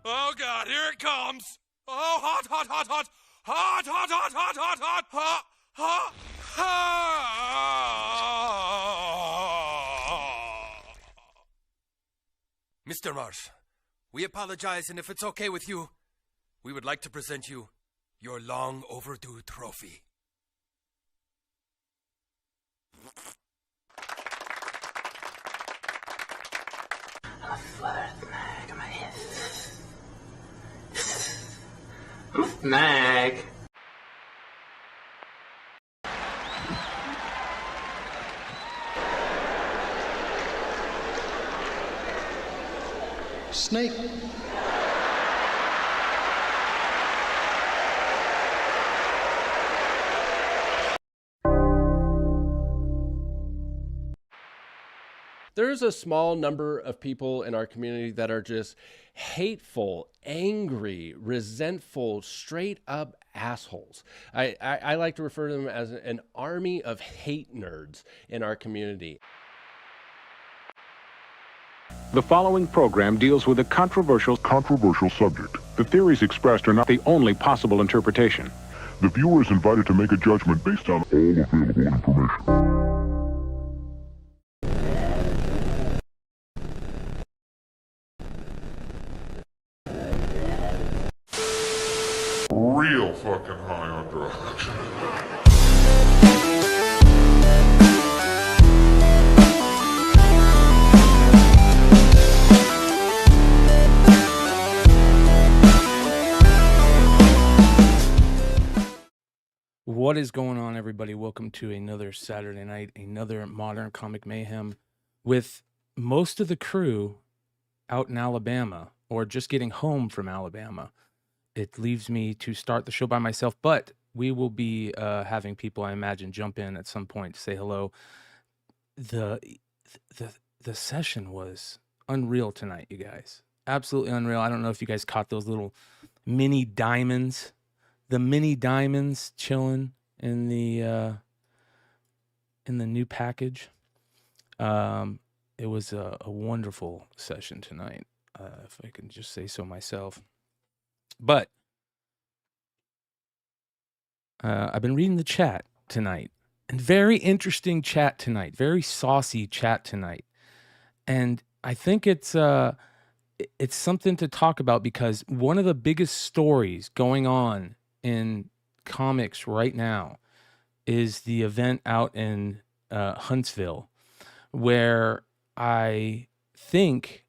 Oh God, here it comes. Oh, hot, hot, hot, hot. Hot, hot, hot, hot, hot, hot, hot, hot, hot. Mr. Marsh, we apologize, and if it's okay with you, we would like to present you your long overdue trophy. Mag. Snake. There's a small number of people in our community that are just hateful, angry, resentful, straight up assholes. I like to refer to them as an army of hate nerds in our community. The following program deals with a controversial subject. The theories expressed are not the only possible interpretation. The viewer is invited to make a judgment based on all available information. Real fucking high on drugs. What is going on, everybody? Welcome to another Saturday night, another Modern Comic Mayhem with most of the crew out in Alabama or just getting home from Alabama. It leaves me to start the show by myself, but we will be having people, I imagine, jump in at some point to say hello. The session was unreal tonight, you guys. Absolutely unreal. I don't know if you guys caught those little mini diamonds. The mini diamonds chilling in the new package. It was a wonderful session tonight, if I can just say so myself. But I've been reading the chat tonight, and very interesting chat tonight, very saucy chat tonight, and I think it's something to talk about because one of the biggest stories going on in comics right now is the event out in Huntsville, where I think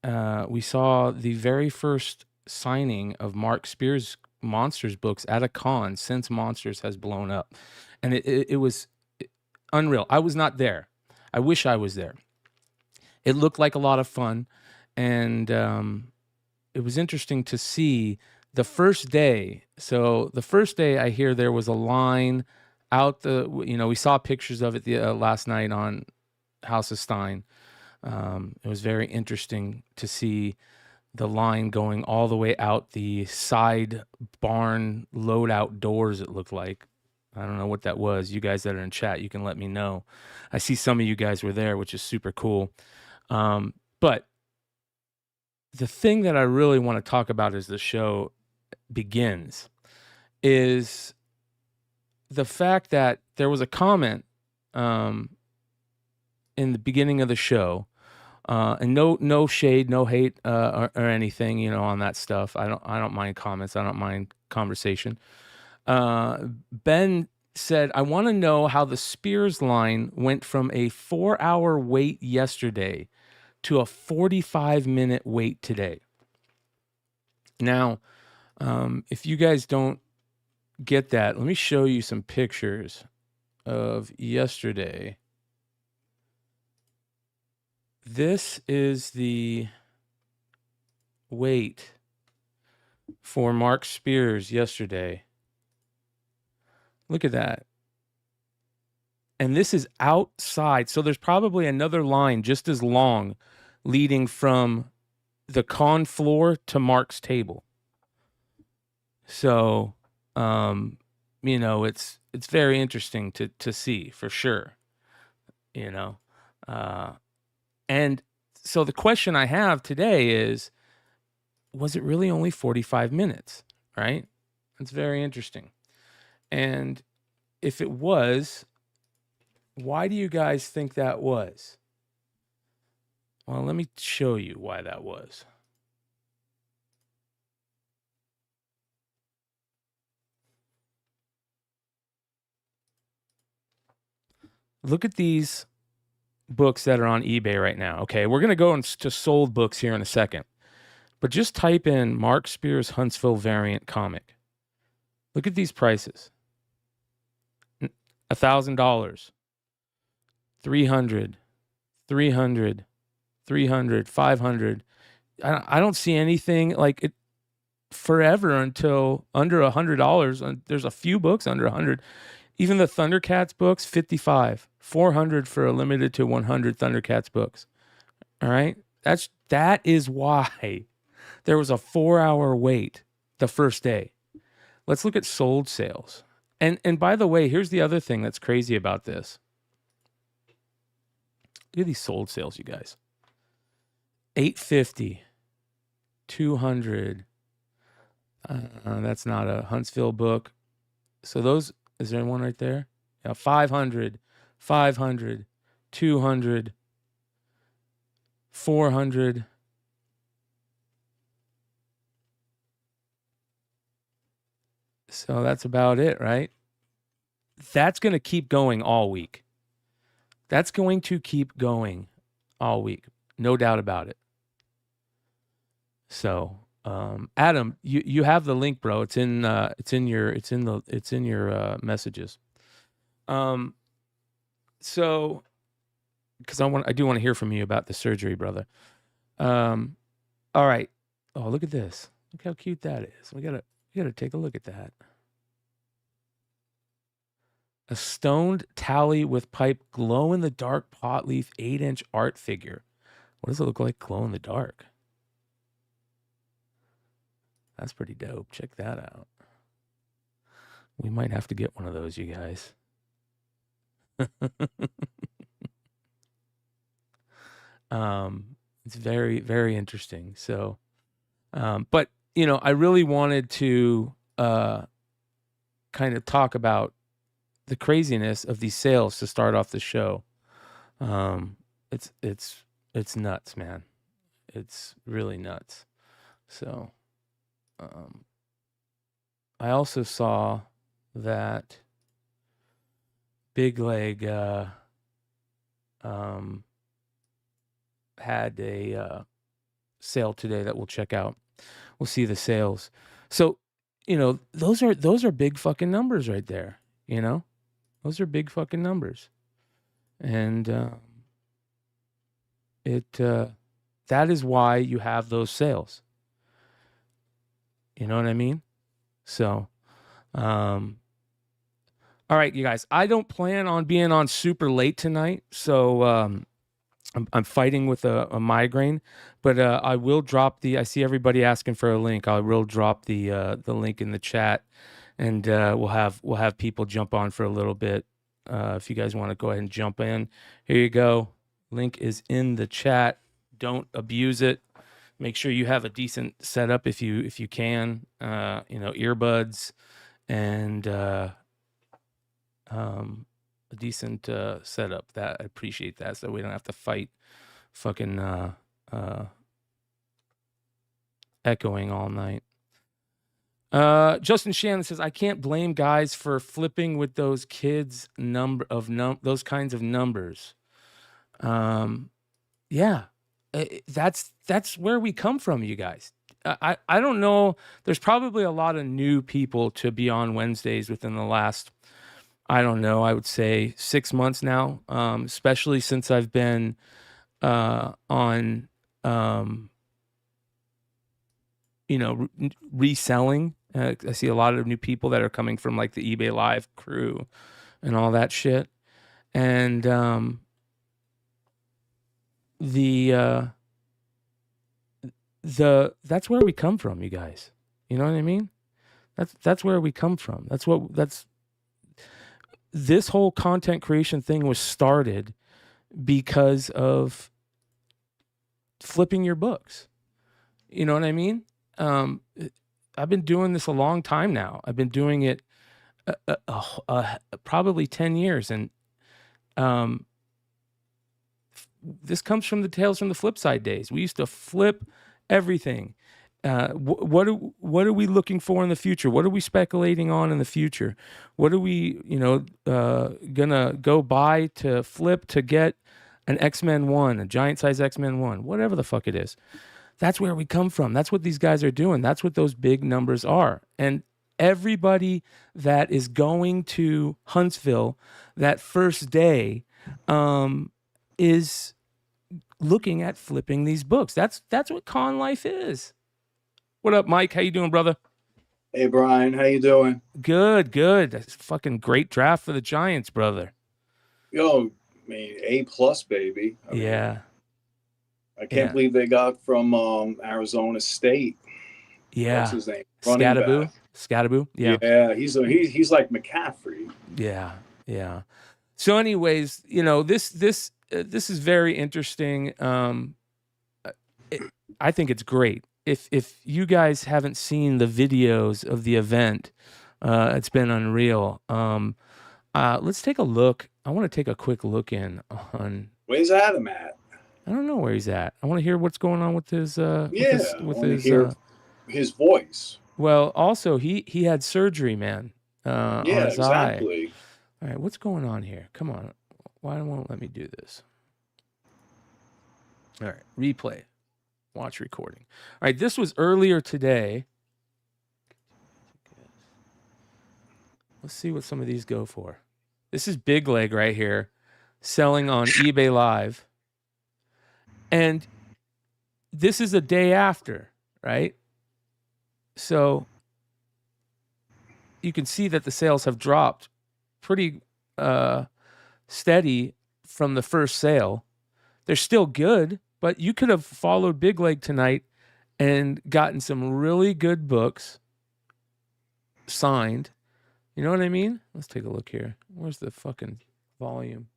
we saw the very first signing of Mark Spears' Monsters books at a con since Monsters has blown up. And it was unreal. I was not there. I wish I was there. It looked like a lot of fun, and it was interesting to see the first day. So the first day, I hear there was a line out we saw pictures of it last night on House of Stein. It was very interesting to see the line going all the way out the side barn loadout doors, it looked like. I don't know what that was. You guys that are in chat, you can let me know. I see some of you guys were there, which is super cool. But the thing that I really want to talk about as the show begins is the fact that there was a comment in the beginning of the show, and no shade, no hate, or anything, on that stuff. I don't mind comments. I don't mind conversation. Ben said, "I want to know how the Spears line went from a 4-hour wait yesterday to a 45-minute wait today." Now, if you guys don't get that, let me show you some pictures of yesterday. This is the wait for Mark Spears yesterday. Look at that. And this is outside. So there's probably another line just as long leading from the con floor to Mark's table. So, it's very interesting to see for sure, And so the question I have today is, was it really only 45 minutes, right? It's very interesting. And if it was, why do you guys think that was? Well, let me show you why that was. Look at these books that are on eBay right now. Okay, we're going to go to sold books here in a second. But just type in Mark Spears Huntsville variant comic. Look at these prices. $1,000, $300, $300, $300, $500. I don't see anything like it forever until under $100. There's a few books under $100. Even the Thundercats books, $55, $400 for a limited to 100 Thundercats books. All right, that is why there was a 4-hour wait the first day. Let's look at sold sales. And by the way, here's the other thing that's crazy about this. Look at these sold sales, you guys. $850, $200. That's not a Huntsville book. So those, is there one right there? Yeah, $500, $500, $200, $400. So that's about it, right? That's going to keep going all week. That's going to keep going all week. No doubt about it. So, Adam, you have the link, bro. It's in your messages. So, because I do want to hear from you about the surgery, brother. All right. Oh, look at this. Look how cute that is. We gotta take a look at that. A stoned tally with pipe glow in the dark pot leaf 8-inch art figure. What does it look like glow in the dark? That's pretty dope. Check that out. We might have to get one of those, you guys. It's very, very interesting. So, but you know, I really wanted to kind of talk about the craziness of these sales to start off the show. It's nuts, man. It's really nuts. So, I also saw that Big Leg had a sale today that we'll check out. We'll see the sales. So, you know, those are big fucking numbers right there. You know, those are big fucking numbers, and that is why you have those sales. You know what I mean? So, all right, you guys. I don't plan on being on super late tonight, so I'm fighting with a migraine, but I will drop I see everybody asking for a link. I will drop the link in the chat, and we'll have people jump on for a little bit. If you guys want to go ahead and jump in, here you go. Link is in the chat. Don't abuse it. Make sure you have a decent setup if you can. You know, earbuds and a decent setup. That I appreciate that, so we don't have to fight fucking echoing all night. Justin Shannon says, I can't blame guys for flipping with those kids those kinds of numbers. Yeah, that's where we come from, you guys. I don't know. There's probably a lot of new people to be on Wednesdays within the last, I don't know, I would say 6 months now, especially since I've been on, you know, reselling. I see a lot of new people that are coming from like the eBay Live crew and all that shit. And that's where we come from, you guys. You know what I mean? That's where we come from. This whole content creation thing was started because of flipping your books. You know what I mean? I've been doing this a long time now. I've been doing it probably 10 years. And this comes from the Tales from the Flip Side days. We used to flip everything. What are we looking for in the future? What are we speculating on in the future? What are we, gonna go buy to flip to get an X-Men 1, a giant size X-Men 1, whatever the fuck it is. That's where we come from. That's what these guys are doing. That's what those big numbers are. And everybody that is going to Huntsville that first day is looking at flipping these books. That's what con life is. What up, Mike? How you doing, brother? Hey, Bryan. How you doing? Good. That's a fucking great draft for the Giants, brother. Yo, I mean, A+, baby. I mean, I can't believe they got from Arizona State. Yeah. What's his name? Scattaboo. Yeah. Yeah, he's like McCaffrey. Yeah. So, anyways, this is very interesting. I think it's great. If you guys haven't seen the videos of the event, it's been unreal. Let's take a look. I want to take a quick look in on. Where's Adam at? I don't know where he's at. I want to hear what's going on with his. His voice. Well, also he had surgery, man. On his exactly. eye. All right, what's going on here? Come on, why won't it let me do this? All right, replay, watch recording. All right, this was earlier today. Let's see what some of these go for. This is Big Leg right here, selling on eBay Live. And this is a day after, right? So you can see that the sales have dropped pretty steady from the first sale. They're still good, but you could have followed Big Leg tonight and gotten some really good books signed. You know what I mean? Let's take a look here. Where's the fucking volume?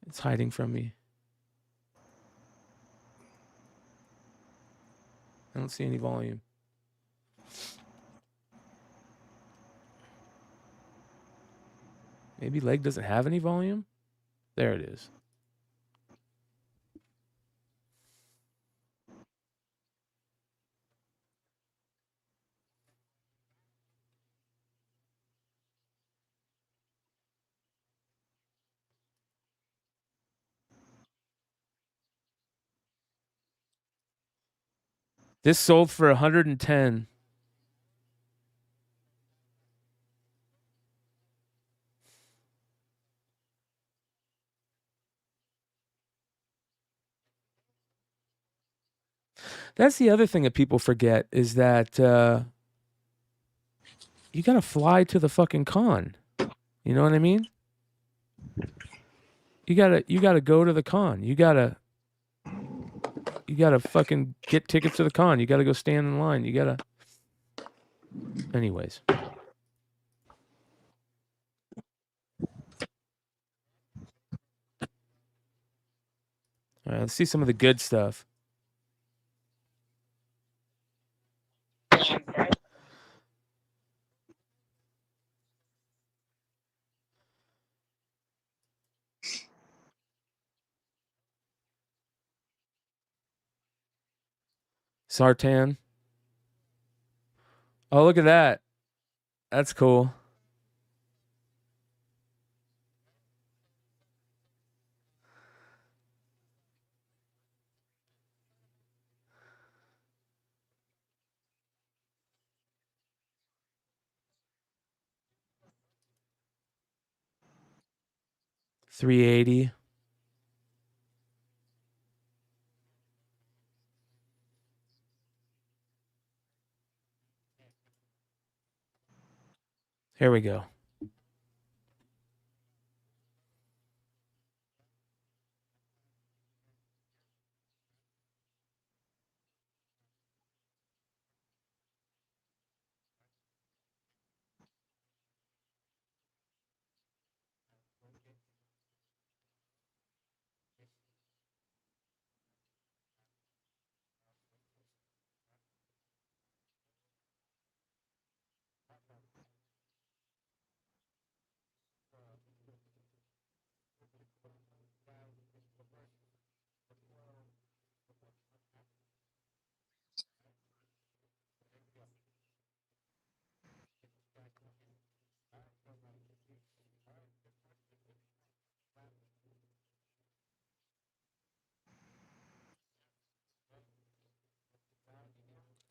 It's hiding from me. I don't see any volume. Maybe Leg doesn't have any volume? There it is. This sold for 110. That's the other thing that people forget is that you got to fly to the fucking con. You know what I mean? You gotta go to the con. You gotta fucking get tickets to the con. You gotta go stand in line. You gotta. Anyways. All right, let's see some of the good stuff. Sartan. Oh, look at that. That's cool. $380. Here we go.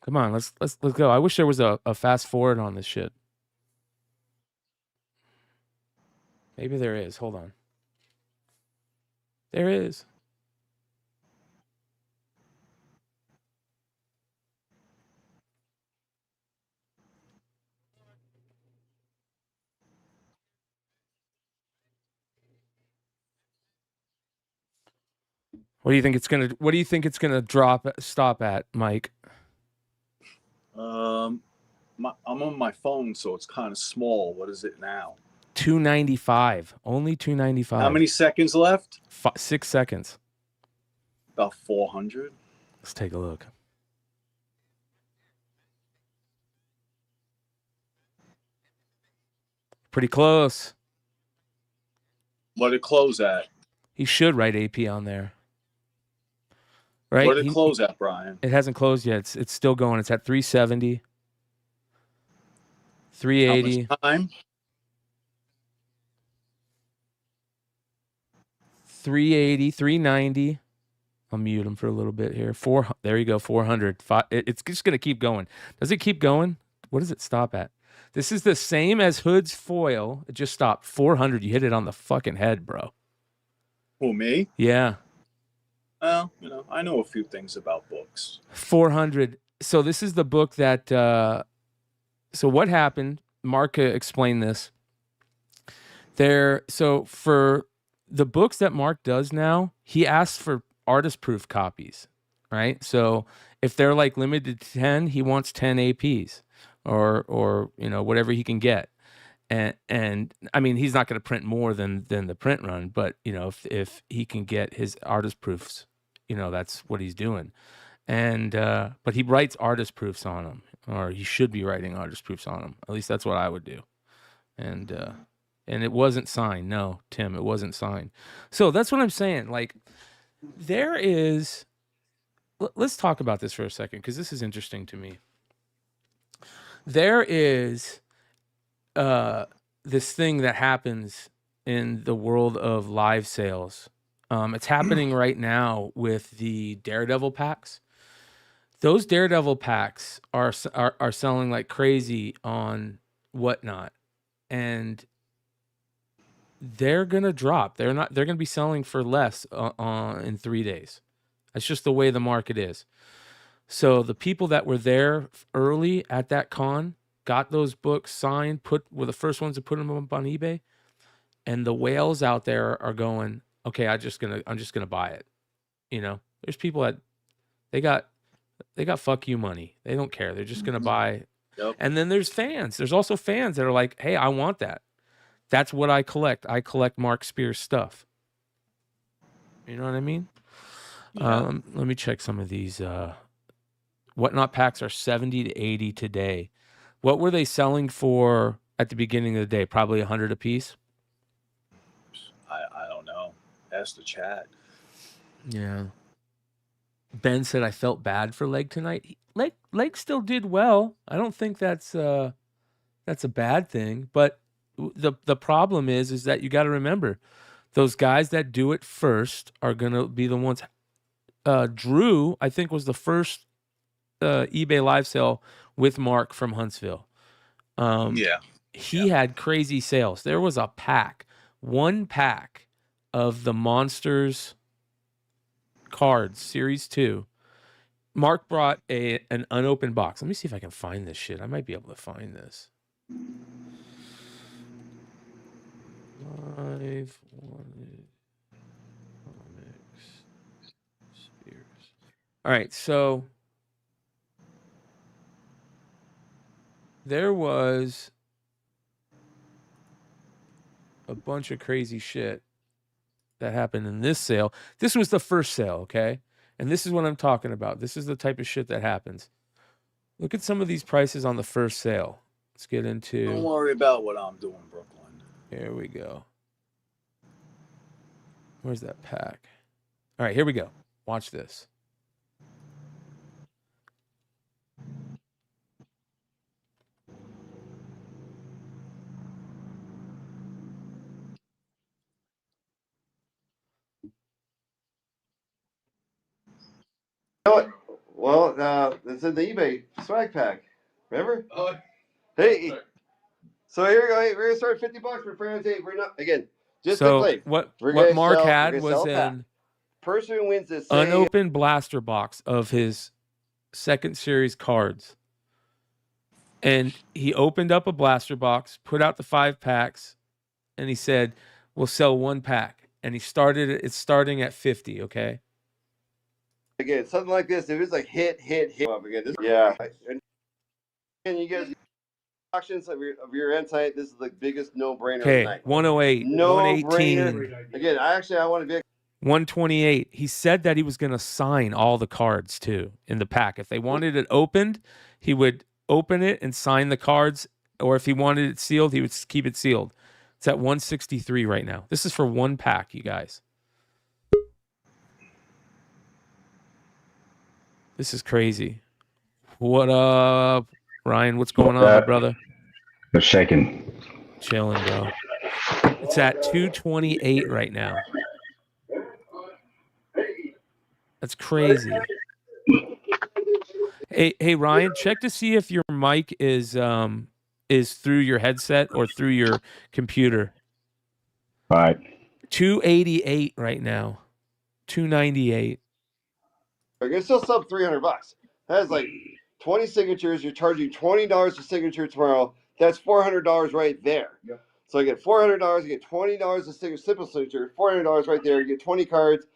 Come on, let's go. I wish there was a fast forward on this shit. Maybe there is. Hold on. There is. What do you think it's gonna stop at, Mike? I'm on my phone, so it's kind of small. What is it now? 295. Only 295. How many seconds left? 6 seconds. About 400. Let's take a look. Pretty close. What did it close at? He should write AP on there. Right? What did it close at, Brian? It hasn't closed yet. It's still going. It's at 370. 380. How much time? 380, 390. I'll mute him for a little bit here. There you go, 400. It's just going to keep going. Does it keep going? What does it stop at? This is the same as Hood's foil. It just stopped. 400. You hit it on the fucking head, bro. Who, me? Yeah. Well, I know a few things about books. 400. So this is the book that... so what happened? Mark explained this. So for the books that Mark does now, he asks for artist proof copies, right? So if they're like limited to 10, he wants 10 APs or whatever he can get. And I mean, he's not going to print more than the print run, but if he can get his artist proofs, that's what he's doing. And but he writes artist proofs on them, or he should be writing artist proofs on them. At least that's what I would do. And it wasn't signed. No, Tim, it wasn't signed. So that's what I'm saying. Like, there is. Let's talk about this for a second, because this is interesting to me. There is this thing that happens in the world of live sales. It's happening right now with the Daredevil packs. Those Daredevil packs are selling like crazy on Whatnot, and they're gonna drop. They're gonna be selling for less in 3 days. That's just the way the market is. So the people that were there early at that con got those books signed, were the first ones to put them up on eBay, and the whales out there are going, okay, I'm just gonna buy it. There's people that they got fuck you money. They don't care. They're just gonna buy. Yep. And then there's fans. There's also fans that are like, hey, I want that. That's what I collect. I collect Mark Spears stuff. You know what I mean? Yeah. Let me check some of these. Whatnot packs are 70 to 80 today. What were they selling for at the beginning of the day? Probably 100 a piece. I don't know. Ask the chat. Yeah. Ben said, I felt bad for Leg tonight. Leg still did well. I don't think that's a bad thing. But the problem is that you got to remember, those guys that do it first are going to be the ones. Drew, I think, was the first eBay live sale with Mark from Huntsville. He had crazy sales. There was one pack of the Monsters cards, Series 2. Mark brought an unopened box. Let me see if I can find this shit. I might be able to find this. Live Comics Spears. All right, so there was a bunch of crazy shit that happened in this sale. This was the first sale, okay? And this is what I'm talking about. This is the type of shit that happens. Look at some of these prices on the first sale. Let's get into... Don't worry about what I'm doing, Brooklyn. Here we go. Where's that pack? All right, here we go. Watch this. You know Well, it's in the eBay swag pack. Remember? Oh. Hey. Sorry. So here we go. Hey, we're gonna start $50 for friends. Hey, we're not again. Just So to play. what We're Mark sell, had was an person who wins this unopened blaster box of his second series cards. And he opened up a blaster box, put out the 5 packs, and he said, "We'll sell 1 pack." And he started it. It's starting at 50. Okay. Again, something like this. If it's like hit up again, yeah. And you guys auctions of your end site. This is the biggest no-brainer of the night. 108, no 118. Brainer. Again, I want to be 128. He said that he was going to sign all the cards too in the pack. If they wanted it opened, he would open it and sign the cards, or if he wanted it sealed, he would keep it sealed. It's at 163 right now. This is for 1 pack, you guys. This is crazy. What up, Ryan? What's going on, my brother? Just shaking. Chilling, bro. It's at 228 right now. That's crazy. Hey, Ryan, check to see if your mic is through your headset or through your computer. All right. 288 right now. 298. It's still sub $300. That's like 20 signatures. You're charging $20 a signature tomorrow. That's $400 right there. Yep. So you get $400. You get $20 a simple signature. $400 right there. You get 20 cards.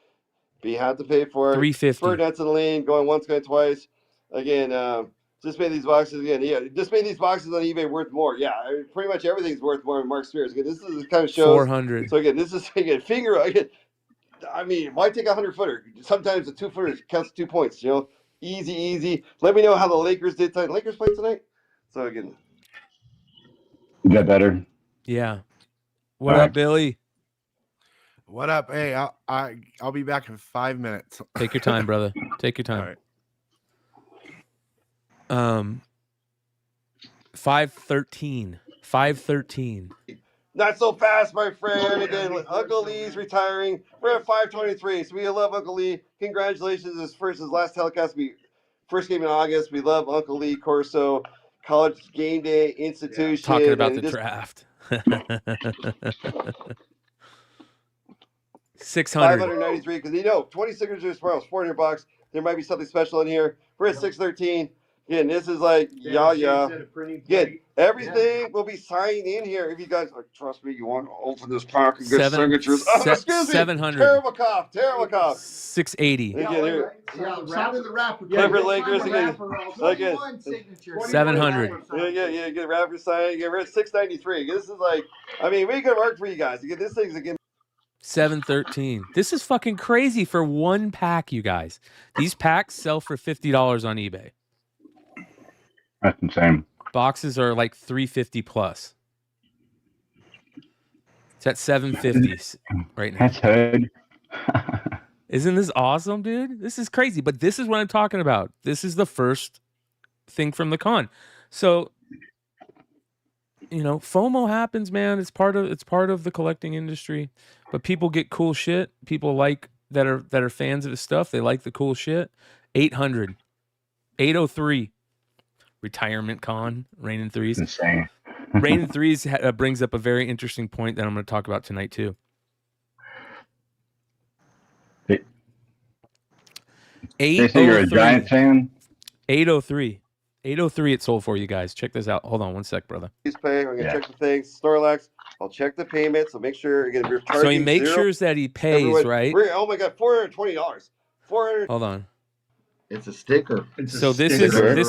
But you have to pay for it. $350. For nets in the lane, going once, going twice. Again, just made these boxes again. Yeah, just made these boxes on eBay worth more. Yeah, pretty much everything's worth more than Mark Spears. Again, this is the kind of shows. 400. So again, this is finger. Again, I mean, why take a 100-footer? Sometimes a 2-footer counts 2 points. You know, easy. Let me know how the Lakers did tonight. Lakers played tonight. So again, is that better? Yeah. What up, Billy? What up? Hey, I'll be back in 5 minutes. Take your time, brother. Take your time. All right. 513. 513. not so fast, my friend. Again, Uncle Lee's retiring. We're at 523, so we love Uncle Lee. Congratulations! His last telecast. First game in August. We love Uncle Lee Corso, College Game Day Institution. Talking about the draft. 600. 593, because 20 signatures tomorrow is $400. There might be something special in here. We're at 613. Again, this is like Again, everything will be signed in here. If you guys trust me, you want to open this pack and get signatures. Excuse me. 700. Terrible cough. 680. Sign in the wrapper. Clipper Lakers again. 700. Yeah. Get rapper sign. We're at 693. This is like, we could work for you guys. Again, this thing's again. 713. This is fucking crazy for one pack, you guys. These packs sell for $50 on eBay. That's insane. Boxes are like $350 plus. It's at $750 right now. That's hood. Isn't this awesome, dude? This is crazy. But this is what I'm talking about. This is the first thing from the con. So, FOMO happens, man. It's part of the collecting industry. But people get cool shit. People like that are fans of the stuff. They like the cool shit. 800. 803. Retirement con. Rain in Threes. Insane. Rain in Threes brings up a very interesting point that I'm going to talk about tonight too. 803. You're a Giant fan? 803. 803 it sold for you guys. Check this out. Hold on one sec, brother. Please pay. We're going to check the things. Snorlax. I'll check the payments. I'll make sure. Again, we're charging so he makes sure that he pays, right? Oh my God, $420. Hold on. It's a sticker. This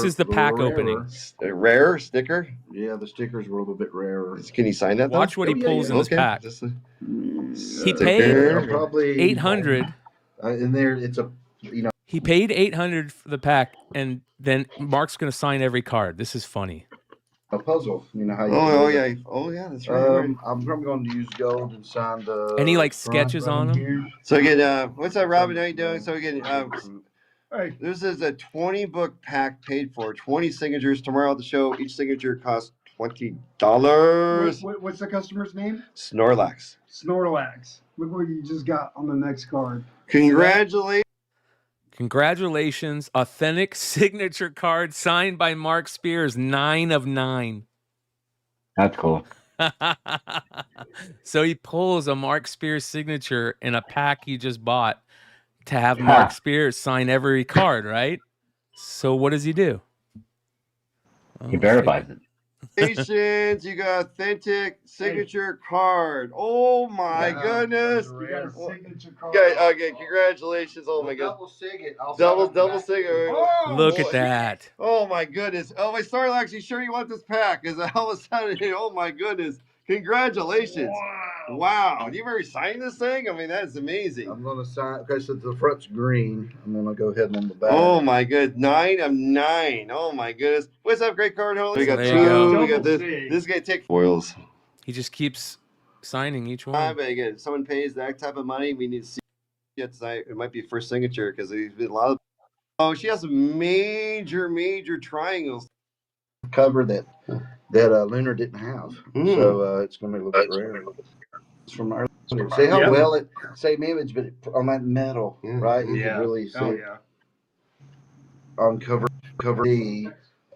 is the pack opening. A rare sticker? Yeah, the stickers were a little bit rarer. Can you sign that? Watch what he pulls in this pack. He paid probably 800. In there, it's a He paid 800 for the pack, and then Mark's going to sign every card. This is funny. A puzzle. You know how you Oh yeah, that's right. I'm probably going to use gold and sign the. And he sketches on them. Here. So again, what's that, Robin? How you doing? So again, this is a 20-book pack paid for 20 signatures tomorrow at the show. Each signature costs $20. What's the customer's name? Snorlax. Snorlax. Look what you just got on the next card. Congratulations. Congratulations. Authentic signature card signed by Mark Spears, 9 of 9. That's cool. So he pulls a Mark Spears signature in a pack he just bought to have Mark Spears sign every card, right? So what does he do? He verifies it. Congratulations, you got authentic signature card. Oh my goodness! You got a signature card. Okay, congratulations. Oh my god. Double signature. Oh, Look at that. Oh my goodness. Oh, my Sarlax, you sure you want this pack? Is that all of a sudden? Oh my goodness. Congratulations. Wow. Do you ever sign this thing? I mean, that's amazing. I'm going to sign, okay, since the front's green, I'm going to go ahead and on the back. Oh my good. 9 of 9. Oh my goodness. What's up, great card holder? We got There 2. you go. We got this. This is going to take foils. He just keeps signing each one. But again, if someone pays that type of money, we need to see it tonight. It might be first signature because there's been a lot of. Oh, she has some major triangles. Cover that Lunar didn't have. So it's going to be a little bit rare. It's from our. See how well it, same image, but on that metal, right? You can really see. On cover B,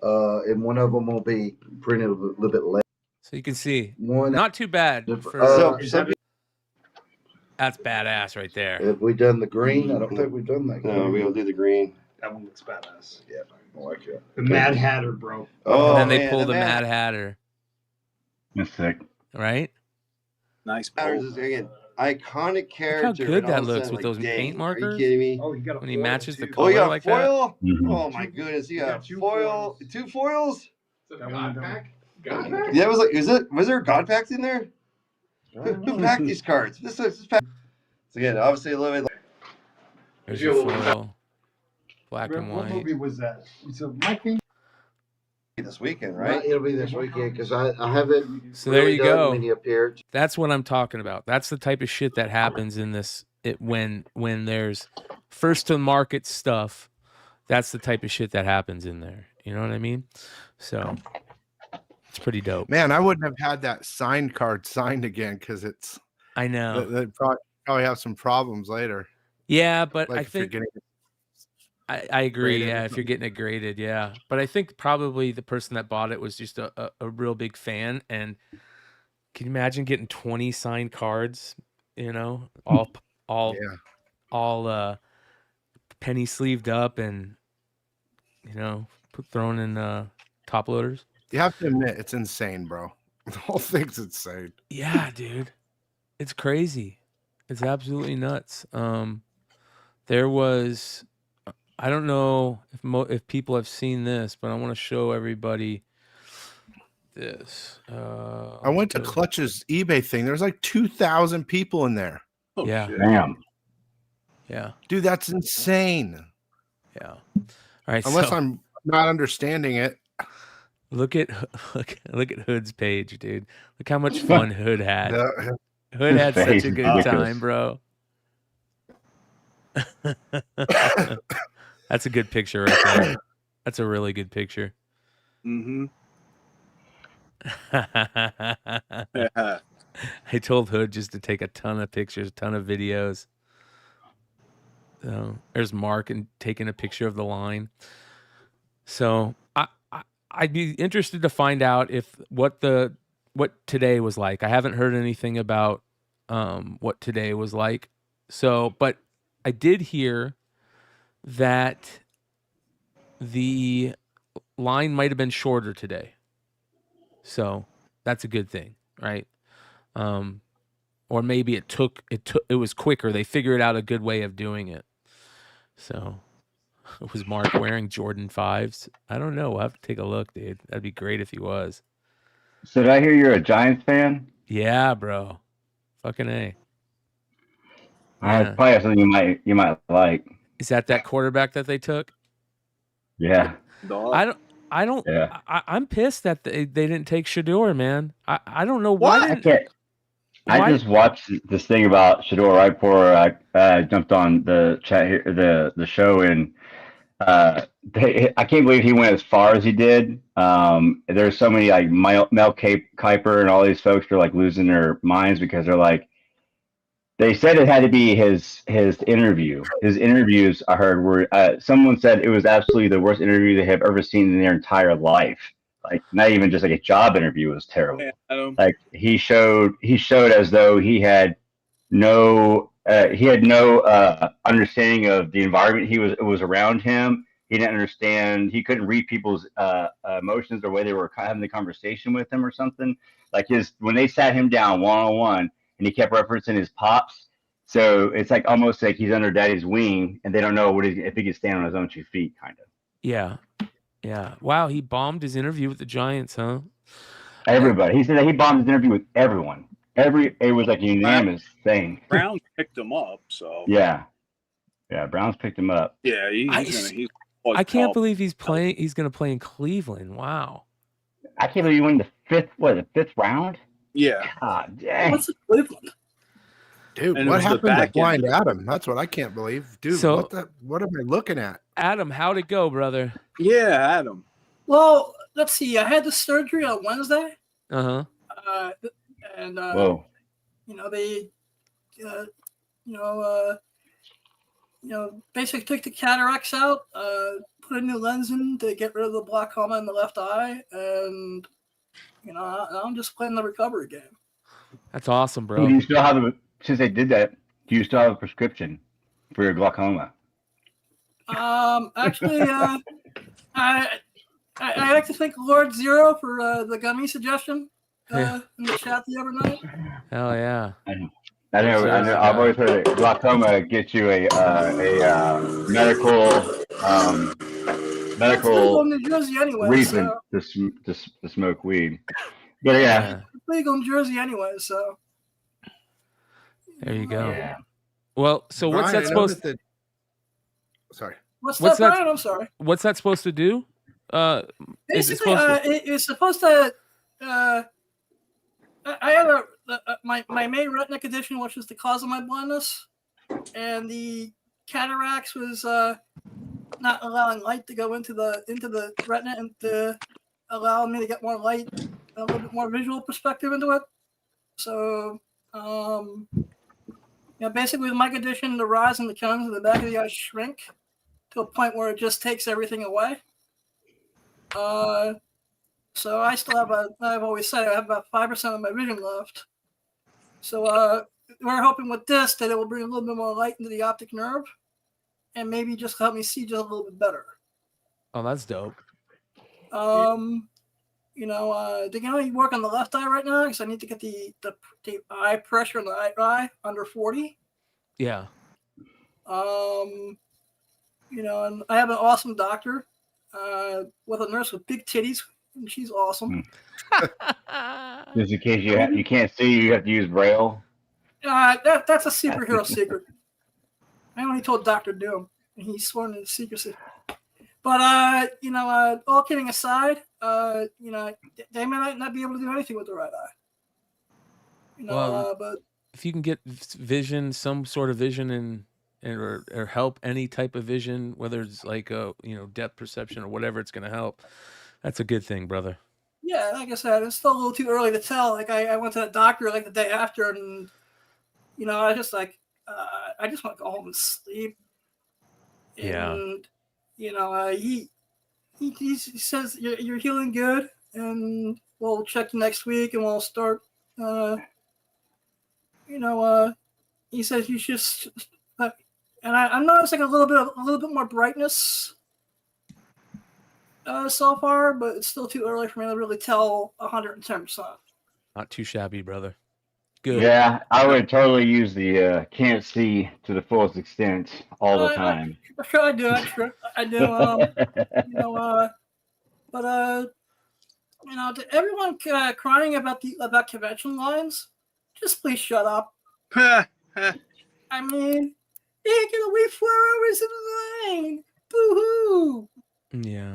and one of them will be printed a little bit less. So you can see, One, not too bad. That's badass right there. Have we done the green? I don't think we've done that. No, we don't do the green. That one looks badass. Yeah, I like it. The Mad Hatter, bro. Oh, and then they pull the Mad Hatter. That's sick. Right? Nice. Again, iconic character. Look how good that all of a looks sudden, with those paint markers. Are you kidding me? Oh, you got a When he foil matches the too. color Oh, you got like foil? Mhm. Oh my goodness, you got two foil. foils. 2 foils? God pack? Yeah, it was like, was there a God pack in there? Who packed these cards? This is packed. So again, obviously a little bit. There's your foil. Black and What white. movie was that? So my thing. This weekend, right? It'll be this weekend because I haven't. So there really you done go. many appearances. That's what I'm talking about. That's the type of shit that happens in this. When there's first to market stuff, that's the type of shit that happens in there. You know what I mean? So it's pretty dope. Man, I wouldn't have had that signed card signed again because it's. I know. They probably have some problems later. Yeah, but Like I if you're think getting I agree. graded or Yeah, if you're getting it graded, yeah. But I think probably the person that bought it was just a real big fan. And can you imagine getting 20 signed cards? You know, all penny sleeved up and thrown in top loaders. You have to admit it's insane, bro. The whole thing's insane. Yeah, dude, it's crazy. It's absolutely nuts. There was, I don't know if people have seen this, but I want to show everybody this. I went to Clutch's eBay thing. There's like 2,000 people in there. Oh, yeah. shit. Damn. Yeah. Dude, that's insane. Yeah. All right. Unless I'm not understanding it. Look at Hood's page, dude. Look how much fun Hood had. Yeah. Hood had such Face a is good ridiculous. time, bro. That's a good picture right there. That's a really good picture. Mm-hmm. I told Hood just to take a ton of pictures, a ton of videos. So there's Mark and taking a picture of the line. So I'd be interested to find out what today was like. I haven't heard anything about what today was like. So, but I did hear that the line might have been shorter today. So that's a good thing, right? Or maybe it was quicker. They figured out a good way of doing it. So was Mark wearing Jordan 5s? I don't know. We'll have to take a look, dude. That'd be great if he was. So did I hear you're a Giants fan? Yeah, bro. Fucking A. It's probably something you might like. Is that quarterback that they took? Yeah. I don't. Yeah. I'm pissed that they didn't take Shador, man. I don't know why. I just watched this thing about Shador right before I jumped on the chat here, the show, and I can't believe he went as far as he did. There's so many like Mel Kiper and all these folks are like losing their minds because they're like They said it had to be his interview. His interviews, I heard, were someone said it was absolutely the worst interview they have ever seen in their entire life. Like not even just like a job interview, it was terrible. Like he showed as though he had no understanding of the environment it was around him. He didn't understand. He couldn't read people's emotions or the way they were having the conversation with him or something. Like when they sat him down one-on-one. And he kept referencing his pops, so it's like almost like he's under daddy's wing, and they don't know if he can stand on his own 2 feet, kind of. Yeah. Wow, he bombed his interview with the Giants, huh? Everybody. He said that he bombed his interview with everyone. It was like a unanimous thing. Browns picked him up, so yeah, Browns picked him up. Yeah, I can't believe he's playing. He's going to play in Cleveland. Wow. I can't believe he won the fifth round. Yeah. God dang. What's Cleveland? Dude, what happened to Blind Adam? That's what I can't believe. Dude, So- what am I looking at? Adam, how'd it go, brother? Yeah, Adam. Well, let's see. I had the surgery on Wednesday. Uh-huh. And Whoa. They basically took the cataracts out, put a new lens in to get rid of the glaucoma in the left eye, and I'm just playing the recovery game. That's awesome, bro. Do you still have since they did that? Do you still have a prescription for your glaucoma? Actually, I like to thank Lord Zero for the gummy suggestion in the chat the other night. Hell yeah. I know. I've always heard that glaucoma gets you a medical Legal in New Jersey anyway. reason So. to smoke weed. But yeah, It's legal in Jersey anyway, so. There you go. Yeah. Well, so what's Brian, that supposed to? Sorry. What's What's that, that- Brian? I'm sorry. What's that supposed to do? Is it Basically, supposed to? it's supposed to. I have my main retina condition, which is the cause of my blindness, and the cataracts was not allowing light to go into the retina and to allow me to get more light, a little bit more visual perspective into it. So, basically, with my condition, the rods and the cones in the back of the eye shrink to a point where it just takes everything away. So I still have I've always said I have about 5% of my vision left. So we're hoping with this that it will bring a little bit more light into the optic nerve and maybe just help me see just a little bit better. Oh, that's dope. They can only work on the left eye right now because I need to get the eye pressure in the right eye under 40. Yeah. And I have an awesome doctor with a nurse with big titties, and she's awesome. just in case you can't see, you have to use Braille. That's a superhero secret. I only told Dr. Doom, and he's sworn into secrecy. But all kidding aside, they may not be able to do anything with the right eye. But if you can get vision, some sort of vision, or help any type of vision, whether it's like depth perception or whatever, it's going to help. That's a good thing, brother. yeah, like I said, it's still a little too early to tell. Like I went to the doctor like the day after, and I was just like, I just want to go home and sleep. And he says you're healing good, and we'll check you next week, and we'll start. He says you just, and I'm noticing a little bit more brightness so far, but it's still too early for me to really tell 110%. Not too shabby, brother. Good. Yeah, I would totally use the can't see to the fullest extent all the time. Sure, I do. I do. To everyone crying about convention lines, just please shut up. I mean, you're gonna wait 4 hours in line. Boo-hoo. Yeah.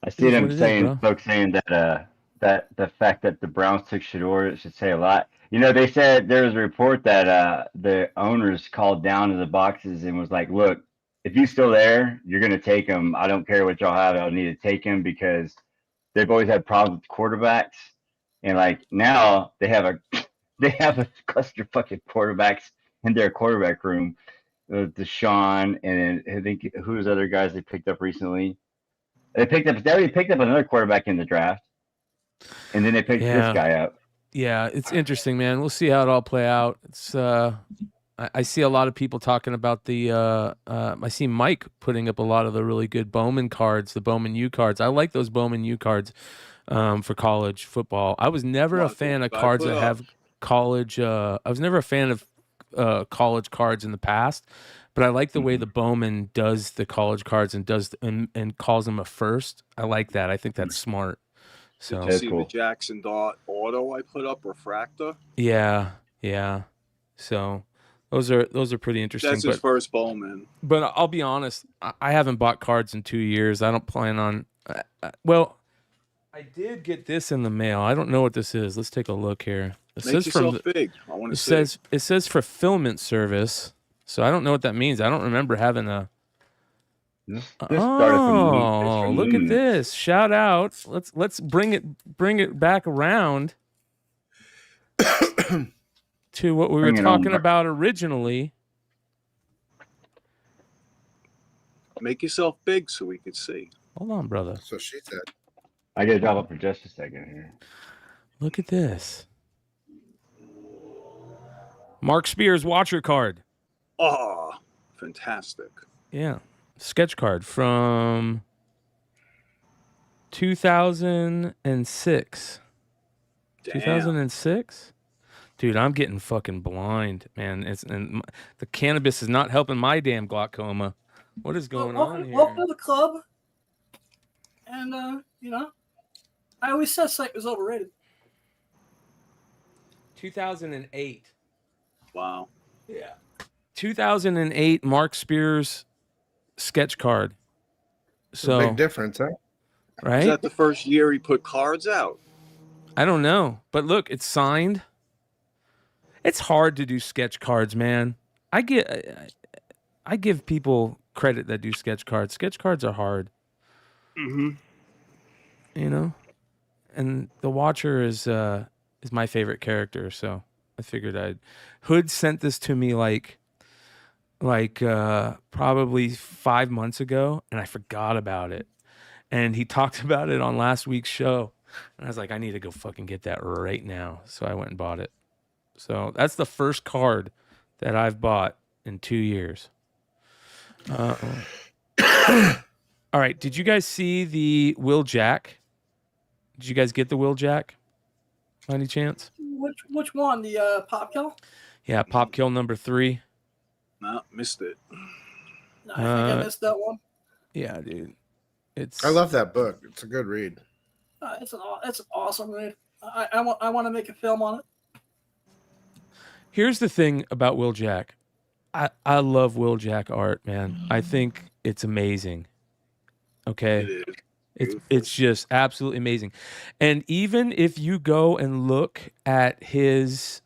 I see them saying, folks saying that that the fact that the Browns took Shedeur should say a lot. They said there was a report that the owners called down to the boxes and was like, look, if he's still there, you're going to take him. I don't care what y'all have. I'll need to take him because they've always had problems with quarterbacks. And like now they have they have a cluster fucking quarterbacks in their quarterback room. Deshaun and I think who's other guys they picked up recently. They already picked up another quarterback in the draft, and then they picked this guy up. Yeah, it's interesting, man. We'll see how it all play out. It's I see a lot of people talking about the. I see Mike putting up a lot of the really good Bowman cards, the Bowman U cards. I like those Bowman U cards for college football. I was never a fan of cards that have college. I was never a fan of college cards in the past, but I like the way the Bowman does the college cards and does and calls them a first. I like that. I think that's smart. So did you see the Jackson Dart auto I put up, Refractor? Yeah. So those are pretty interesting. That's his first Bowman. But I'll be honest, I haven't bought cards in 2 years. I don't plan on. Well, I did get this in the mail. I don't know what this is. Let's take a look here. It Make says yourself big. I want to see. It says fulfillment service. So I don't know what that means. I don't remember having a. Oh, look at this! Shout out. Let's bring it back around to what we were talking about originally. Make yourself big so we could see. Hold on, brother. So she said. I gotta drop up for just a second here. Look at this. Mark Spears Watcher card. Oh, fantastic. Yeah. Sketch card from 2006. Damn. 2006? Dude, I'm getting fucking blind, man. And the cannabis is not helping my damn glaucoma. What is going on here? Welcome to the club. And, I always said Sight was overrated. 2008. Wow. Yeah. 2008 Mark Spears sketch card. So big difference, huh? Right? Is that the first year he put cards out? I don't know, but look, it's signed. It's hard to do sketch cards, man. I give people credit that do sketch cards. Sketch cards are hard. Mm-hmm. And the Watcher is my favorite character, so I figured Hood sent this to me like probably 5 months ago, and I forgot about it. And he talked about it on last week's show, and I was like, I need to go fucking get that right now. So I went and bought it. So that's the first card that I've bought in 2 years. All right, did you guys see the Will Jack? Did you guys get the Will Jack by any chance? Which one? The Pop Kill? Yeah, Pop Kill number 3. No, missed it. No, I think I missed that one. Yeah, dude. I love that book. It's a good read. It's an awesome read. I want to make a film on it. Here's the thing about Will Jack. I love Will Jack art, man. I think it's amazing. Okay? It's just absolutely amazing. And even if you go and look at his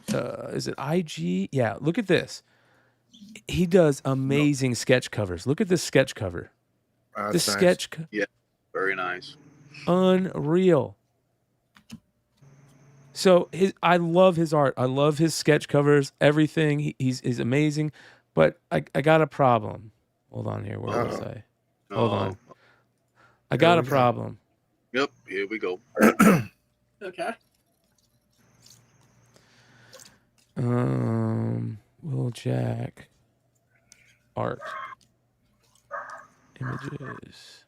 is it IG? Yeah, look at this. He does amazing sketch covers. Look at this sketch cover. This nice. Sketch yeah, very nice. Unreal. So I love his art. I love his sketch covers, everything. He's amazing. But I got a problem. Hold on here. Where was I? Hold on. I got a problem. Yep, here we go. Okay. Will Jack art images.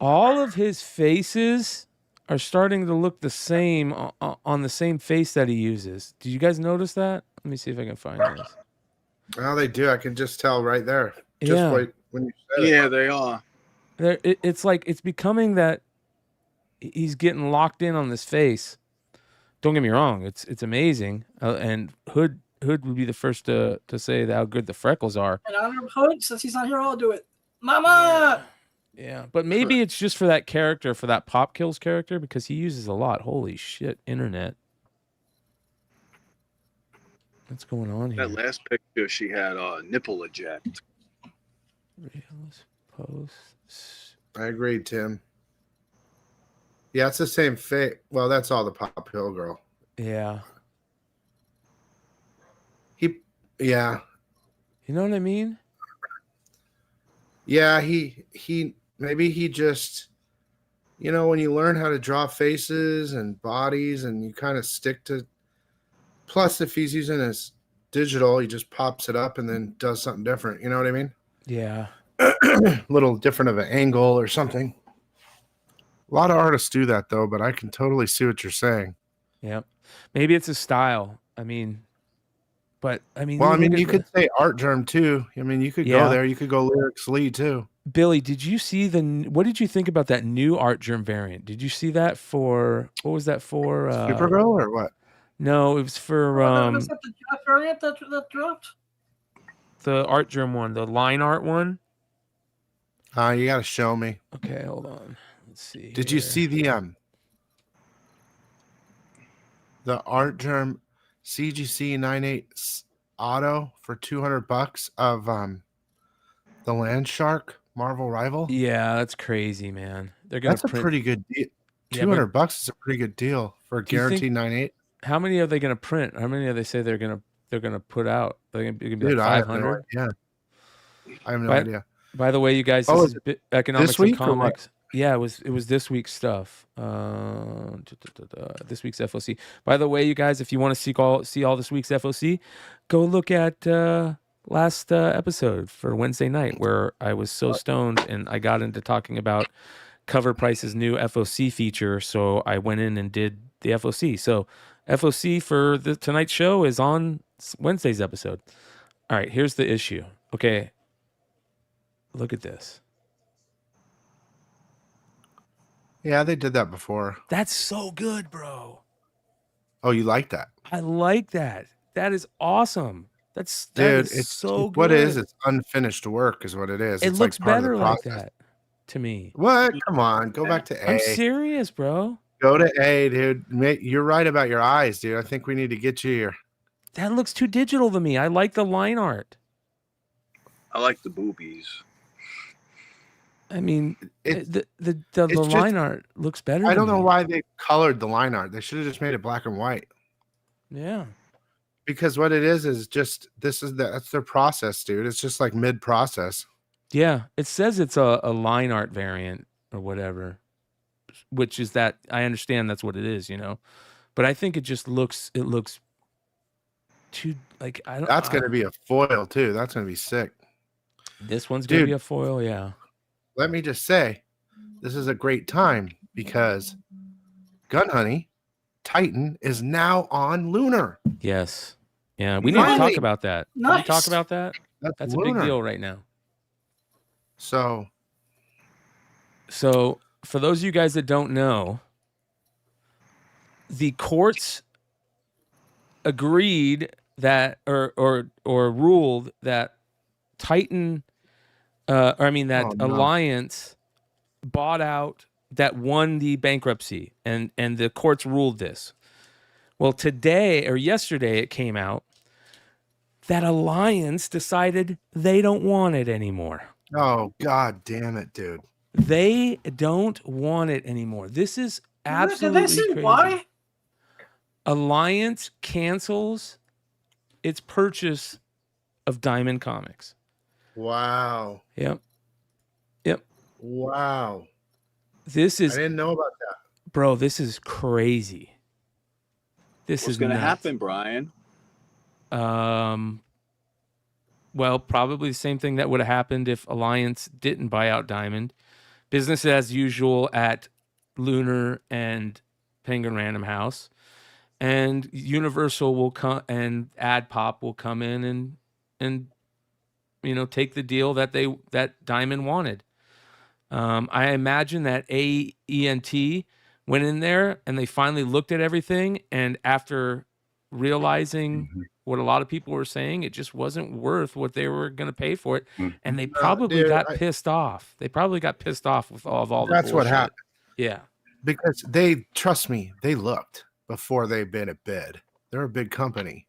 All of his faces are starting to look the same on the same face that he uses. Did you guys notice that? Let me see if I can find this. Oh, they do. I can just tell right there. Just Yeah. when you said it. Yeah, they are. It's like it's becoming that he's getting locked in on this face. Don't get me wrong; it's amazing, and Hood would be the first to say how good the freckles are. And I don't know Hood, since he's not here, I'll do it. Mama. Yeah, but maybe it's just for that character, for that Pop Kills character, because he uses a lot. Holy shit, internet! What's going on here? That last picture, she had nipple eject. Reels, posts. I agree, Tim. Yeah, it's the same fate. Well, that's all the Pop Hill girl. Yeah. Yeah. You know what I mean? Yeah, maybe he just, when you learn how to draw faces and bodies and you kind of stick to, plus if he's using his digital, he just pops it up and then does something different. You know what I mean? Yeah. Little different of an angle or something. A lot of artists do that though, but I can totally see what you're saying. Yep. Maybe it's a style. I mean, you could say Art Germ too. I mean, you could go there. You could go Lyrics Lee too. Billy, did you see what did you think about that new Art Germ variant? Did you see that what was that for? Supergirl or what? No, it was for was that the Jeff variant that dropped? The Art Germ one, the line art one. You got to show me. Okay, hold on. Let's see. Did you see the Art Germ CGC 98 auto for $200 of the Land Shark Marvel Rival? Yeah, that's crazy, man. That's a pretty good deal. $200 is a pretty good deal for a guaranteed 98. How many are they going to print? How many do they say they're going to put out? They're going to be like 500. Yeah, I have no idea. By the way, you guys, this is Economics and Comics. Yeah, it was this week's stuff. This week's FOC. By the way, you guys, if you want to see all this week's FOC, go look at last episode for Wednesday night, where I was so stoned and I got into talking about Cover Price's new FOC feature. So I went in and did the FOC. So FOC for tonight's show is on Wednesday's episode. All right, here's the issue. Okay, look at this. Yeah, they did that before. That's so good, bro. Oh, you like that? I like that. That is awesome. It's so good. What it is, it's unfinished work is what it is. It looks better like that to me. What? Come on, go back to A. I'm serious, bro. Go to A, dude. You're right about your eyes, dude. I think we need to get you here. That looks too digital to me. I like the line art. I like the boobies. I mean, the line art looks better. I don't know why they colored the line art. They should have just made it black and white. Yeah. Because what it is just that's their process, dude. It's just like mid-process. Yeah. It says it's a line art variant or whatever, which is that I understand that's what it is, But I think it looks too like I don't. That's gonna be a foil too. That's gonna be sick. This one's gonna be a foil, yeah. Let me just say, this is a great time because Gun Honey Titan is now on Lunar. Yes. Yeah, we need to talk about that. Nice. Can we talk about that? That's a big deal right now. So for those of you guys that don't know, the courts agreed that or ruled that Titan Alliance bought out, that won the bankruptcy, and the courts ruled this. Well, today or yesterday it came out that Alliance decided they don't want it anymore. Oh, God damn it, dude. They don't want it anymore. This is absolutely Did they say crazy. why? Alliance cancels its purchase of Diamond Comics. Wow. Yep. Wow. I didn't know about that. Bro, this is crazy. What's going to happen, Brian? Well, probably the same thing that would have happened if Alliance didn't buy out Diamond. Business as usual at Lunar and Penguin Random House. And Universal will come and AdPop will come in and take the deal that Diamond wanted. I imagine that AENT went in there and they finally looked at everything, and after realizing what a lot of people were saying, it just wasn't worth what they were going to pay for it, and they probably got pissed off. They probably got pissed off with all the That's bullshit. what happened. Yeah, because trust me, they looked before they bid a bid. They're a big company.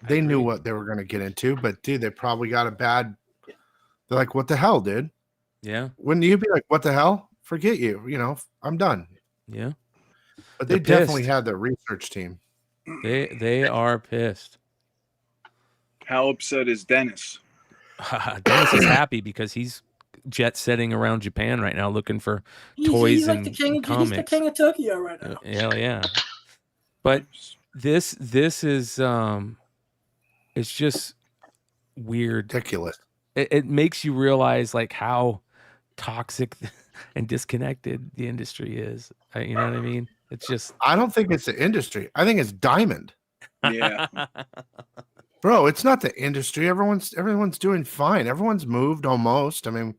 They knew what they were going to get into, but dude, they probably got a bad. They're like, "What the hell, dude?" Yeah. Wouldn't you be like, "What the hell?" forget you. You know, I'm done. Yeah. But they definitely had the research team. They are pissed. How upset is Dennis? Dennis is happy because he's jet setting around Japan right now looking for toys he's like and the king, comics. He's the king of Tokyo right now. Hell yeah. But this is it's just weird. Ridiculous. It makes you realize like how toxic and disconnected the industry is. You know what I mean? It's just I don't think it's the industry. I think it's Diamond. Yeah. Bro, it's not the industry. Everyone's doing fine. Everyone's moved almost. I mean,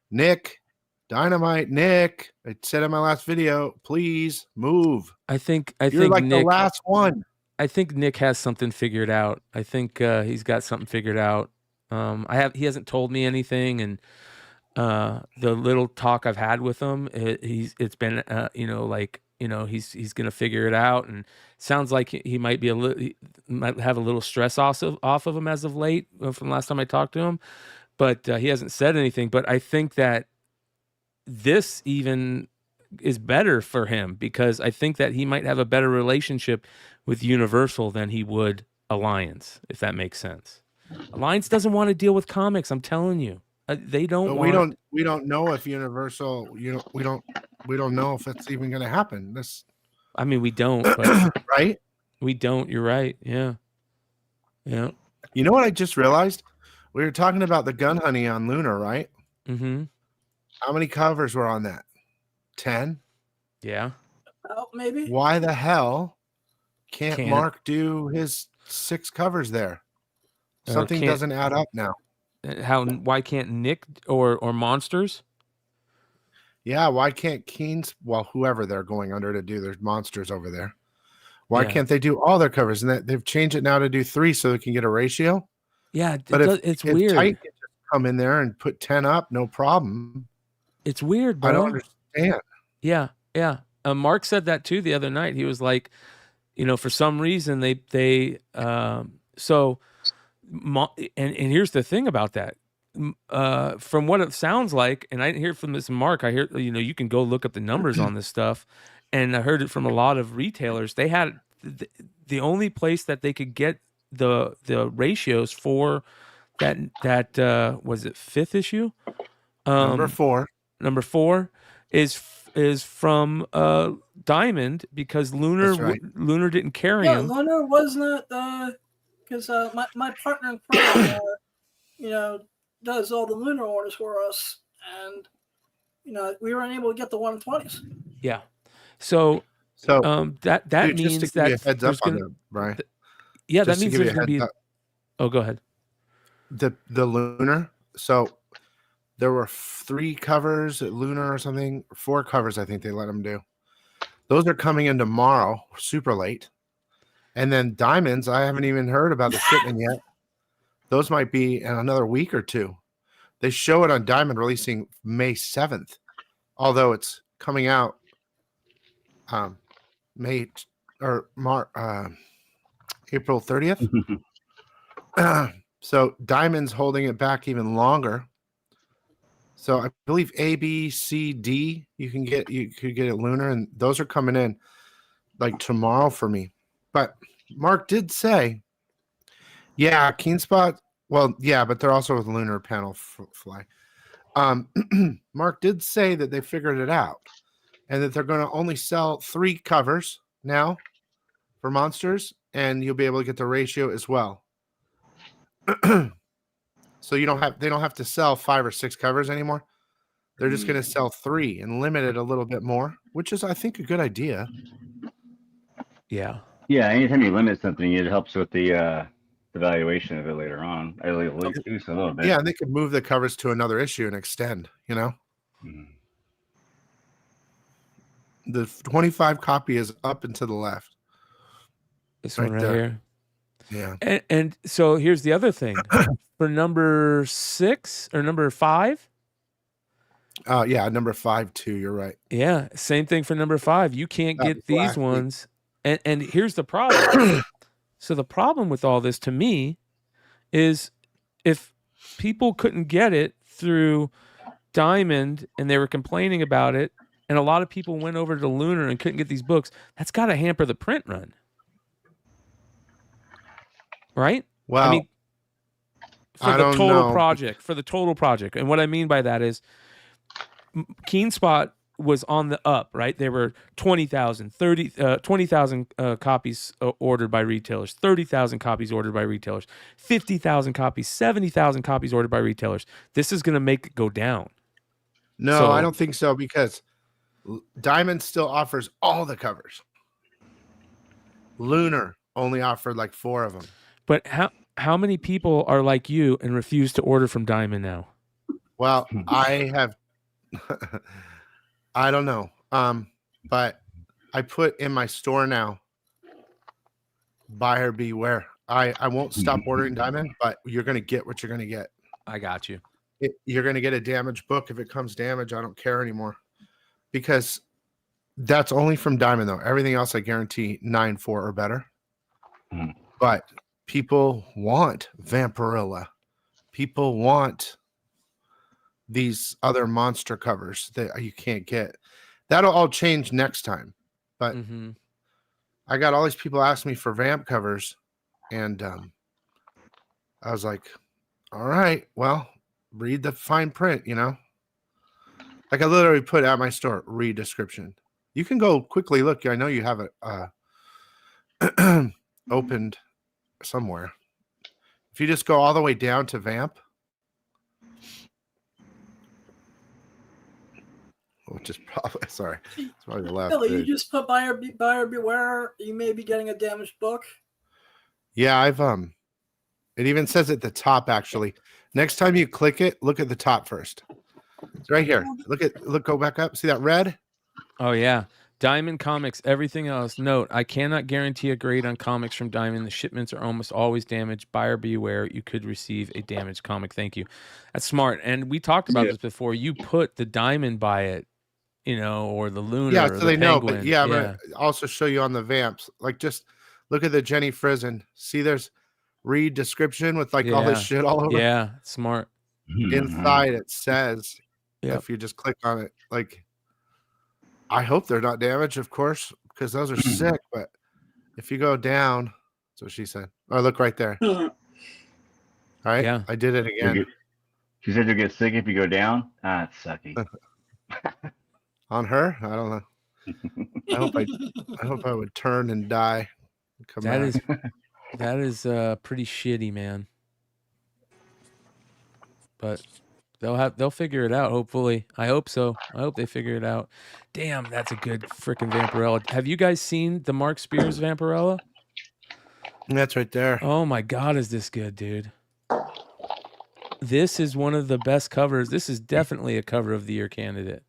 Nick, Dynamite, Nick. I said in my last video, please move. I think you're like Nick, the last one. I think Nick has something figured out. I think he's got something figured out. He hasn't told me anything, and the little talk I've had with him, it's been he's gonna figure it out, and sounds like he might have a little stress off of him as of late from last time I talked to him, but he hasn't said anything. But I think that this even is better for him because I think that he might have a better relationship with Universal than he would Alliance, if that makes sense. Alliance doesn't want to deal with comics. I'm telling you, they don't. But we don't know if Universal. We don't know if it's even going to happen. I mean, we don't. But right? We don't. You're right. Yeah. Yeah. You know what I just realized? We were talking about the gun honey on Lunar, right? Mm-hmm. How many covers were on that? 10? Yeah. Oh, maybe. Why the hell can't Mark do his 6 covers there? Something doesn't add up now. Why can't Nick or Monsters? Yeah, why can't Keen's, whoever they're going under to do, there's monsters over there. Why can't they do all their covers? And they've changed it now to do 3 so they can get a ratio. Yeah, but it's weird. Tight can just come in there and put 10 up, no problem. It's weird, bro. I don't understand. Yeah, yeah. Mark said that too the other night. He was like, for some reason and here's the thing about that. From what it sounds like, and I didn't hear from this Mark, I hear, you can go look up the numbers on this stuff. And I heard it from a lot of retailers. They had the only place that they could get the ratios for that was it 5th issue? Number 4. Number 4 is from Diamond because Lunar didn't carry him. Yeah, Lunar was not because my partner in crime, does all the Lunar orders for us, and we were unable to get the 120s. Yeah, so that dude, means just to that give you a heads up on that, Brian. Yeah, just that means there's going to be. Oh, go ahead. The Lunar. So there were 3 covers at Lunar or something, 4 covers. I think they let them do. Those are coming in tomorrow, super late. And then Diamonds, I haven't even heard about the shipment yet. Those might be in another week or 2. They show it on Diamond releasing May 7th, although it's coming out April 30th. So Diamond's holding it back even longer. So I believe A, B, C, D you could get at Lunar, and those are coming in like tomorrow for me. But Mark did say, yeah, Keen Spot. Well, yeah, but they're also with Lunar Panel Fly. Mark did say that they figured it out and that they're going to only sell 3 covers now for Monsters, and you'll be able to get the ratio as well. So they don't have to sell 5 or 6 covers anymore. They're just going to sell 3 and limit it a little bit more, which is, I think, a good idea. Yeah. Yeah. Anytime you limit something, it helps with the valuation of it later on. At least a little bit. Yeah, and they could move the covers to another issue and extend. The 25 copy is up and to the left. This one right here. Yeah. And so here's the other thing. For number 6 or number 5? Yeah, number 5 too. You're right. Yeah, same thing for number 5. You can't get these ones. And here's the problem. So the problem with all this to me is if people couldn't get it through Diamond and they were complaining about it, and a lot of people went over to Lunar and couldn't get these books, that's got to hamper the print run. Right? Well, I mean, for I the don't total know. project. And what I mean by that is Keen Spot was on the up, right? There were 20,000 copies ordered by retailers, 30,000 copies ordered by retailers, 50,000 copies, 70,000 copies ordered by retailers. This is going to make it go down. No, I don't think so, because Diamond still offers all the covers. Lunar only offered like 4 of them. But how many people are like you and refuse to order from Diamond now? Well, I have I don't know. But I put in my store now, buyer beware. I won't stop ordering Diamond, but you're going to get what you're going to get. I got you. You're going to get a damaged book. If it comes damaged, I don't care anymore, because that's only from Diamond though. Everything else I guarantee 9.4 or better. But people want Vampirilla. People want these other monster covers that you can't get. That'll all change next time. But I got all these people asking me for Vamp covers, and I was like, all right, well, read the fine print, you know? Like I literally put at my store, read description. You can go quickly look. I know you have it opened somewhere. If you just go all the way down to Vamp, which is probably it's probably the last Billy, page. you just put buyer beware. You may be getting a damaged book. Yeah, I've it even says at the top actually. Next time you click it, look at the top first. It's right here. Go back up. See that red? Oh yeah. Diamond Comics, everything else. Note, I cannot guarantee a grade on comics from Diamond. The shipments are almost always damaged. Buyer beware. You could receive a damaged comic. Thank you. That's smart. And we talked about this before. You put the Diamond by it, you know, or the Lunar. Yeah, or so the they Penguin. know. But yeah, I'm gonna also show you on the Vamps. Like, just look at the Jenny Frizen. See, there's read description with like all this shit all over. Yeah, smart. Inside it says, if you just click on it, like, I hope they're not damaged, of course, because those are sick. But if you go down, that's what she said. Oh, look right there. All right. Yeah. I did it again. She said you'll get sick if you go down. Ah, it's sucky. On her? I don't know. I hope I would turn and die. That is pretty shitty, man. But they'll figure it out, hopefully. I hope so. I hope they figure it out. Damn, that's a good freaking Vampirella. Have you guys seen the Mark Spears Vampirella? That's right there. Oh my God, is this good, dude? This is one of the best covers. This is definitely a cover of the year candidate.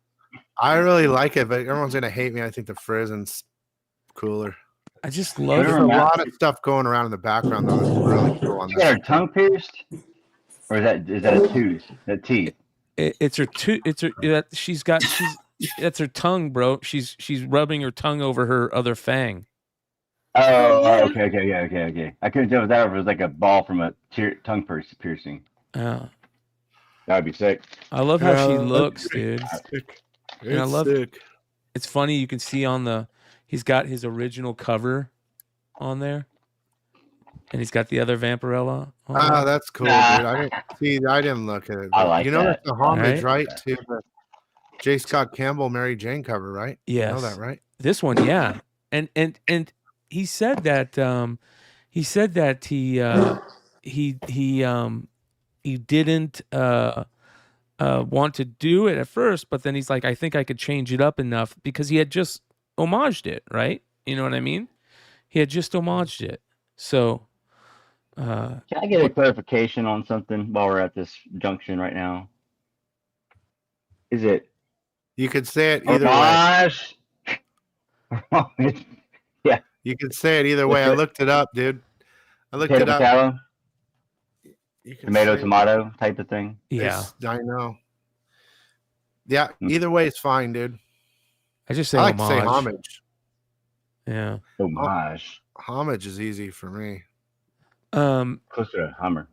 I really like it, but everyone's gonna hate me. I think the Frizen's cooler. I just love There's a lot of stuff going around in the background though. It's really cool on that. Got her tongue pierced? Or is that a tooth? A teeth? It's her tooth. It's her. That's her tongue, bro. She's rubbing her tongue over her other fang. Oh, okay. I couldn't tell if that was like a ball from a tongue piercing. Yeah, that would be sick. I love how she looks, dude. And I love sick. It's funny. You can see on he's got his original cover on there. And he's got the other Vampirella. Oh, that's cool, dude. I didn't look at it. I like you know that. That's a homage, right? To the J. Scott Campbell Mary Jane cover, right? Yes. You know that, right? This one, yeah. And he said that he didn't want to do it at first, but then he's like, I think I could change it up enough, because he had just homaged it, right? You know what I mean? He had just homaged it. So can I get a clarification on something while we're at this junction right now? Is it? You could say it either way. Yeah. You could say it either way. I looked it up, dude. I looked it up. Tomato type of thing. Yeah. I know. Yeah, either way is fine, dude. I just say I like homage. to say homage. Yeah. Homage. Homage is easy for me. Close to a Hummer.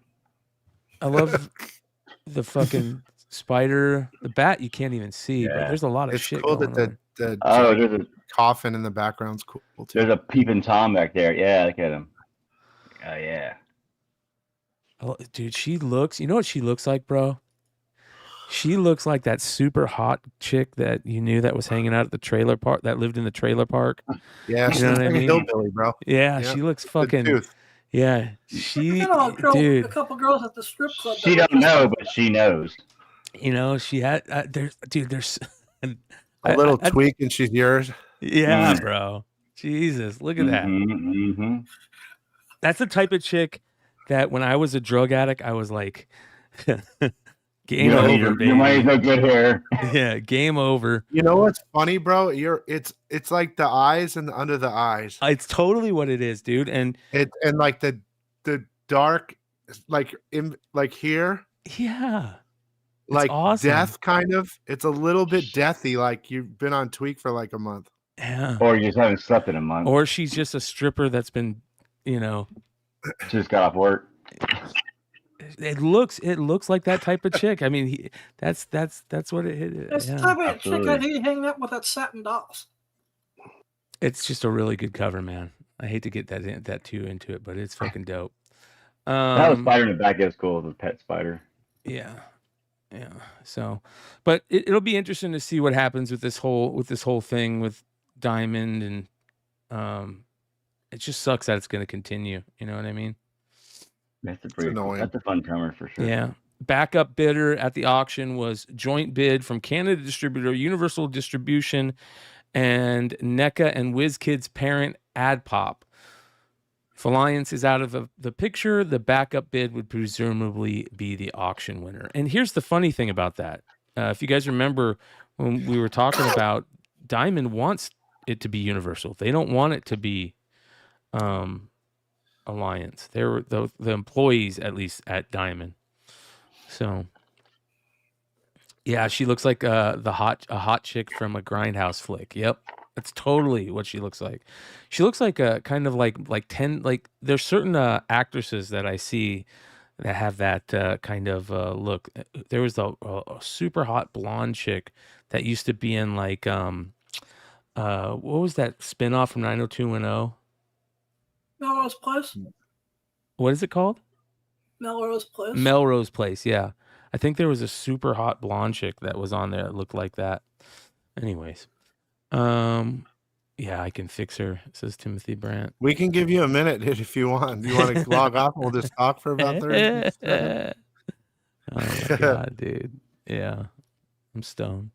I love the fucking spider, the bat you can't even see, but there's a lot of It's shit cool going that on. the coffin in the background's cool too. There's a peeping Tom back there. Yeah, look at him. Oh yeah. Oh, dude, she looks. You know what she looks like, bro? She looks like that super hot chick that you knew that was hanging out at the trailer park, that lived in the trailer park. Yeah, you know what I mean? Hillbilly, bro. Yeah, Yep. she looks Good fucking. tooth. Yeah, she, I know dude. a couple girls at the strip club. She don't know, but she knows. You know, she had. There's a little tweak, and she's yours. Yeah, bro. Jesus, look at that. That's the type of chick that when I was a drug addict, I was like, game over, baby. Your money's no good here. Yeah, game over. You know what's funny, bro? It's like the eyes and under the eyes. It's totally what it is, dude. And like the dark, like here. Yeah. It's like awesome. death, kind of. It's a little bit deathy, like you've been on tweak for like a month. Yeah. Or you just haven't slept in a month. Or she's just a stripper that's been, just got off work. It looks like that type of chick. I mean, that's what it is. It's the type of chick I need hanging out with that satin dolls. It's just a really good cover, man. I hate to get that too into it, but it's fucking dope. That was spider in the back is cool, the pet spider. Yeah. Yeah. So, but it'll be interesting to see what happens with this whole thing with Diamond, and it just sucks that it's going to continue. You know what I mean? That's a fun comer for sure. Yeah. Backup bidder at the auction was joint bid from Canada Distributor, Universal Distribution, and NECA and WizKids parent AdPop. If Alliance is out of the picture, the backup bid would presumably be the auction winner. And here's the funny thing about that. If you guys remember when we were talking about Diamond wants it to be Universal. They don't want it to be Alliance. They were the employees, at least at Diamond. So yeah, she looks like a hot chick from a Grindhouse flick. Yep. That's totally what she looks like. She looks like a kind of like there's certain actresses that I see that have that kind of look. There was a super hot blonde chick that used to be in like what was that spinoff from 90210? Melrose Place. What is it called? Melrose Place. Melrose Place, yeah. I think there was a super hot blonde chick that was on there that looked like that. Anyways. Yeah, I can fix her, says Timothy Brandt. We can give you a minute if you want. Do you want to log off? We'll just talk for about 30 minutes. Oh my god, dude. Yeah. I'm stoned.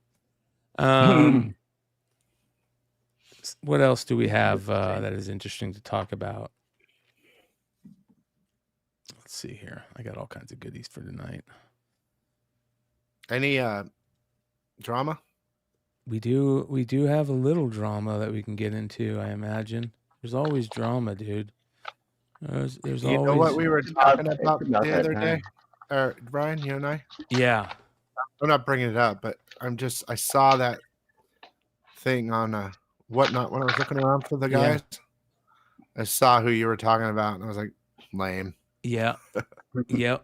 What else do we have that is interesting to talk about? Let's see here. I got all kinds of goodies for tonight. Any drama? We do have a little drama that we can get into, I imagine. There's always drama, dude. There's you always... know what we were talking about the other day? Or Brian, you and I? Yeah. I'm not bringing it up, but I saw that thing on Whatnot when I was looking around for the guys. Yeah. I saw who you were talking about, and I was like, lame. Yeah. Yeah.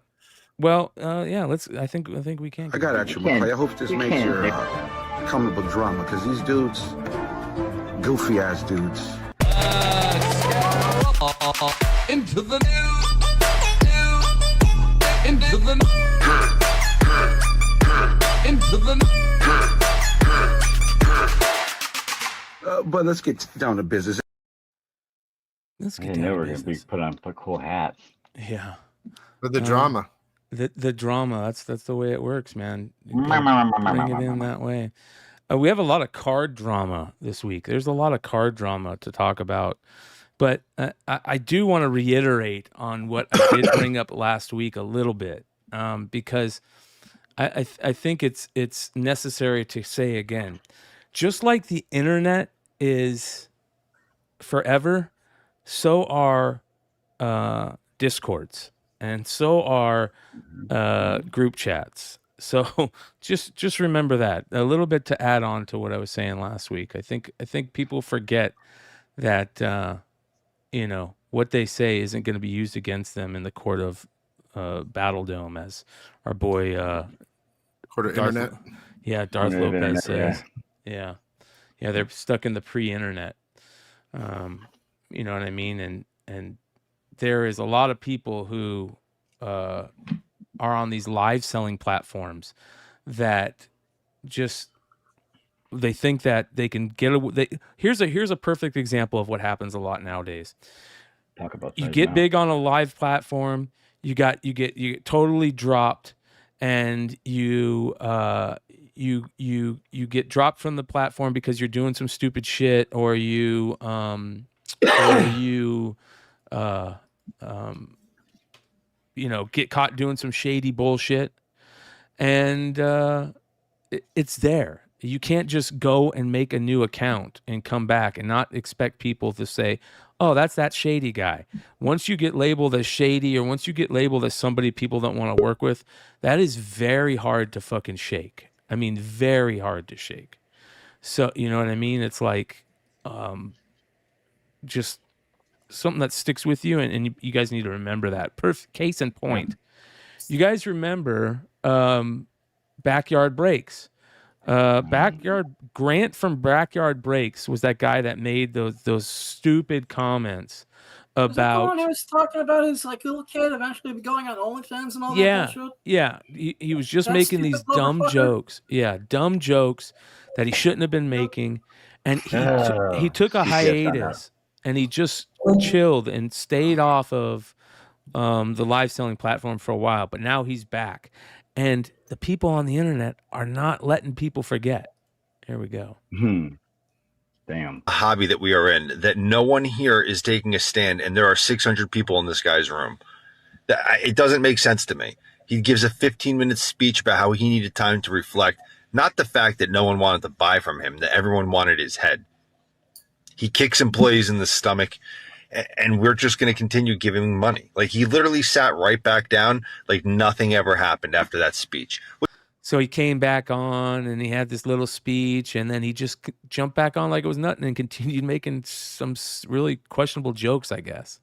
Well, yeah, I think we can. I got at you, McCoy. I hope this makes your comic book drama, because these dudes, goofy ass dudes. Into the news. Into the But let's get down to business. Let's get down to business. We're going to put cool hats. Yeah. But the drama. The drama, that's the way it works, man. Bring it in that way. We have a lot of card drama this week. There's a lot of card drama to talk about. But I do want to reiterate on what I did bring up last week a little bit, because I think it's necessary to say again, just like the internet is forever, so are Discords, and so are group chats. So just remember that a little bit to add on to what I was saying last week. I think people forget that what they say isn't going to be used against them in the court of Battle Dome, as our boy Quarter internet. Yeah, Darth Internet, Lopez internet, says. Yeah. Yeah, they're stuck in the pre-internet. You know what I mean? And there is a lot of people who are on these live selling platforms that just they think that they can get away. Here's a perfect example of what happens a lot nowadays. Talk about You size get now. big on a live platform, you get totally dropped, and you get dropped from the platform because you're doing some stupid shit, or you get caught doing some shady bullshit, and it's there. You can't just go and make a new account and come back and not expect people to say, oh, that's that shady guy. Once you get labeled as shady, or once you get labeled as somebody people don't want to work with, that is very hard to fucking shake. I mean, very hard to shake. So, you know what I mean? It's like just something that sticks with you, and you guys need to remember that. Case in point, you guys remember Backyard Breaks. Grant from Backyard Breaks was that guy that made those stupid comments Was that the about. one who was talking about his like little kid eventually going on OnlyFans and all that bullshit? Yeah. He was just That making these stupid dumb motherfucker. jokes. Yeah, dumb jokes that he shouldn't have been making. And he took a hiatus, and he just chilled and stayed off of the live selling platform for a while. But now he's back. And the people on the internet are not letting people forget. Here we go. Damn. A hobby that we are in, that no one here is taking a stand, and there are 600 people in this guy's room. It doesn't make sense to me. He gives a 15-minute speech about how he needed time to reflect, not the fact that no one wanted to buy from him, that everyone wanted his head. He kicks employees in the stomach, and we're just going to continue giving him money. Like, he literally sat right back down like nothing ever happened after that speech. So he came back on, and he had this little speech, and then he just jumped back on like it was nothing and continued making some really questionable jokes, I guess.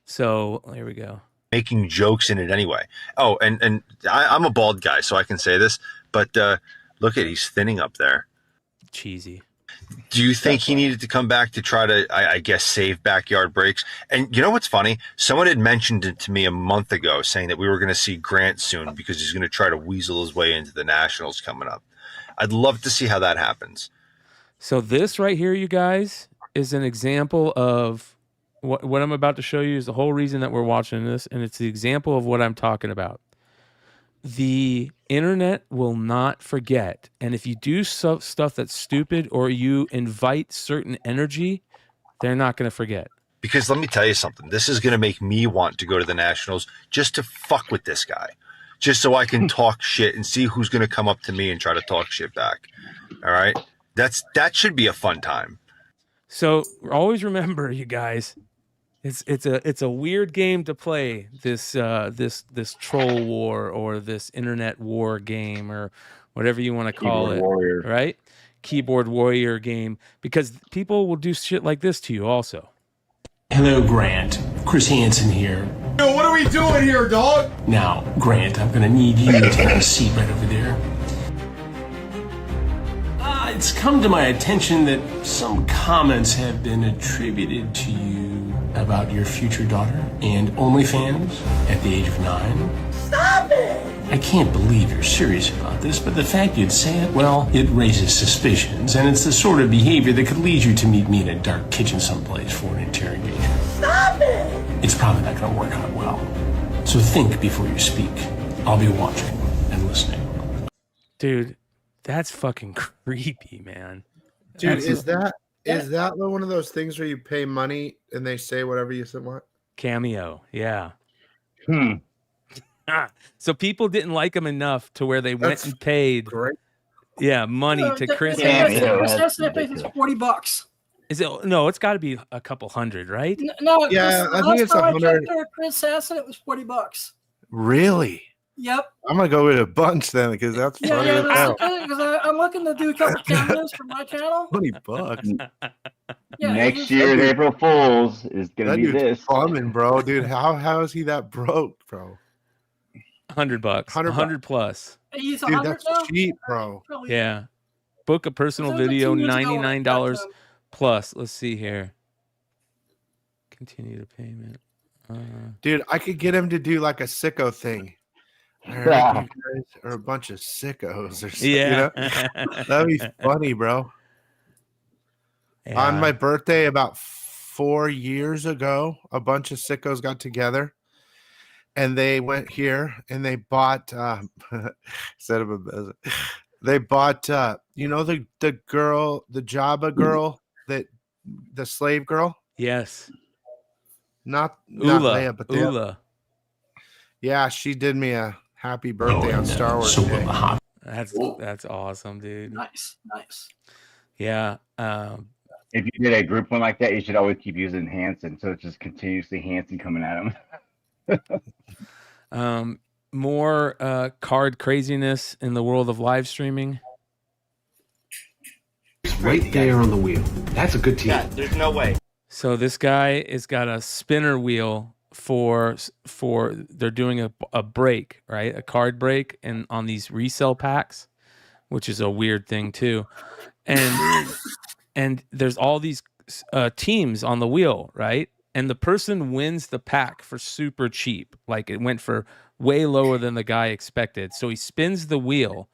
So here we go. Making jokes in it anyway. Oh, and I'm a bald guy, so I can say this, but look at, he's thinning up there. Cheesy. Do you think he needed to come back to try to, I guess, save Backyard Breaks? And you know what's funny? Someone had mentioned it to me a month ago, saying that we were going to see Grant soon because he's going to try to weasel his way into the Nationals coming up. I'd love to see how that happens. So this right here, you guys, is an example of what I'm about to show you is the whole reason that we're watching this, and it's the example of what I'm talking about. The internet will not forget, and if you do stuff that's stupid or you invite certain energy, they're not going to forget. Because let me tell you something. This is going to make me want to go to the Nationals just to fuck with this guy. Just so I can talk shit and see who's going to come up to me and try to talk shit back. All right? That should be a fun time. So always remember, you guys, it's a weird game to play, this troll war or this internet war game or whatever you want to call it, warrior. Right? Keyboard warrior game, because people will do shit like this to you also. Hello, Grant. Chris Hansen here. Yo, what are we doing here, dog? Now, Grant, I'm gonna need you to take a seat right over there. It's come to my attention that some comments have been attributed to you about your future daughter and OnlyFans at the age of 9. Stop it! I can't believe you're serious about this, but the fact you'd say it, well, it raises suspicions, and it's the sort of behavior that could lead you to meet me in a dark kitchen someplace for an interrogation. Stop it! It's probably not going to work out well. So think before you speak. I'll be watching and listening. Dude, that's fucking creepy, man. Dude, is that one of those things where you pay money and they say whatever you want? Cameo, yeah. So people didn't like him enough to where they went and paid money to Chris Hansen. Chris Hansen, I think it's $40. Is it? No, it's got to be a couple hundred, right? No, yeah, I think it's 100. Chris Hansen, it was $40. Really? Yep. I'm gonna go with a bunch then because that's funny as hell. Because I'm looking to do a couple cameos for my channel. $20. Next year's April Fool's is gonna be this. Plumbing, bro, dude. How is he that broke, bro? $100. 100 plus. He's Dude, 100 that's now? cheap, bro. Probably. Yeah. Book a personal That was like video, 2 years ago when I got $99 them. plus. Let's see here. Continue the payment. Dude, I could get him to do like a sicko thing. All right, you guys are a bunch of sickos or something. Yeah. You know? That'd be funny, bro. Yeah. On my birthday about 4 years ago, a bunch of sickos got together and they went here and they bought instead of a business, they bought you know the girl, the Jabba girl, that the slave girl? Yes. Not Ula. Leia, but the Ula. yeah, she did me a happy birthday on Star Wars Day. That's awesome, dude. Nice. Yeah. If you did a group one like that, you should always keep using Hanson, so it's just continuously Hanson coming at them. More card craziness in the world of live streaming. Right there on the wheel. That's a good team. Yeah, there's no way. So this guy has got a spinner wheel for they're doing a break, right? A card break and on these resale packs, which is a weird thing too. And there's all these teams on the wheel, right? And the person wins the pack for super cheap. Like it went for way lower than the guy expected. So he spins the wheel.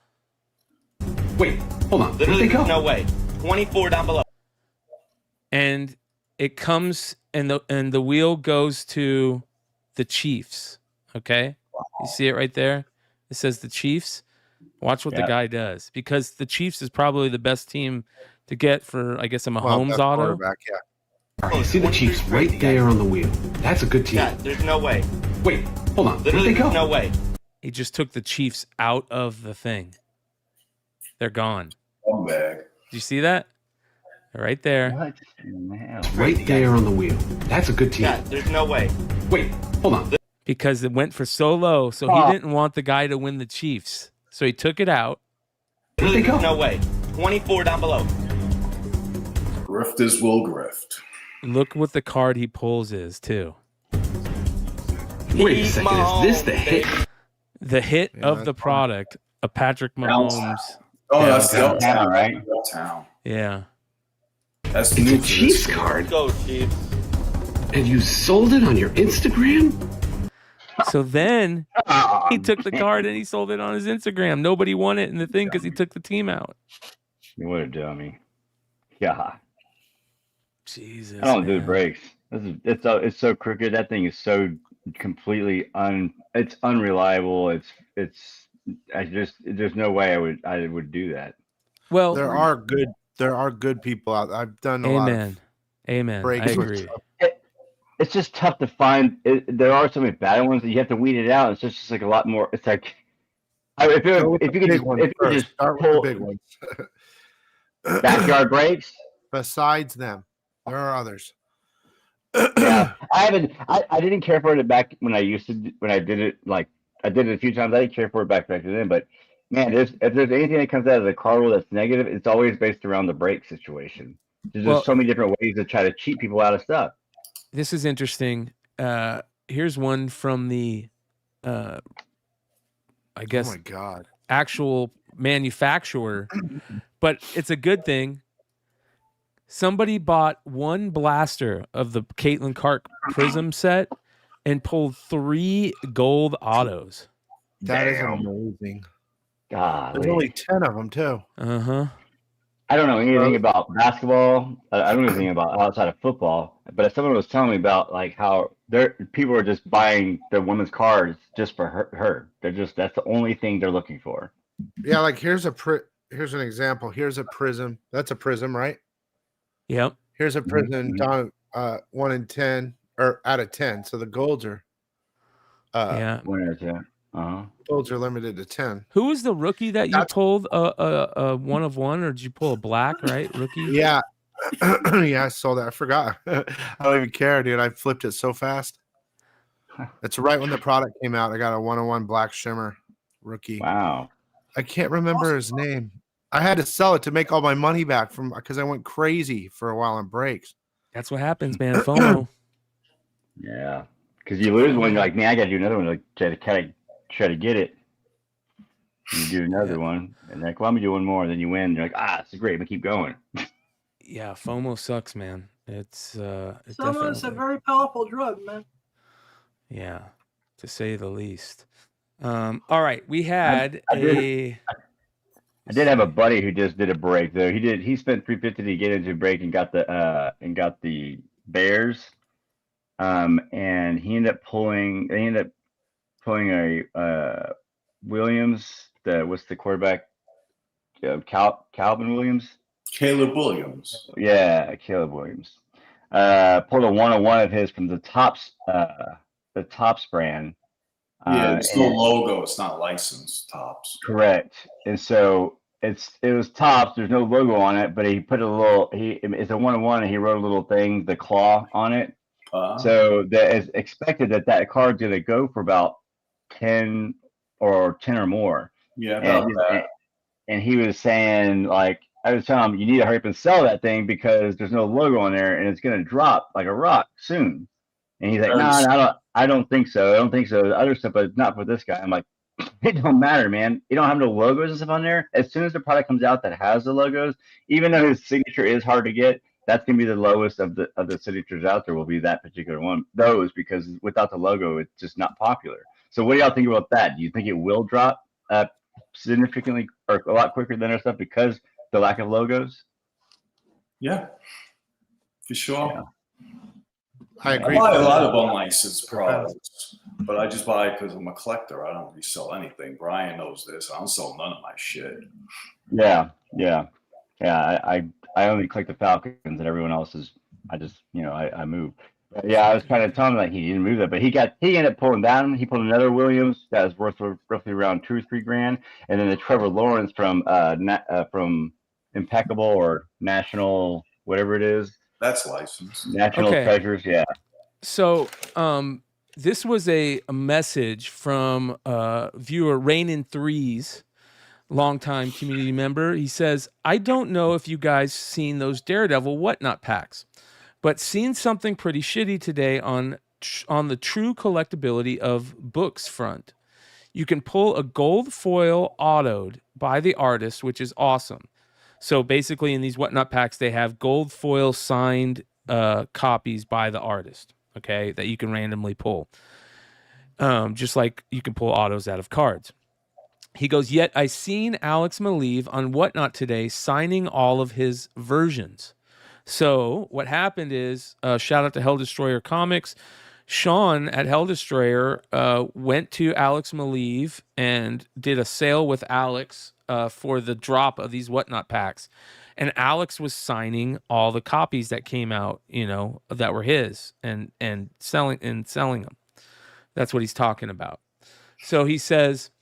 Wait, hold on. Literally, there's no way. 24 down below. And it comes and the wheel goes to the Chiefs. Okay? You see it right there? It says the Chiefs. Watch what the guy does. Because the Chiefs is probably the best team to get for, I guess, a Mahomes auto. Oh, you see the Chiefs right there on the wheel. That's a good team. Yeah, there's no way. Wait, hold on. Literally, Where'd they go? no way. He just took the Chiefs out of the thing. They're gone. Come back. Did you see that? They're right there. What? Right there on the wheel. That's a good team. Yeah, there's no way. Wait, hold on. Because it went for so low, so he didn't want the guy to win the Chiefs. So he took it out. Literally, there's no way. 24 down below. Grifters will grift. Look what the card he pulls is, too. Wait a second. Is this the hit? The hit of the product of Patrick Mahomes. Oh, that's Downtown, right? Downtown. Yeah. That's It's new a for Chiefs this card. Go, Chiefs. And you sold it on your Instagram? So then he took the card and he sold it on his Instagram. Nobody won it in the thing because he took the team out. What a dummy. Yeah. Jesus. I don't do the breaks. It's so crooked. That thing is so completely it's unreliable. There's no way I would do that. Well, there are good people out there. I've done a lot of Amen. I breaks with agree. It's just tough to find. There are so many bad ones that you have to weed it out. It's just like a lot more. It's like if you could just start pull with the big ones. backyard breaks. Besides them, there are others. Yeah, I didn't care for it back when I did it. Like I did it a few times. I didn't care for it back then. But man, if there's anything that comes out of the card rule that's negative, it's always based around the break situation. There's just so many different ways to try to cheat people out of stuff. This is interesting. Here's one from the, I guess, oh my God, actual manufacturer, but it's a good thing. Somebody bought one blaster of the Caitlin Clark Prism set and pulled 3 gold autos. That is amazing. God, there's only 10 of them too. I don't know anything about basketball. I don't know anything about outside of football. But if someone was telling me about like how people are just buying their women's cards just for her. That's the only thing they're looking for. Yeah, like here's an example. Here's a prism. That's a prism, right? Yep. Here's a prism down 1 in 10 or out of 10. So the golds are 1 out of 10. Golds are limited to 10. Who was the rookie that you pulled a 1 of 1, or did you pull a black, right? Rookie? Yeah. Yeah, I saw that. I forgot. I don't even care, dude. I flipped it so fast. It's right when the product came out. I got a 101 black shimmer rookie. Wow. I can't remember his name. I had to sell it to make all my money back because I went crazy for a while on breaks. That's what happens, man. FOMO. Yeah. Because you lose one, you're like, man, I got to do another one. Like, try to kind of try to get it. You do another one, and like, well, I'm gonna do one more. Then you win. You're like, this is great. But keep going. Yeah, FOMO sucks, man. It's It's a definitely, very powerful drug, man. yeah, to say the least. All right, we had I did have a buddy who just did a break though. He spent $350 to get into a break and got the Bears. And he ended up pulling a Williams. What's the quarterback? Calvin Williams. Caleb Williams. Yeah, Caleb Williams. Pulled a 101 of his from the Tops brand. Yeah, it's no logo. It's not licensed Tops. Correct. And so it was Tops. There's no logo on it, but he put it's a 101, and he wrote a little thing, the claw on it. So that is expected that card's going to go for about 10 or more. Yeah, and he was saying, like, I was telling him, you need to hurry up and sell that thing because there's no logo on there and it's going to drop like a rock soon. And he's like, no, I don't think so. I don't think so. The other stuff, but not for this guy. I'm like, it don't matter, man. You don't have no logos and stuff on there. As soon as the product comes out that has the logos, even though his signature is hard to get, that's gonna be the lowest of the signatures out there. Will be that particular one. Those, because without the logo, it's just not popular. So what do y'all think about that? Do you think it will drop significantly or a lot quicker than our stuff because the lack of logos? Yeah, for sure. Yeah. I agree. I buy a lot of unlicensed products, but I just buy it because I'm a collector. I don't resell anything. Bryan knows this. I don't sell none of my shit. Yeah. I only collect the Falcons, and everyone else is. I just, I move. But yeah, I was kind of telling him like he didn't move that, but he ended up pulling down. He pulled another Williams that was worth roughly around $2 or $3 and then the Trevor Lawrence from Impeccable or National, whatever it is. That's licensed. National Treasures, yeah. So, this was a message from viewer Rain in Threes, longtime community member. He says, I don't know if you guys seen those Daredevil Whatnot packs, but seen something pretty shitty today on the true collectability of books front. You can pull a gold foil autoed by the artist, which is awesome. So basically in these Whatnot packs, they have gold foil signed copies by the artist, okay, that you can randomly pull. Just like you can pull autos out of cards. He goes, yet I seen Alex Maliev on Whatnot today signing all of his versions. So what happened is, shout out to Hell Destroyer Comics. Sean at Hell Destroyer went to Alex Maliev and did a sale with Alex for the drop of these Whatnot packs. And Alex was signing all the copies that came out, that were his and selling them. That's what he's talking about. So he says,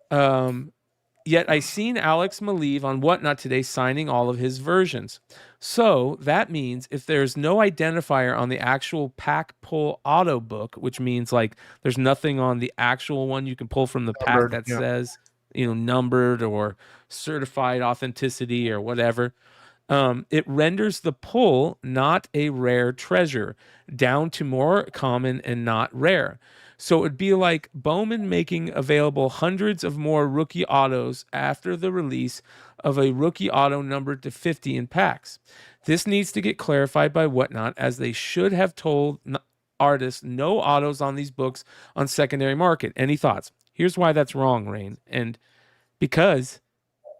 yet I seen Alex Maliev on Whatnot today signing all of his versions. So that means if there's no identifier on the actual pack pull auto book, which means like there's nothing on the actual one you can pull from the pack that says, numbered or certified authenticity or whatever, it renders the pull not a rare treasure, down to more common and not rare. So it'd be like Bowman making available hundreds of more rookie autos after the release of a rookie auto numbered to 50 in packs. This needs to get clarified by Whatnot, as they should have told artists no autos on these books on secondary market. Any thoughts? Here's why that's wrong, Rain. And because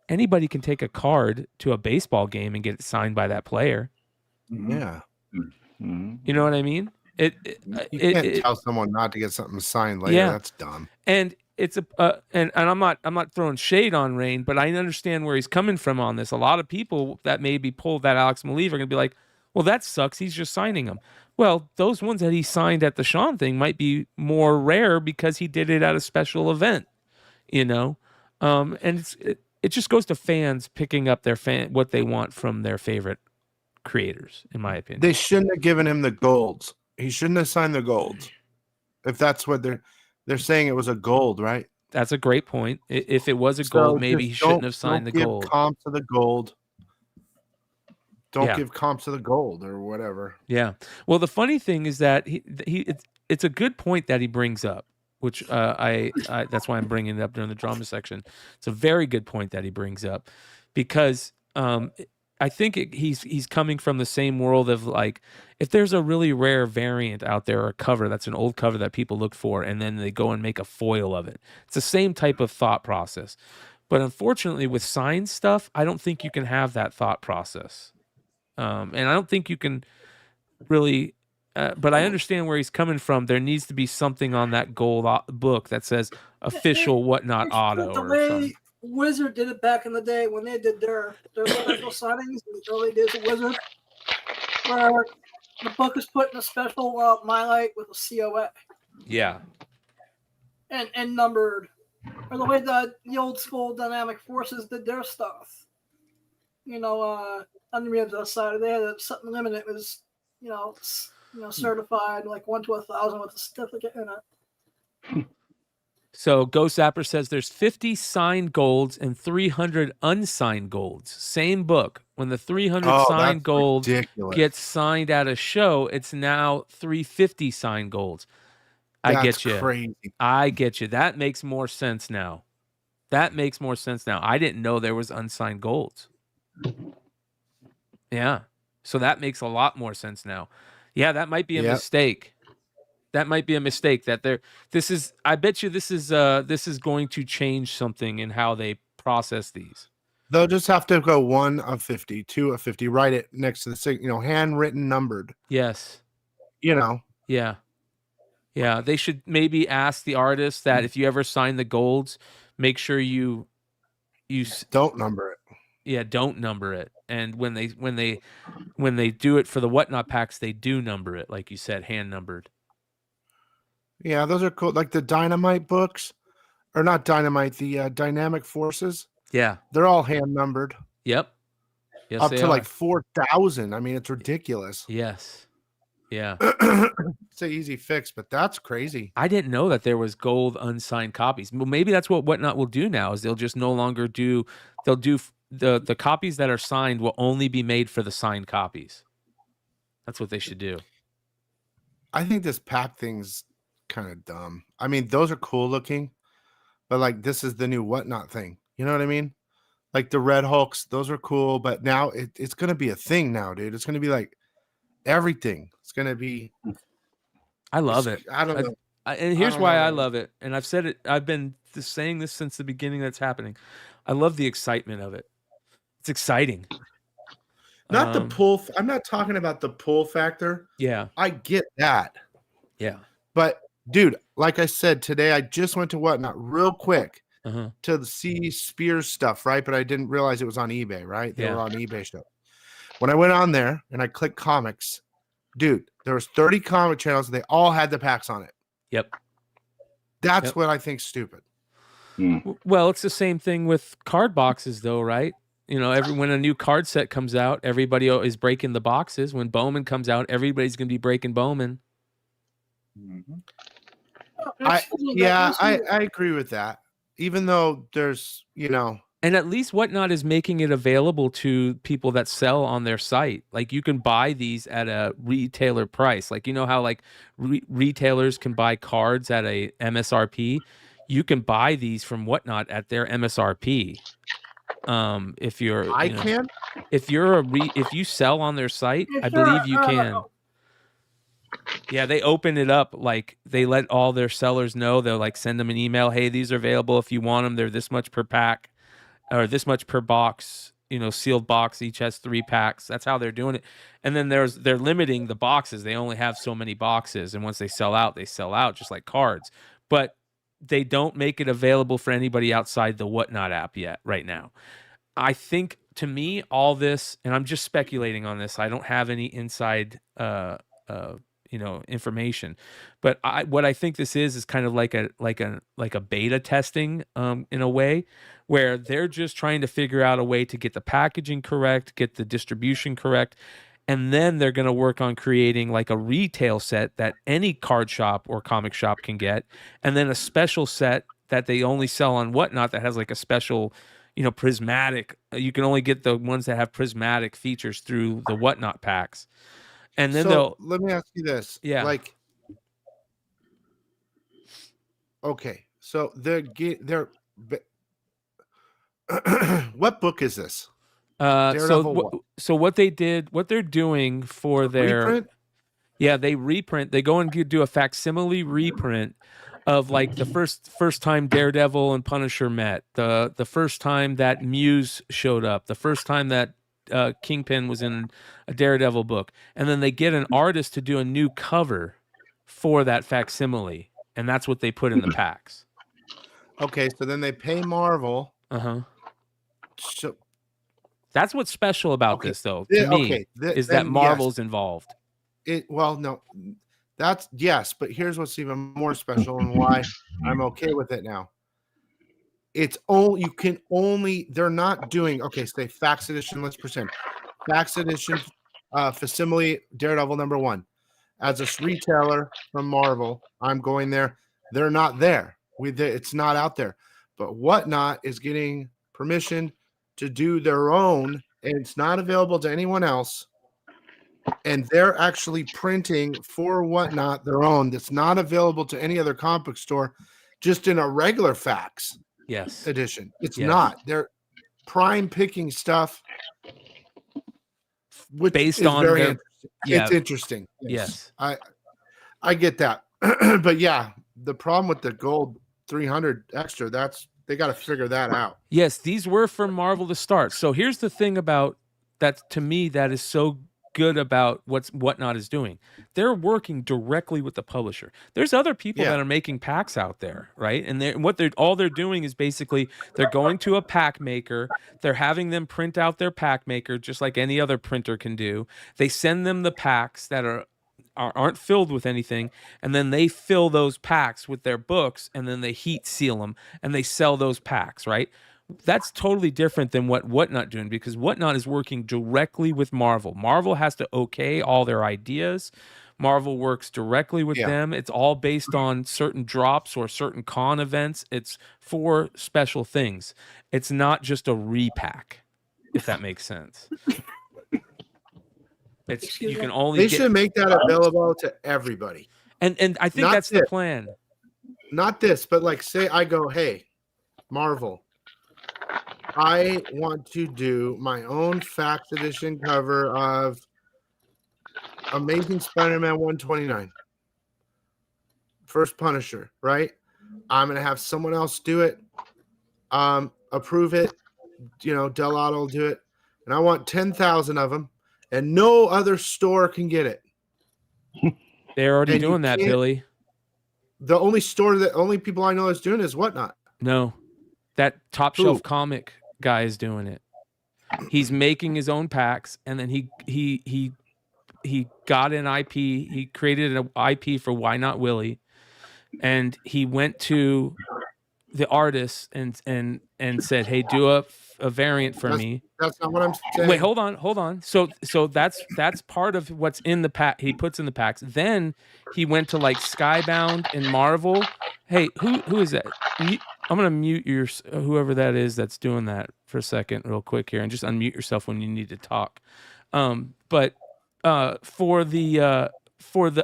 anybody can take a card to a baseball game and get it signed by that player. Yeah. Mm-hmm. You know what I mean? You can't tell someone not to get something signed later. Yeah. That's dumb. And it's and I'm not throwing shade on Rain, but I understand where he's coming from on this. A lot of people that maybe pulled that Alex Maliev are gonna be like, well, that sucks. He's just signing them. Well, those ones that he signed at the Sean thing might be more rare because he did it at a special event, and it just goes to fans picking up what they want from their favorite creators, in my opinion. They shouldn't have given him the golds. He shouldn't have signed the golds. If that's what they're saying, it was a gold, right? That's a great point. If it was a gold, maybe he shouldn't have signed the gold. Don't give comps to the gold. Don't give comps to the gold or whatever. Yeah. Well, the funny thing is that it's a good point that he brings up. which I that's why I'm bringing it up during the drama section. It's a very good point that he brings up, because I think he's coming from the same world of like, if there's a really rare variant out there or a cover that's an old cover that people look for, and then they go and make a foil of it. It's the same type of thought process. But unfortunately, with signed stuff, I don't think you can have that thought process. And I don't think you can really, but I understand where he's coming from. There needs to be something on that gold book that says official whatnot auto The or way something. Wizard did it back in the day when they did their special signings in the early days of Wizard, where the book is put in a special Mylight with a COA. Yeah. And numbered. Or the way the old school Dynamic Forces did their stuff. You know, on the Ribs side, they had something limited. It was, certified like 1 to 1,000 with a certificate in it. So Ghost Zapper says there's 50 signed golds and 300 unsigned golds. Same book. When the 300 signed gold gets signed at a show, it's now 350 signed golds. I get you. Crazy. I get you. That makes more sense now. I didn't know there was unsigned golds. Yeah. So that makes a lot more sense now. Yeah, that might be a mistake. That might be a mistake that I bet you this is going to change something in how they process these. They'll just have to go 1 of 50, 2 of 50, write it next to the handwritten, numbered. Yes. Yeah. Yeah. They should maybe ask the artist that if you ever sign the golds, make sure you don't number it. Yeah, don't number it. And when they do it for the whatnot packs, they do number it, like you said, hand numbered. Yeah, those are cool. Like the Dynamite books, or not Dynamite, the Dynamic Forces. Yeah, they're all hand numbered. Yep. Yes, up to like 4,000. I mean, it's ridiculous. Yes. Yeah. It's an easy fix, but that's crazy. I didn't know that there was gold unsigned copies. Well, maybe that's what Whatnot will do now. Is they'll just no longer do. They'll do the copies that are signed will only be made for the signed copies. That's what they should do. I think this pack thing's kind of dumb. I mean, those are cool looking, but like this is the new Whatnot thing. You know what I mean? Like the Red Hulks, those are cool, but now it's going to be a thing now, dude. It's going to be like everything. It's going to be. I love it. I don't know. And here's why I love it. And I've said it. I've been saying this since the beginning that's happening. I love the excitement of it. It's exciting. Not the pull. I'm not talking about the pull factor. Yeah. I get that. Yeah. But dude, like I said, today I just went to Whatnot real quick to see Spears stuff, right? But I didn't realize it was on eBay, right? They were on eBay stuff. When I went on there and I clicked comics, dude, there was 30 comic channels and they all had the packs on it. Yep. That's what I think stupid. Well, it's the same thing with card boxes though, right? You know, when a new card set comes out, everybody is breaking the boxes. When Bowman comes out, everybody's going to be breaking Bowman. I agree with that. Even though there's, and at least Whatnot is making it available to people that sell on their site. Like you can buy these at a retailer price. Like, you know how like retailers can buy cards at a MSRP. You can buy these from Whatnot at their MSRP. If you sell on their site, I believe you can. Yeah, they open it up, like they let all their sellers know. They'll like send them an email. Hey, these are available if you want them. They're this much per pack or this much per box, sealed box. Each has 3 packs. That's how they're doing it. And then they're limiting the boxes. They only have so many boxes. And once they sell out just like cards. But they don't make it available for anybody outside the Whatnot app yet right now. I think to me, all this, and I'm just speculating on this. I don't have any inside information, but what I think this is kind of like a beta testing in a way where they're just trying to figure out a way to get the packaging correct, get the distribution correct, and then they're going to work on creating like a retail set that any card shop or comic shop can get, and then a special set that they only sell on Whatnot that has like a special prismatic. You can only get the ones that have prismatic features through the Whatnot packs. And then let me ask you this. Yeah. Like, Okay, so they're what book is this? So what they're doing for their reprint? Yeah, they reprint. They go and do a facsimile reprint of like the first time Daredevil and Punisher met, the first time that Muse showed up, the first time that Kingpin was in a Daredevil book, and then they get an artist to do a new cover for that facsimile, and that's what they put in the packs. Okay, so then they pay Marvel. So that's what's special about this, though, to me, is that Marvel's involved. No, that's yes, but here's what's even more special and why I'm okay with it now. They're not doing say Fax Edition. Let's pretend Fax Edition, facsimile Daredevil #1. As a retailer from Marvel, I'm going there. They're not there. It's not out there. But Whatnot is getting permission to do their own, and it's not available to anyone else. And they're actually printing for Whatnot their own that's not available to any other comic book store, just in a regular Fax edition. It's not. They're prime picking stuff, which based is on very their, interesting. It's interesting. Yes. I get that. But yeah, the problem with the gold 300 extra, they got to figure that out. Yes, these were from Marvel to start. So here's the thing about that, to me, that is so good about Whatnot is doing. They're working directly with the publisher. There's other people that are making packs out there, right? And all they're doing is basically they're going to a pack maker, they're having them print out their pack maker just like any other printer can do. They send them the packs that aren't filled with anything, and then they fill those packs with their books, and then they heat seal them and they sell those packs, right? That's totally different than what Whatnot doing, because Whatnot is working directly with Marvel. Marvel has to okay all their ideas. Marvel works directly with them. It's all based on certain drops or certain con events. It's for special things. It's not just a repack, if that makes sense. You can only should make that available to everybody. And I think that's the plan. Not this, but like say I go, hey, Marvel, I want to do my own Fax Edition cover of Amazing Spider-Man 129. First Punisher, right? I'm going to have someone else do it, approve it, Del Auto will do it, and I want 10,000 of them, and no other store can get it. They're already doing that, Billy. The only people I know that's doing it is Whatnot. No. That Top Shelf Comic guy is doing it. He's making his own packs, and then he got an IP. He created an IP for Why Not Willie, and he went to the artist and said, "Hey, do a variant for me." That's not what I'm saying. Wait, hold on. So that's part of what's in the pack. He puts in the packs. Then he went to like Skybound and Marvel. Hey, who is that? I'm gonna mute whoever that is that's doing that for a second, real quick here, and just unmute yourself when you need to talk. But for the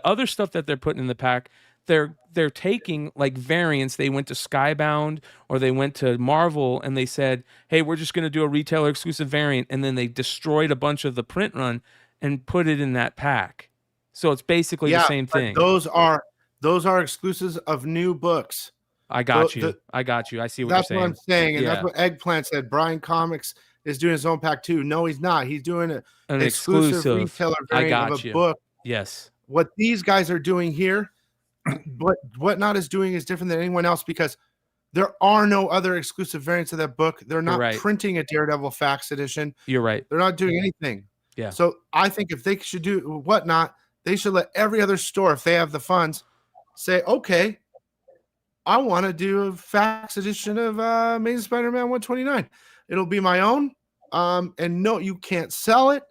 other stuff that they're putting in the pack, they're taking like variants. They went to Skybound or they went to Marvel and they said, "Hey, we're just gonna do a retailer exclusive variant," and then they destroyed a bunch of the print run and put it in that pack. So it's basically the same thing. Those are exclusives of new books. I got you. I see what you're saying. That's what I'm saying, and that's what Eggplant said. Bryan Comics is doing his own pack too. No, he's not. He's doing an exclusive retailer variant of a book. Yes. What these guys are doing here, what Whatnot is doing is different than anyone else because there are no other exclusive variants of that book. They're not printing a Daredevil Fax Edition. You're right. They're not doing anything. Yeah. So I think if they should do Whatnot, they should let every other store, if they have the funds, say, okay, I want to do a Fax Edition of Amazing Spider-Man 129. It'll be my own. And no, you can't sell it.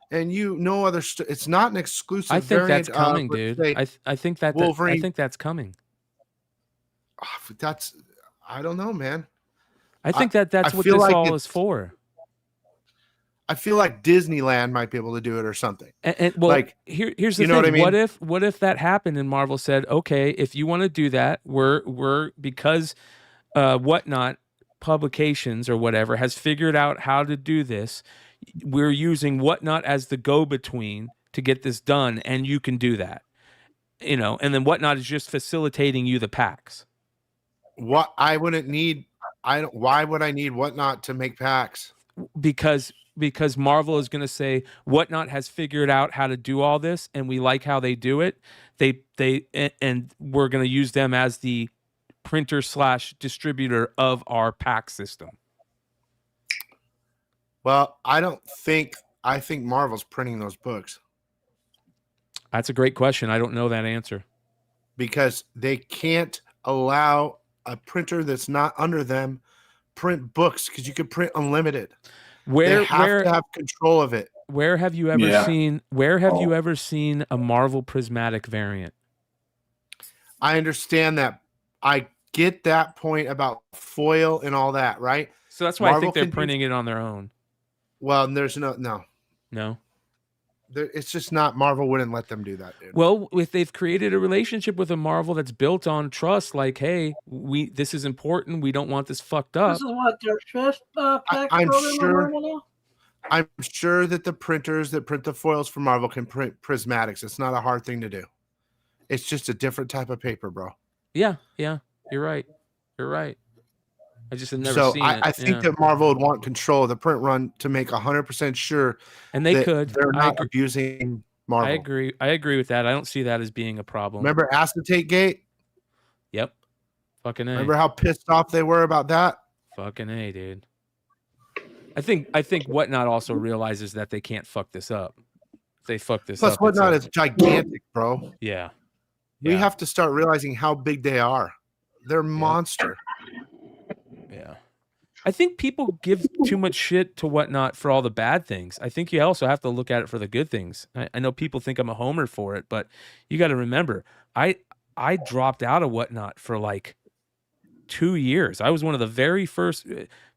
And no other. It's not an exclusive. I think variant, that's coming, dude. I think that Wolverine. I think that's coming. I don't know, man. I think that's what this all is for. I feel like Disneyland might be able to do it or something. And well, like here's the you know thing. what I mean? What if that happened and Marvel said, okay, if you want to do that, we're because Whatnot Publications or whatever has figured out how to do this. We're using Whatnot as the go-between to get this done, and you can do that. You know, and then Whatnot is just facilitating you the packs. What I wouldn't need, why would I need Whatnot to make packs? Because Marvel is going to say Whatnot has figured out how to do all this, and we like how they do it. And we're going to use them as the printer / distributor of our pack system. Well, I think Marvel's printing those books. That's a great question. I don't know that answer. Because they can't allow a printer that's not under them print books, because you can print unlimited. They have to have control of it. Where have you ever seen you ever seen a Marvel prismatic variant? I understand that. I get that point about foil and all that, right? So that's why Marvel I think they're printing it on their own. Well, there's no. It's just not. Marvel wouldn't let them do that, dude. Well, if they've created a relationship with a Marvel that's built on trust, like, hey, this is important. We don't want this fucked up. This is what their fifth pack I'm sure that the printers that print the foils for Marvel can print prismatics. It's not a hard thing to do. It's just a different type of paper, bro. Yeah, you're right. I just have never seen it. I think that Marvel would want control of the print run to make 100% sure, and they're not abusing Marvel. I agree with that. I don't see that as being a problem. Remember Acetate Gate? Yep. Fucking A. Remember how pissed off they were about that? Fucking A, dude. I think Whatnot also realizes that they can't fuck this up. If they fuck this Plus, up. Whatnot is gigantic, bro. Yeah. We have to start realizing how big they are. They're a monster. Yeah. I think people give too much shit to Whatnot for all the bad things. I think you also have to look at it for the good things. I know people think I'm a homer for it, but you got to remember, I dropped out of Whatnot for like 2 years. I was one of the very first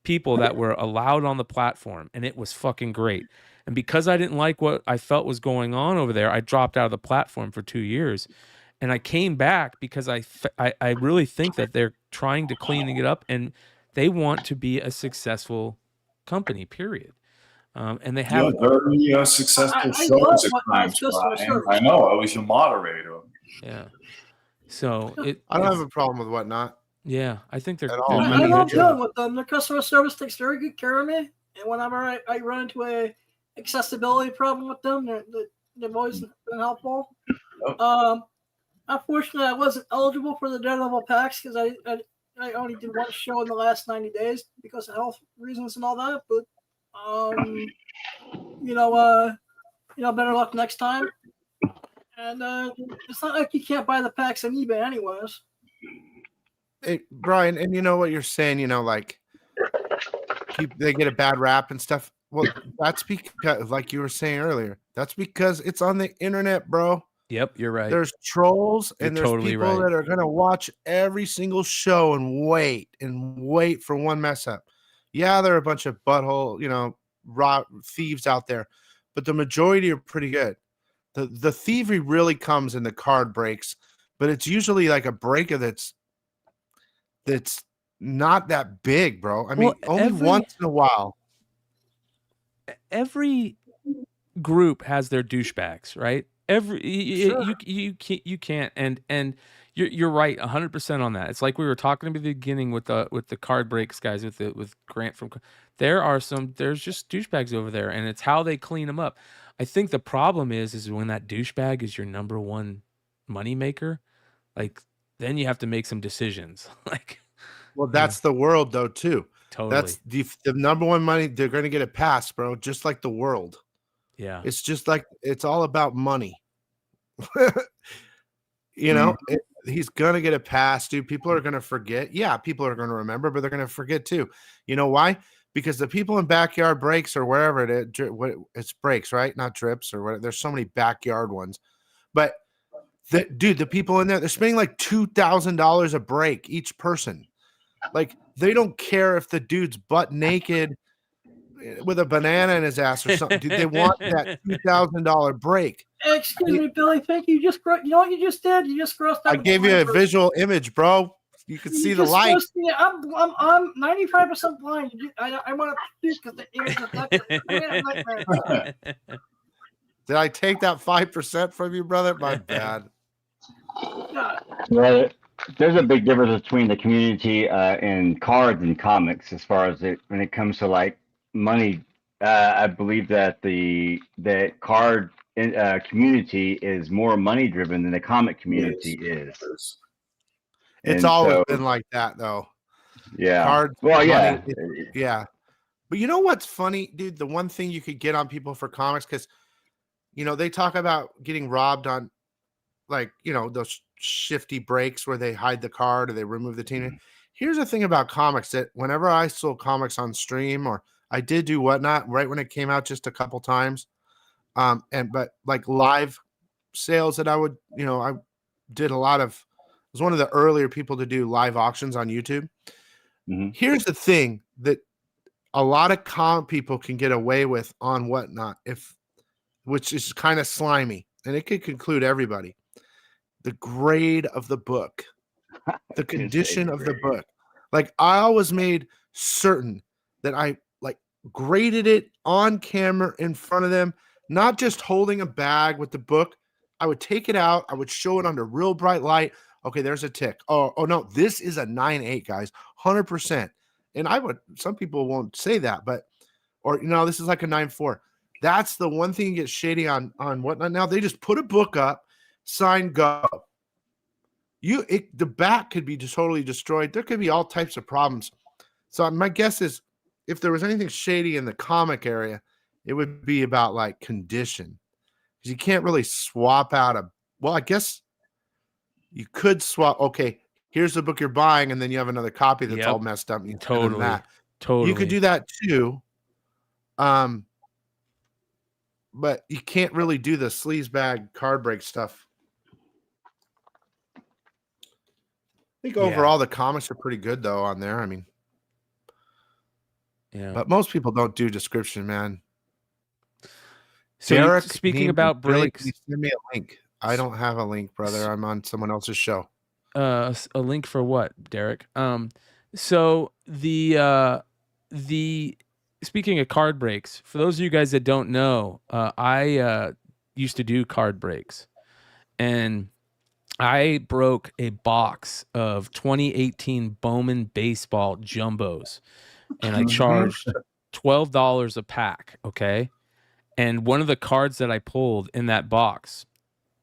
people that were allowed on the platform, and it was fucking great. And because I didn't like what I felt was going on over there, I dropped out of the platform for 2 years. And I came back because I really think that they're trying to clean it up, and they want to be a successful company, period. And they have very successful shows at times, Brian. I know. I was your moderator. Yeah. So I don't have a problem with Whatnot. Yeah, I think they're. I love dealing with them. Their customer service takes very good care of me, and whenever I run into a accessibility problem with them, they've always been helpful. Unfortunately, I wasn't eligible for the Daredevil packs because I only did one show in the last 90 days because of health reasons and all that. But better luck next time. And it's not like you can't buy the packs on eBay anyways. Hey, Brian, and you know what you're saying, like they get a bad rap and stuff. Well, that's because, like you were saying earlier, that's because it's on the internet, bro. Yep, you're right. There's trolls and there's totally people that are going to watch every single show and wait for one mess up. Yeah, there are a bunch of butthole, raw thieves out there, but the majority are pretty good. The thievery really comes in the card breaks, but it's usually like a breaker that's not that big, bro. I mean, only once in a while. Every group has their douchebags, right? You can't, and you're right 100% on that. It's like we were talking at the beginning with the card breaks guys with Grant from. There's just douchebags over there, and it's how they clean them up. I think the problem is when that douchebag is your number one money maker, like then you have to make some decisions. Well, that's the world though too. Totally. That's the number one money. They're going to get a pass, bro. Just like the world. Yeah. It's just like it's all about money. He's going to get a pass, dude. People are going to forget. Yeah, people are going to remember, but they're going to forget too. You know why? Because the people in backyard breaks or wherever it's breaks, right? Not drips or whatever. There's so many backyard ones. But the people in there, they're spending like $2,000 a break each person. Like they don't care if the dude's butt naked with a banana in his ass or something. Dude, they want that $2,000 break. Excuse me, Billy. Thank you. You know what you just did? You just grossed out. I gave you a visual image, bro. You can see the light. I'm 95% blind. I want to speak because the image is Did I take that 5% from you, brother? My bad. Well, there's a big difference between the community and cards and comics as far as when it comes to like money. I believe that the card community is more money driven than the comic community is. It's always been like that, though. Yeah. Cards. Well, money, yeah. Yeah. But you know what's funny, dude? The one thing you could get on people for comics, because, you know, they talk about getting robbed on, like, you know, those shifty breaks where they hide the card or they remove the team. Here's the thing about comics, that whenever I sold comics on stream, or I did do Whatnot right when it came out just a couple times, but like live sales that I would, you know, I did a lot of, was one of the earlier people to do live auctions on YouTube. Here's the thing that a lot of comic people can get away with on Whatnot, which is kind of slimy, and it could conclude everybody. The grade of the book, the condition of the book. Like, I always made certain that I like graded it on camera in front of them, not just holding a bag with the book. I would take it out. I would show it under real bright light. Okay, there's a tick. Oh no, this is a 9.8, guys, 100%. And some people won't say that, or you know, this is like a 9.4. That's the one thing that gets shady on Whatnot. Now they just put a book up, sign, go. The back could be just totally destroyed. There could be all types of problems. So my guess is, if there was anything shady in the comic area, it would be about like condition, because you can't really swap out I guess you could swap. Okay, here's the book you're buying, and then you have another copy that's all messed up. You Totally. You could do that too. But you can't really do the sleaze bag card break stuff. I think overall the comics are pretty good though on there. I mean, but most people don't do description, man. So Derek, speaking about breaks, can you send me a link. I don't have a link, brother. I'm on someone else's show. A link for what, Derek? So the speaking of card breaks, for those of you guys that don't know, I used to do card breaks, and I broke a box of 2018 Bowman baseball jumbos, and I charged $12 a pack. Okay, and one of the cards that I pulled in that box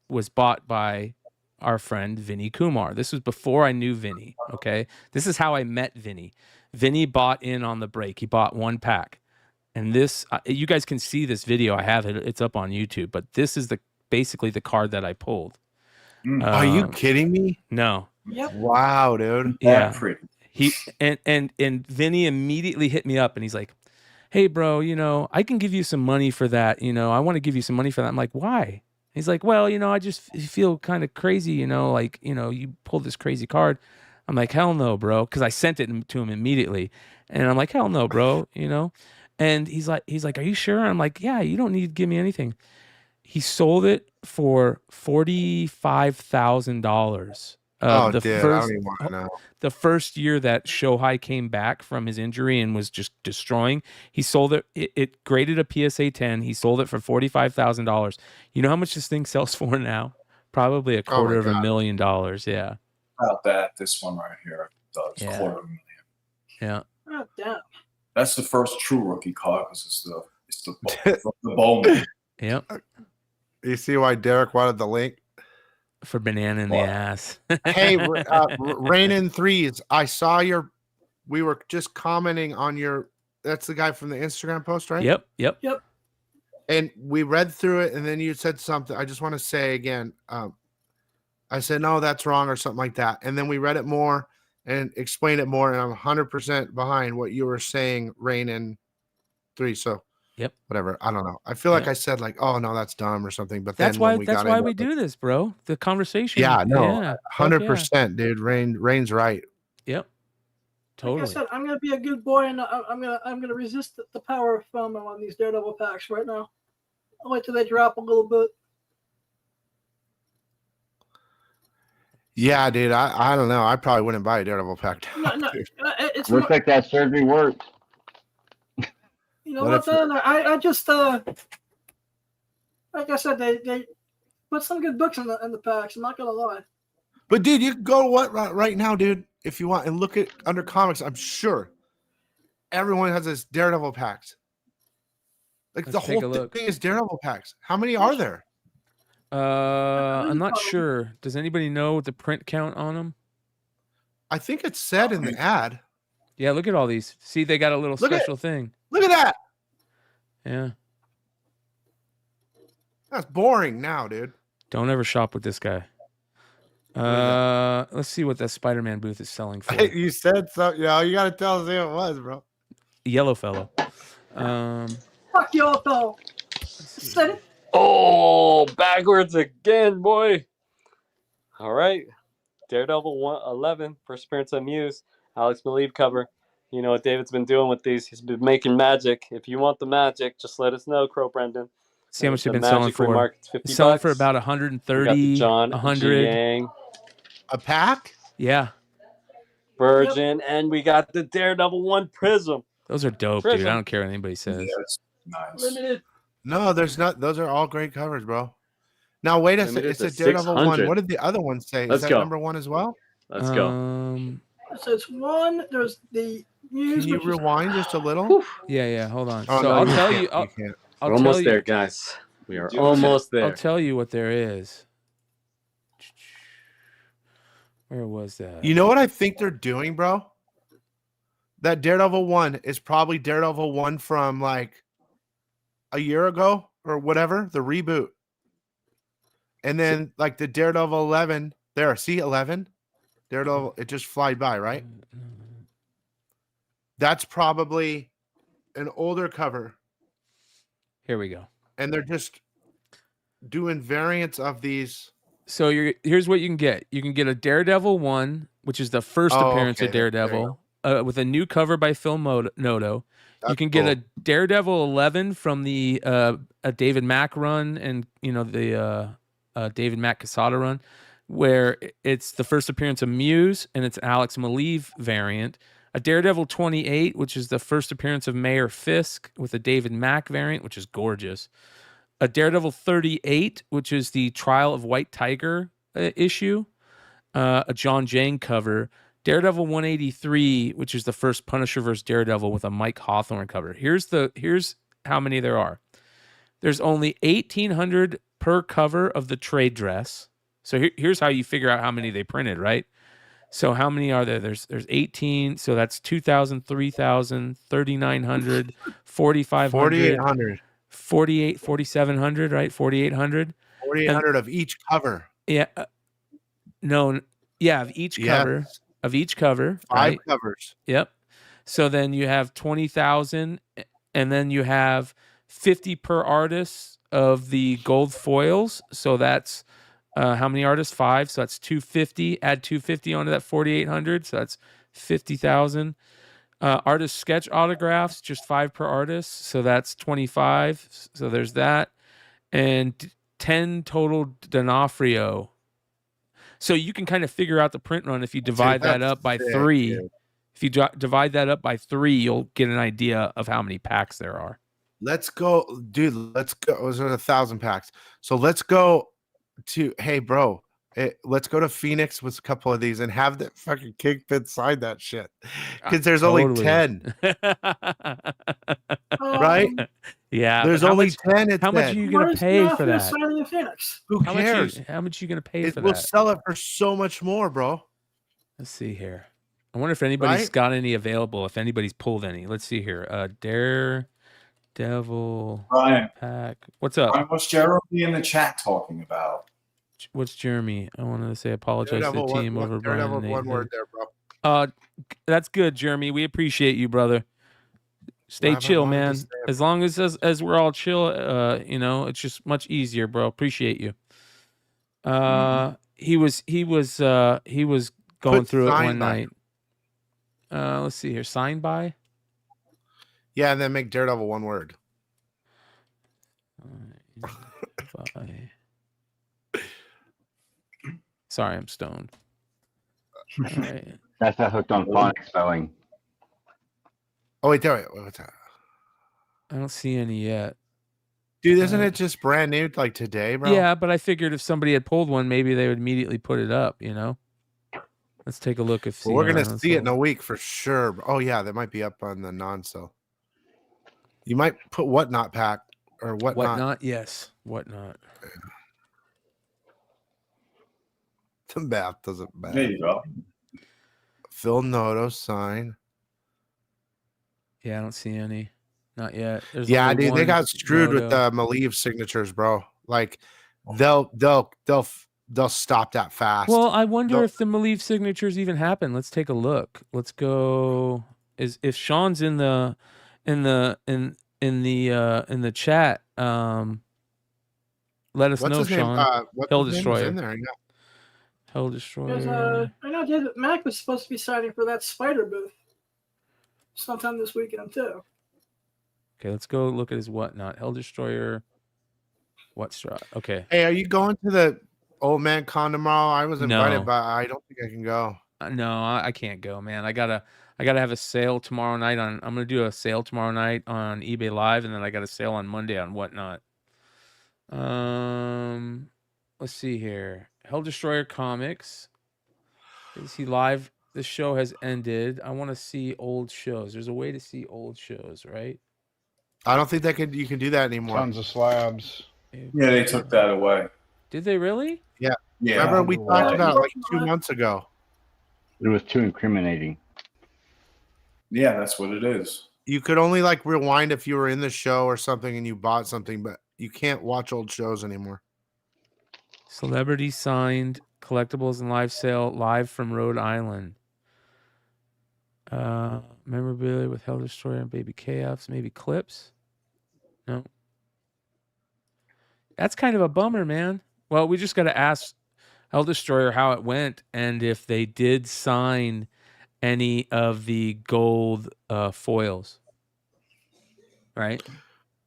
was bought by our friend Vinny Kumar. This was before I knew Vinny. Okay, this is how I met Vinny. Vinny bought in on the break. He bought one pack, and this you guys can see this video. I have it. It's up on YouTube. But this is basically the card that I pulled. Are you kidding me? No. Yep. Wow, dude. Yeah. He and Vinny immediately hit me up, and he's like, "Hey, bro, you know, I can give you some money for that. You know, I want to give you some money for that." I'm like, "Why?" He's like, "Well, you know, I just feel kind of crazy, you know, like, you know, you pulled this crazy card." I'm like, "Hell no, bro," because I sent it to him immediately, and I'm like, "Hell no, bro," you know. And he's like, "Are you sure?" I'm like, "Yeah, you don't need to give me anything." He sold it for $45,000. I don't even want to know. The first year that Showai came back from his injury and was just destroying, he sold it. It graded a PSA 10. He sold it for $45,000. You know how much this thing sells for now? Probably $250,000. Yeah. About that, this one right here does $250,000. Yeah. Oh, damn. That's the first true rookie card, because it's the Bowman. Yep. You see why Derek wanted the link? For banana in the ass. Hey, Rain in Threes. I saw we were just commenting on that's the guy from the Instagram post, right? Yep. And we read through it, and then you said something. I just want to say again, I said, no, that's wrong, or something like that. And then we read it more and explained it more, and I'm 100% behind what you were saying, Rain in Threes. So whatever. I don't know. I feel like I said like, oh no, that's dumb or something. But that's why we do this, bro. The conversation. Yeah, no, 100%, dude. Rain's right. Yep. Totally. Like I said, I'm gonna be a good boy, and I'm gonna resist the power of FOMO on these Daredevil packs right now. I'll wait till they drop a little bit. Yeah, dude. I don't know. I probably wouldn't buy a Daredevil pack. No, it's Looks like that surgery worked. You know what? Then I just like I said, they put some good books in the packs. I'm not gonna lie. But dude, you can go right now, dude, if you want, and look at under comics. I'm sure everyone has this Daredevil packs. Like Let's the whole thing is Daredevil packs. How many are there? I'm not sure. Does anybody know the print count on them? I think it's said in the ad. Yeah, look at all these. See, they got a little special thing. Look at that. Yeah. That's boring now, dude. Don't ever shop with this guy. Let's see what that Spider-Man booth is selling for. You said so. Yeah, you got to tell us who it was, bro. Yellow fellow. Fuck Yellow fellow. Said it. Oh, backwards again, boy. All right. Daredevil 111, first appearance of Muse. Alex Maliev cover. You know what David's been doing with these. He's been making magic. If you want the magic, just let us know, Crow Brendan. See how much they've been selling for. $50. Selling for about 130, John 100. Yang. A pack? Yeah. Virgin. And we got the Daredevil 1 Prism. Those are dope, Prism. dude. I don't care what anybody says. Nice. Limited. No, there's not. Those are all great covers, bro. Now wait a second. It's a Daredevil 1. What did the other one say? Let's is that go. number 1 as well? Let's go. So it's 1. There's the Muse. Can you rewind just a little? Yeah. Hold on. Oh, so no, I'll you tell can't. you. You can't. We're almost there, guys. We are almost there. I'll tell you what there is. Where was that? You know what I think they're doing, bro? That Daredevil 1 is probably Daredevil 1 from like a year ago or whatever, the reboot. And then like the Daredevil 11, there, see 11? Daredevil, it just flied by, right? That's probably an older cover. Here we go. And they're just doing variants of these. So here's what you can get. You can get a Daredevil 1, which is the first appearance of Daredevil, with a new cover by Phil Noto. You can get a Daredevil 11 from the a David Mack run and the David Mack Quesada run, where it's the first appearance of Muse and it's Alex Maliev variant. A Daredevil 28, which is the first appearance of Mayor Fisk with a David Mack variant, which is gorgeous. A Daredevil 38, which is the Trial of White Tiger issue. A John Jang cover. Daredevil 183, which is the first Punisher vs. Daredevil with a Mike Hawthorne cover. Here's how many there are. There's only 1,800 per cover of the trade dress. So here's how you figure out how many they printed, right? So how many are there? There's 18. So that's 2,000, 3,000, 3,900, 4,500, 4,800, 48, 4,700, right? 4,800. 4,800 of each cover. Yeah. No. Yeah, of each cover. Yes. Of each cover. 5 right? covers. Yep. So then you have 20,000, and then you have 50 per artist of the gold foils. So that's how many artists? 5. So that's 250. Add 250 onto that 4,800. So that's 50,000. Artist sketch autographs, just 5 per artist. So that's 25. So there's that. And 10 total D'Onofrio. So you can kind of figure out the print run if you divide that up by 3. Dude. If you divide that up by 3, you'll get an idea of how many packs there are. Let's go, dude. Let's go. Those are 1,000 packs. So let's go to, hey, bro, let's go to Phoenix with a couple of these and have that fucking Kingpin sign that shit. Because there's only 10. Right? Yeah. There's only 10. How much are you going to pay for that? Who cares? How much are you going to pay for We'll that? sell it for so much more, bro. Let's see here. I wonder if anybody's got any available, if anybody's pulled any. Let's see here. Daredevil Bryan. pack. What's up? Bryan, what's Jeremy in the chat talking about? What's Jeremy? I wanted to say apologize Daredevil, to the team over Bryan. Daredevil, and one Nathan. word there, bro. That's good, Jeremy. We appreciate you, brother. Stay chill, man. As long as we're all chill, it's just much easier, bro. Appreciate you. He was going through it one night. Let's see here. Signed by. Yeah, and then make Daredevil one word. By. Sorry, I'm stoned. All right. That's not hooked on phonics spelling. Oh wait, there. What's that? I don't see any yet. Dude, isn't it just brand new like today, bro? Yeah, but I figured if somebody had pulled one, maybe they would immediately put it up, you know? Let's take a look. If Well, we're going to see it in a week for sure. Oh, yeah, that might be up on the non-sale. You might put Whatnot pack or Whatnot. Whatnot, yes. Whatnot. The math doesn't matter. There you go. Phil Noto sign. Yeah, I don't see any. Not yet. There's Yeah, only dude, they one got screwed with Noto. the Maliev signatures, bro. Like they'll stop that fast. Well, I wonder if the Maliev signatures even happen. Let's take a look. Let's go. If Sean's in the chat, let us know, Sean. Hell Destroyer. In there? Yeah. Hell Destroyer. I know David Mack was supposed to be signing for that Spider booth sometime this weekend too. Okay, let's go look at his Whatnot. Hell Destroyer. Whatstrap. Okay. Hey, are you going to the Old Man Con tomorrow? I was invited, No. but I don't think I can go. No, I can't go, man. I gotta have a sale tomorrow night on. I'm gonna do a sale tomorrow night on eBay Live, and then I got a sale on Monday on Whatnot. Let's see here. Hell Destroyer Comics. Is he live? This show has ended. I want to see old shows. There's a way to see old shows, right? I don't think you can do that anymore. Tons of slabs. Yeah, they took that away. Did they really? Yeah. Yeah. Remember we talked about it like 2 months ago. It was too incriminating. Yeah, that's what it is. You could only like rewind if you were in the show or something and you bought something, but you can't watch old shows anymore. Celebrity signed collectibles and live sale live from Rhode Island. Memorabilia with Hell Destroyer and Baby KFs, maybe clips. No. That's kind of a bummer, man. Well, we just got to ask Hell Destroyer how it went and if they did sign any of the gold foils. Right?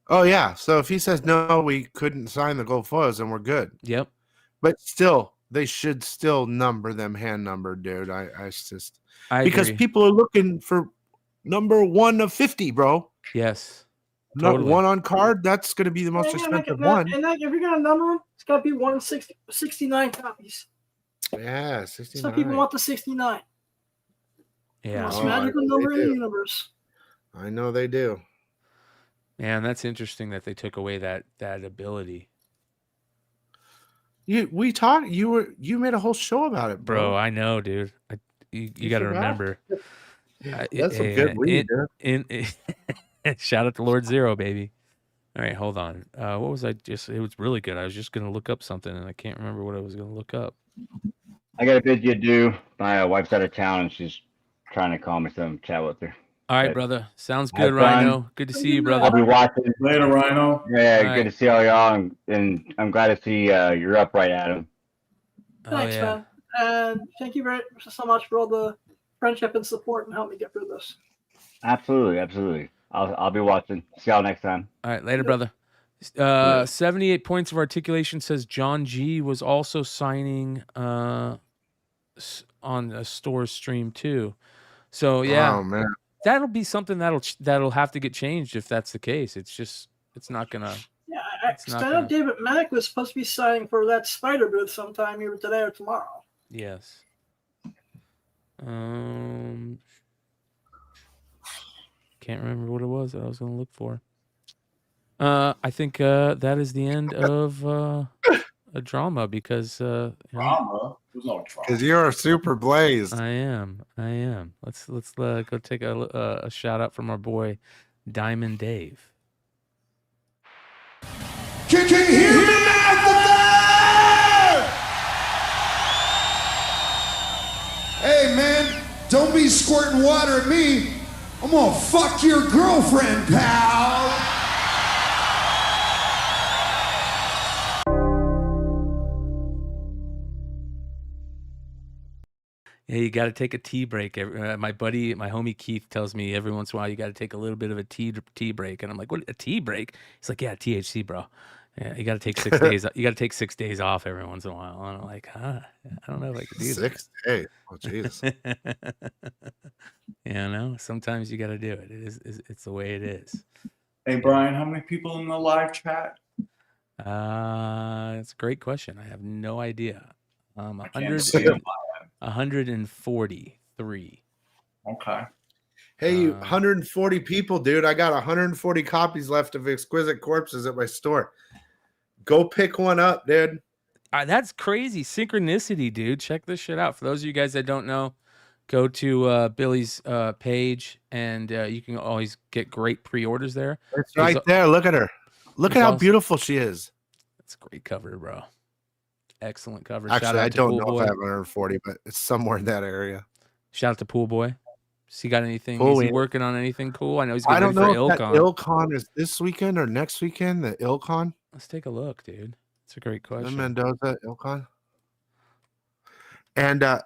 Oh, yeah. So if he says, no, we couldn't sign the gold foils, then we're good. Yep. But still, they should still number them hand numbered, dude. I because agree. people are looking for number 1 of 50, bro. Yes. Not Totally. one on card. That's going to be the most expensive one. And if you're gonna number them, it's gotta be 69 copies. Yeah, 69. Some people want the 69. Yeah. Most magical number in the universe. I know they do. Man, that's interesting that they took away that ability. You made a whole show about it, Bro, bro. I know, dude. You got to forgot? remember. That's a good read, dude. Shout out to Lord Zero, baby. All right, hold on. What was I just? It was really good. I was just gonna look up something, and I can't remember what I was gonna look up. I got a bid you do. My wife's out of town, and she's trying to call me, so I'm chat with her. All right, But brother. Sounds have good, fun. Rhino. Good to see you, brother. I'll be watching. Later, Rhino. Yeah, All good right. to see all y'all, and I'm glad to see you're upright, Adam. Thanks, yeah. man. And thank you so much for all the friendship and support and help me get through this. Absolutely, absolutely. I'll be watching. See y'all next time. All right, later, brother. 78 points of articulation says John G was also signing on a store stream too. So yeah, Oh, man. that'll be something that'll have to get changed if that's the case. It's not gonna. Yeah, It's not I know gonna- David Mack was supposed to be signing for that Spider booth sometime either today or tomorrow. Yes. Can't remember what it was that I was going to look for. I think that is the end of a drama because Drama? There's no drama. Because you're a super blaze. I am. Let's go take a shout out from our boy Diamond Dave. Can you hear me now? Hey, man, don't be squirting water at me. I'm gonna fuck your girlfriend, pal. Yeah, you got to take a tea break. My homie Keith tells me every once in a while you got to take a little bit of a tea break, and I'm like, "What? A tea break?" He's like, "Yeah, THC, bro. Yeah, you got to take 6 days. You got to take 6 days off every once in a while." And I'm like, "Huh? I don't know if I could do 6 days. Oh, Jesus. Sometimes you got to do it. It's the way it is. Hey, Brian, how many people in the live chat? It's a great question. I have no idea. I can't see them. 143. Okay. Hey, 140 people, dude. I got 140 copies left of Exquisite Corpses at my store. Go pick one up, dude. That's crazy. Synchronicity, dude. Check this shit out. For those of you guys that don't know, go to Billy's page, and you can always get great pre-orders there. It's right there. Look at her. Look at how beautiful she is. It's a great cover, bro. Excellent cover. Actually, I don't know if I have 140, but it's somewhere in that area. Shout out to Pool Boy. Has he got anything? Cool. Is he working on anything cool? I know he's I getting don't ready know for if that IlCon. IlCon is this weekend or next weekend. The IlCon. Let's take a look, dude. It's a great question. The Mendoza IlCon. And I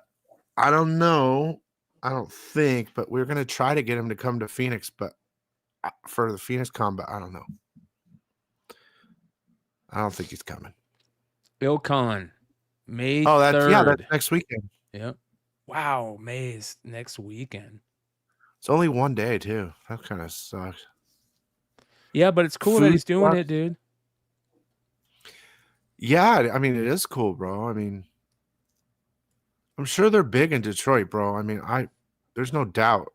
don't know. I don't think, but we're gonna try to get him to come to Phoenix, but for the Phoenix Con, but I don't know. I don't think he's coming. IlCon, May 3rd. Oh, that's next weekend. Yep. Wow, May is next weekend. It's only one day too. That kind of sucks. Yeah, but it's cool that he's doing it, dude. Yeah, I mean, it is cool, bro. I mean, I'm sure they're big in Detroit, bro. I mean, there's no doubt.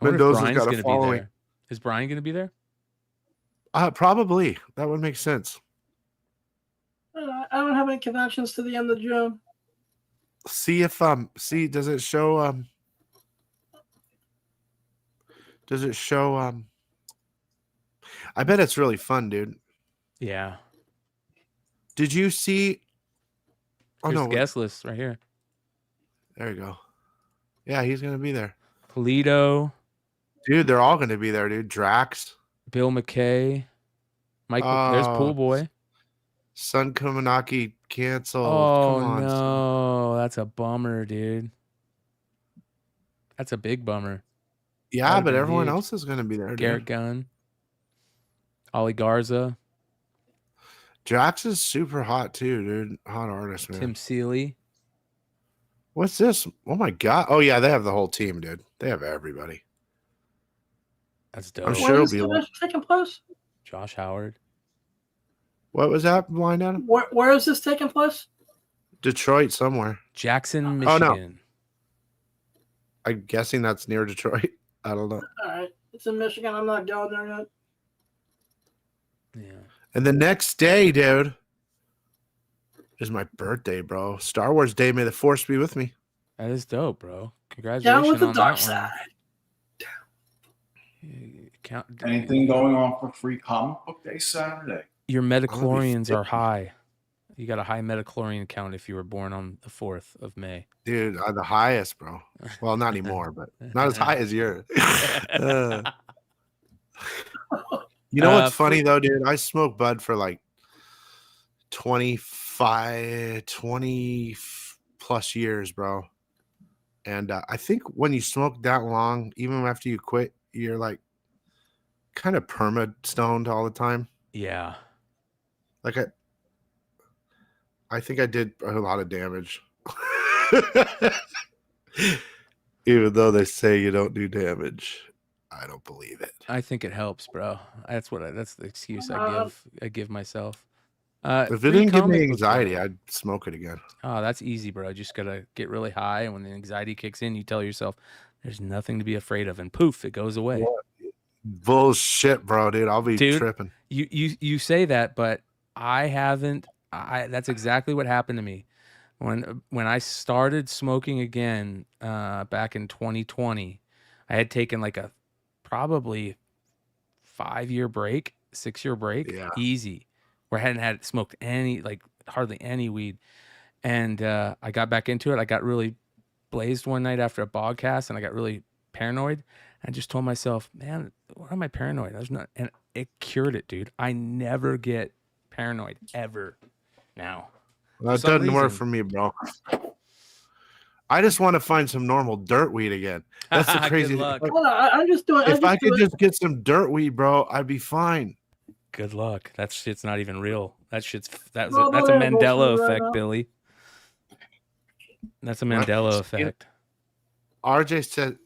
Mendoza's got a following. Is Bryan going to be there? Probably. That would make sense. I don't have any conventions to the end of June. See if does it show I bet it's really fun, dude. Yeah. Did you see Here's the guest list right here. There you go. Yeah, he's gonna be there. Polito. Dude, they're all gonna be there, dude. Drax. Bill McKay. Michael, there's Pool Boy. Sun Kumanaki canceled. Oh, come on, no. That's a bummer, dude. That's a big bummer. Yeah, but everyone else is going to be there. Garrett Gunn. Ollie Garza. Drax is super hot, too, dude. Hot artist, man. Tim Seeley. What's this? Oh, my God. Oh, yeah, they have the whole team, dude. They have everybody. That's dope. I'm sure it'll be like taking place? Josh Howard. What was that, Blind Adam? Where is this taking place? Detroit somewhere. Jackson, Michigan. Oh, no. I'm guessing that's near Detroit. I don't know. All right. It's in Michigan. I'm not going there yet. Yeah. And the next day, dude, is my birthday, bro. Star Wars Day. May the Force be with me. That is dope, bro. Congratulations Down with the on dark that side. Anything going on for Free Comic Book Day Saturday? Your metachlorians are high. You got a high metachlorian count if you were born on the 4th of May. Dude, the highest, bro. Well, not anymore, but not as high as yours. You know what's funny, though, dude? I smoked bud for like 20 plus years, bro. And I think when you smoke that long, even after you quit, you're like kind of perma-stoned all the time. Yeah. Like I think I did a lot of damage. Even though they say you don't do damage, I don't believe it. I think it helps, bro. That's the excuse I give myself. If it didn't give me anxiety, I'd smoke it again. Oh, that's easy, bro. Just gotta get really high, and when the anxiety kicks in, you tell yourself there's nothing to be afraid of, and poof, it goes away. What? Bullshit, bro, dude. I'll be tripping. You say that, but I haven't. That's exactly what happened to me when I started smoking again back in 2020. I had taken like a probably 5-year break, 6-year break, easy, where I hadn't smoked hardly any weed, and I got back into it. I got really blazed one night after a Bogcast, and I got really paranoid. I just told myself, man, why am I paranoid? And it cured it, dude. I never get paranoid ever now. That doesn't work for me, bro. I just want to find some normal dirt weed again. That's the crazy thing. luck. Hold on, I'm just doing. If I could just get some dirt weed, bro, I'd be fine. Good luck. That shit's not even real. That's a Well, that's a no, yeah, go Mandela for it right effect, now. Billy. That's a Mandela effect. RJ said,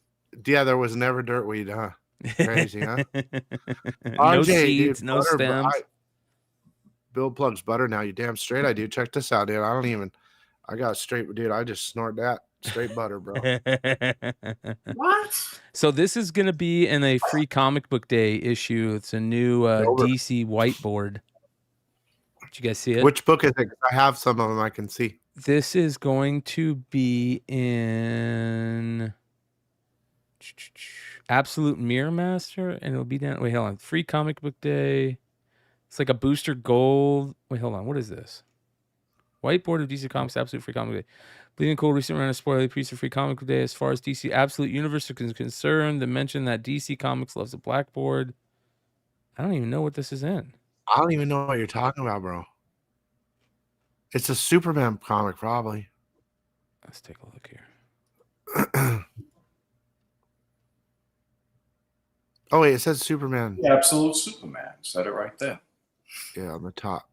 "Yeah, there was never dirt weed, huh? Crazy, huh? No seeds, no butter, stems. Bill plugs butter now. You damn straight I do. Check this out, dude. I got straight, dude. I just snort that straight butter, bro. What? So this is going to be in a free comic book day issue. It's a new DC whiteboard. Did you guys see it? Which book is it? 'Cause I have some of them I can see. This is going to be in Absolute Mirror Master, and it'll be down. Wait, hold on. Free comic book day. It's like a booster gold. Wait, hold on. What is this? Whiteboard of DC Comics Absolute Free Comic Day. Bleeding Cool recently ran a spoiler piece of Free Comic Book Day. As far as DC Absolute Universe is concerned, they mentioned that DC Comics loves a blackboard. I don't even know what this is in. I don't even know what you're talking about, bro. It's a Superman comic, probably. Let's take a look here. Oh, wait, it says Superman. The Absolute Superman. Said it right there. Yeah, on the top.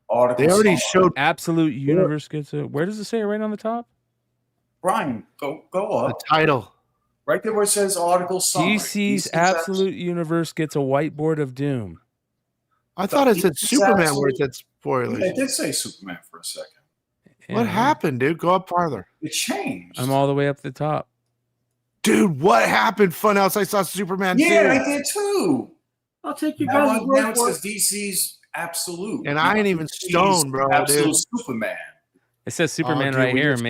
Article They already summary. showed Absolute Universe gets a. Where does it say it right on the top? Brian, go up. the title. Right there where it says article summary. DC's Absolute Universe gets a whiteboard of doom. I thought it said DC's Superman where it Absolute- said spoilers. Yeah, it did say Superman for a second. What happened, dude? Go up farther. It changed. I'm all the way up the top. Dude, what happened? Funhouse, I saw Superman Yeah, too. I did too. I'll take you Now, guys' now word it for it. says DC's Absolute. And I ain't even DC's stoned, bro, Absolute dude. Superman. It says Superman dude, right we here. just-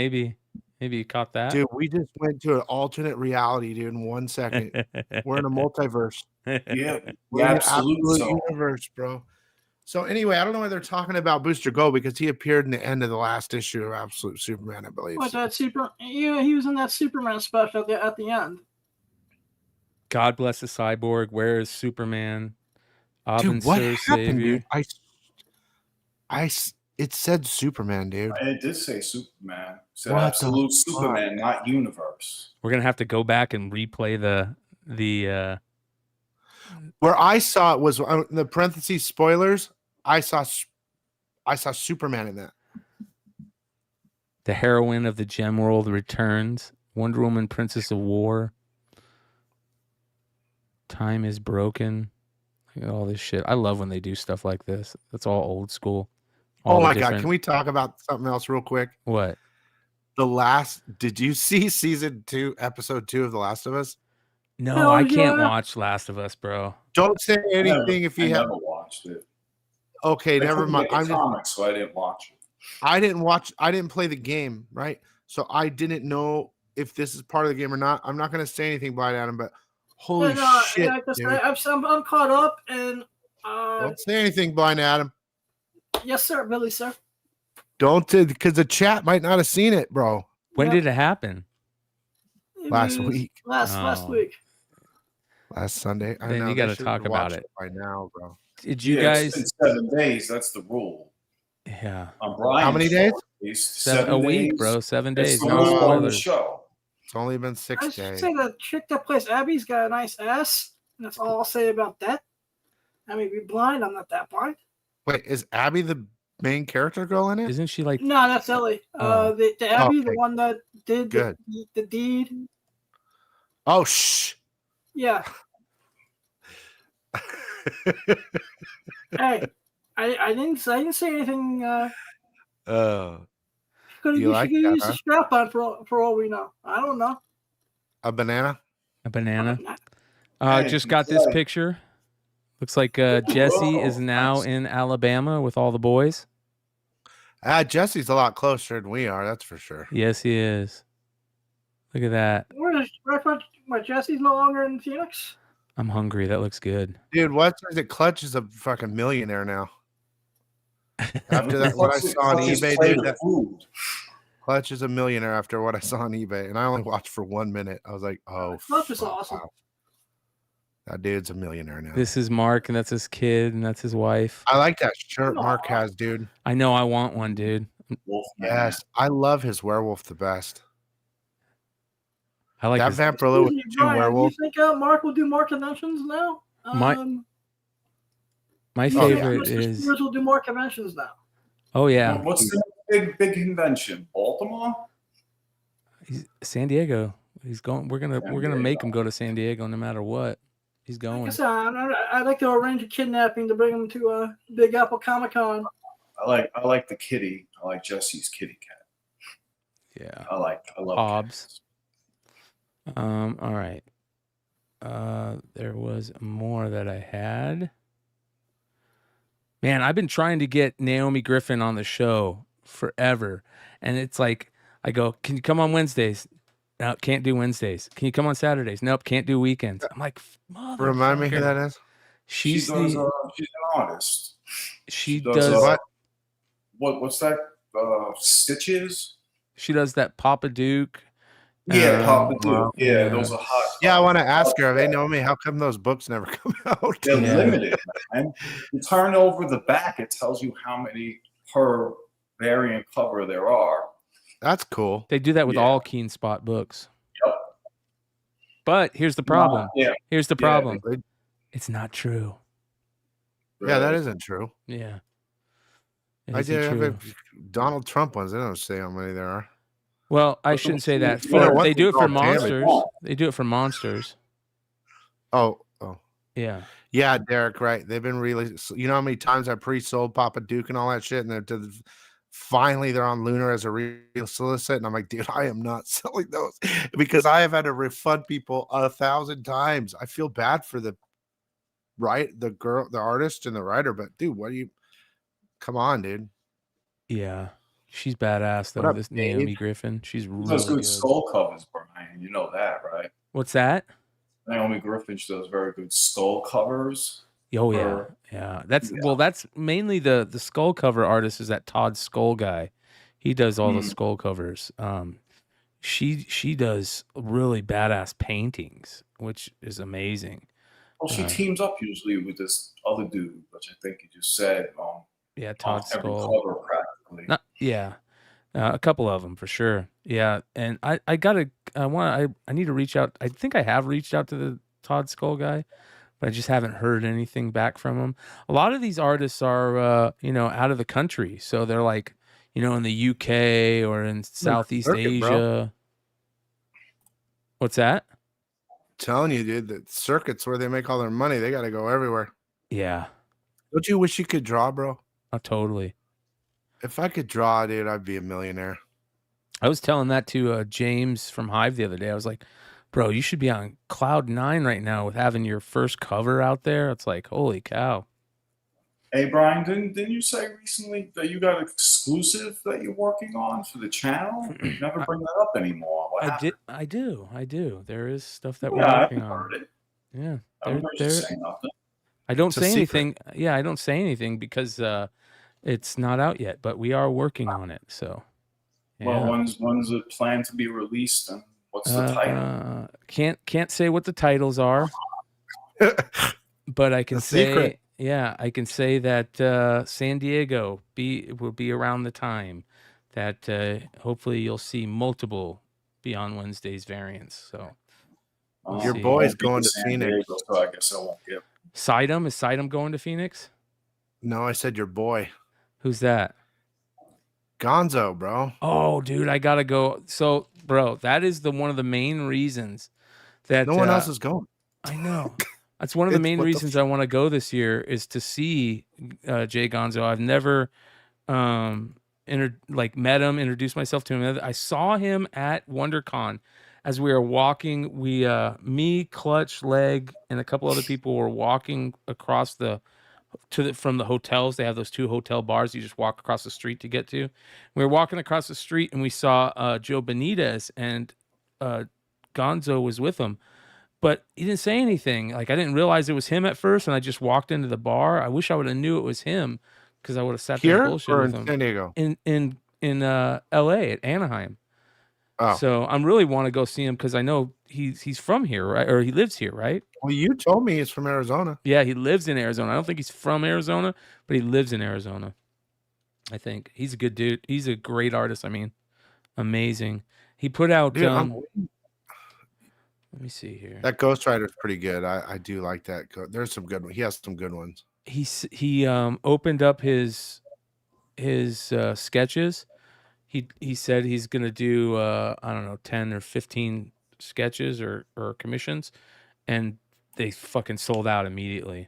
Maybe you caught that. Dude, we just went to an alternate reality, dude, in 1 second. We're in a multiverse. Yeah, We're in the absolute zone. universe, bro. So anyway, I don't know why they're talking about Booster Gold because he appeared in the end of the last issue of Absolute Superman, I believe. What, that super? Yeah, he was in that Superman special at the end. God bless the cyborg. Where is Superman? Dude, what Sir happened, Savior. dude? It said Superman, dude. It did say Superman. It said What the Absolute fuck? Superman, not universe. We're gonna have to go back and replay the. Where I saw it was in the parentheses spoilers. I saw Superman in that. The heroine of the Gem World returns. Wonder Woman, Princess of War. Time is broken. Look at all this shit. I love when they do stuff like this. That's all old school. All Oh the my god! different- Can we talk about something else real quick? What? Did you see season 2, episode 2 of The Last of Us? No, Hell I can't yeah. watch Last of Us, bro. Don't say anything if you I have. never watched it. Okay, I never couldn't mind. get the I'm just, comics, so I didn't watch it. I didn't play the game, right? So I didn't know if this is part of the game or not. I'm not going to say anything, Blind Adam, but holy shit. Dude. I'm caught up, and Don't say anything, Blind Adam. yes, sir, Billy, sir. Don't, because the chat might not have seen it, bro. When Yep. did it happen? Last week. Last Oh. week. Last Sunday. I Then know, you they gotta should talk have about watched it. by now, bro. Did you Yeah, guys? It's been 7 days. That's the rule. Yeah. On Brian's How many show, days? at least. A week, days. bro. 7 It's days. the No rule on the spoilers. show. It's only been I 6 should days. say the chick that plays Abby's got a nice ass. And that's all I'll say about that. I may be blind. I'm not that blind. Wait, is Abby the main character girl in it? Isn't she like? No, that's Ellie. Oh. The Abby, Okay. the one that did Good. the deed. Oh, shh. Yeah. Hey, I didn't say anything. Oh, Could You you like should that, use huh? a strap on for all we know. I don't know. a banana? A banana. Hey, Just got this yeah. picture. Looks like Jesse is now in Alabama with all the boys. Jesse's a lot closer than we are, that's for sure. Yes, he is. Look at that. Where Jesse's no longer in Phoenix? I'm hungry. That looks good. Dude, what is it? Clutch is a fucking millionaire now. After that, what I saw on Clutch is eBay, plate dude, of that food. Clutch is a millionaire after what I saw on eBay, and I only watched for 1 minute. I was like, oh, Clutch is fuck, awesome. wow. That dude's a millionaire now. This is Mark, and that's his kid, and that's his wife. I like that shirt Mark has, dude. I know. I want one, dude. Wolfman. Yes, I love his werewolf the best. I like that his, Vampirilla with the two Bryan, werewolves. do you think Mark will do more conventions now? My do you favorite think Mr. is. Spears will do more conventions now? Oh yeah, What's the big convention? Baltimore? he's San Diego. He's going. We're gonna Diego. make him go to San Diego no matter what. He's going. Like I said, I'd like to arrange a kidnapping to bring him to Big Apple Comic Con. I like the kitty. I like Jesse's kitty cat. Yeah. I love Hobbs. All right. There was more that I had. Man, I've been trying to get Naomi Griffin on the show forever. And it's like, I go, can you come on Wednesdays? No, can't do Wednesdays. Can you come on Saturdays? Nope, can't do weekends. I'm like, Remind me who that is. She's she's an artist. She does does what's that? Stitches? She does that Papa Duke. Yeah, Papa Duke. Yeah, those are hot. Yeah, I want to ask her. They know me. How come those books never come out? They're limited, man. You turn over the back, it tells you how many per variant cover there are. That's cool. They do that with all Keen Spot books. Yep. But here's the problem. Yeah. Here's the problem. It's not true. Yeah, that isn't true. Yeah. I did have a Donald Trump ones. I don't say how many there are. Well, I shouldn't say that. They do it for monsters. They do it for monsters. Oh. Yeah. Yeah, Derek, right. They've been really, you know how many times I pre-sold Papa Duke and all that shit, and finally they're on Lunar as a real solicit, and I'm like, dude, I am not selling those because I have had to refund people 1,000 times. I feel bad for the artist and the writer, but dude, come on, dude. Yeah. She's badass though. This Naomi Griffin. She's really does good good. skull covers, Brian. You know that, right? What's that? Naomi Griffin, she does very good skull covers. Oh yeah. That's mainly the skull cover artist is that Todd Skull guy. He does all the skull covers. She does really badass paintings, which is amazing. Well, she teams up usually with this other dude, which I think you just said. Yeah, Todd every Skull. cover practically. A couple of them for sure. Yeah, and I need to reach out. I think I have reached out to the Todd Skull guy, but I just haven't heard anything back from him. A lot of these artists are out of the country, so they're like in the UK or in Southeast Asia. Bro. What's that? I'm telling you, dude, the circuits where they make all their money, they got to go everywhere. Yeah. Don't you wish you could draw, bro? Oh, totally. If I could draw, dude, I'd be a millionaire. I was telling that to James from Hive the other day. I was like, bro, you should be on cloud 9 right now with having your first cover out there. It's like, holy cow. Hey, Brian, didn't you say recently that you got an exclusive that you're working on for the channel? You never bring that up anymore. I do. There is stuff that we're working on. Heard it. Yeah. I don't say nothing. I don't say anything. Yeah, I don't say anything because it's not out yet, but we are working on it. So, yeah. Well, when's it planned to be released, and what's the title? Can't say what the titles are, but I can say, secret. Yeah, I can say that San Diego will be around the time that hopefully you'll see multiple Beyond Wednesdays variants. So, your boy's going to Phoenix. Diego, so I guess I won't get. Sidem, is Sidem going to Phoenix? No, I said your boy. Who's that? Gonzo, bro. Oh, dude, I gotta go. So, bro, that is one of the main reasons that no one else is going. I know. That's one of the main reasons I want to go this year is to see Jay Gonzo. I've never met him, introduced myself to him. I saw him at WonderCon. As we were walking, me, Clutch, Leg, and a couple other people were walking across from the hotels. They have those 2 hotel bars you just walk across the street to get to. We were walking across the street and we saw Joe Benitez, and Gonzo was with him, but he didn't say anything. Like, I didn't realize it was him at first, and I just walked into the bar. I wish I would have knew it was him because I would have sat there and bullshit with him. San Diego? In L.A. at Anaheim. Oh. So I really want to go see him because I know he's from here, right? Or he lives here, right? Well, you told me he's from Arizona. Yeah, he lives in Arizona. I don't think he's from Arizona, but he lives in Arizona. I think he's a good dude. He's a great artist. I mean, amazing. He put out. Dude, let me see here. That Ghost Rider's pretty good. I do like that. There's some good ones. He has some good ones. He opened up his sketches. He said he's gonna do I don't know 10 or 15 sketches or commissions, and they fucking sold out immediately.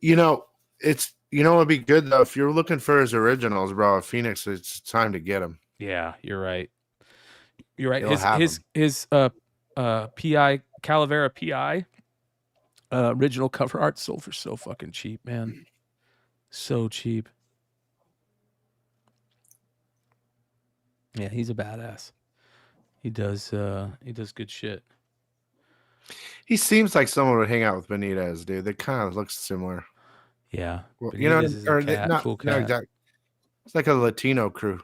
You know, it'd be good though if you're looking for his originals, bro. At Phoenix, it's time to get them. Yeah, you're right. You're right. He'll His PI Calavera PI original cover art sold for so fucking cheap, man. So cheap. Yeah, he's a badass. He does good shit. He seems like someone would hang out with Benitez, dude. They kind of look similar. Yeah, well, Benitez is a cat, cool cat. exactly. It's like a Latino crew.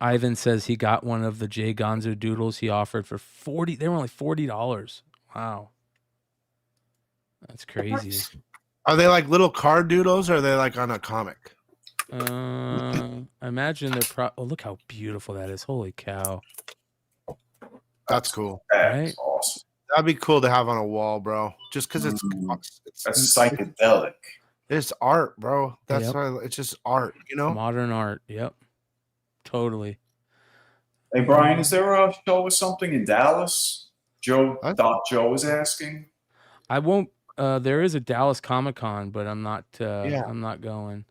Ivan says he got one of the Jay Gonzo doodles he offered for $40. They were only $40. Wow, that's crazy. Are they like little card doodles, or are they like on a comic? I imagine they're oh, look how beautiful that is. Holy cow. That's cool. Right? Awesome. That'd be cool to have on a wall, bro. Just because it's That's psychedelic. It's art, bro. That's Yep. why it's just art, you know? Modern art. Yep. Totally. Hey, Brian, is there a show or something in Dallas? Joe is asking. I won't. There is a Dallas Comic Con, but I'm not. I'm not going.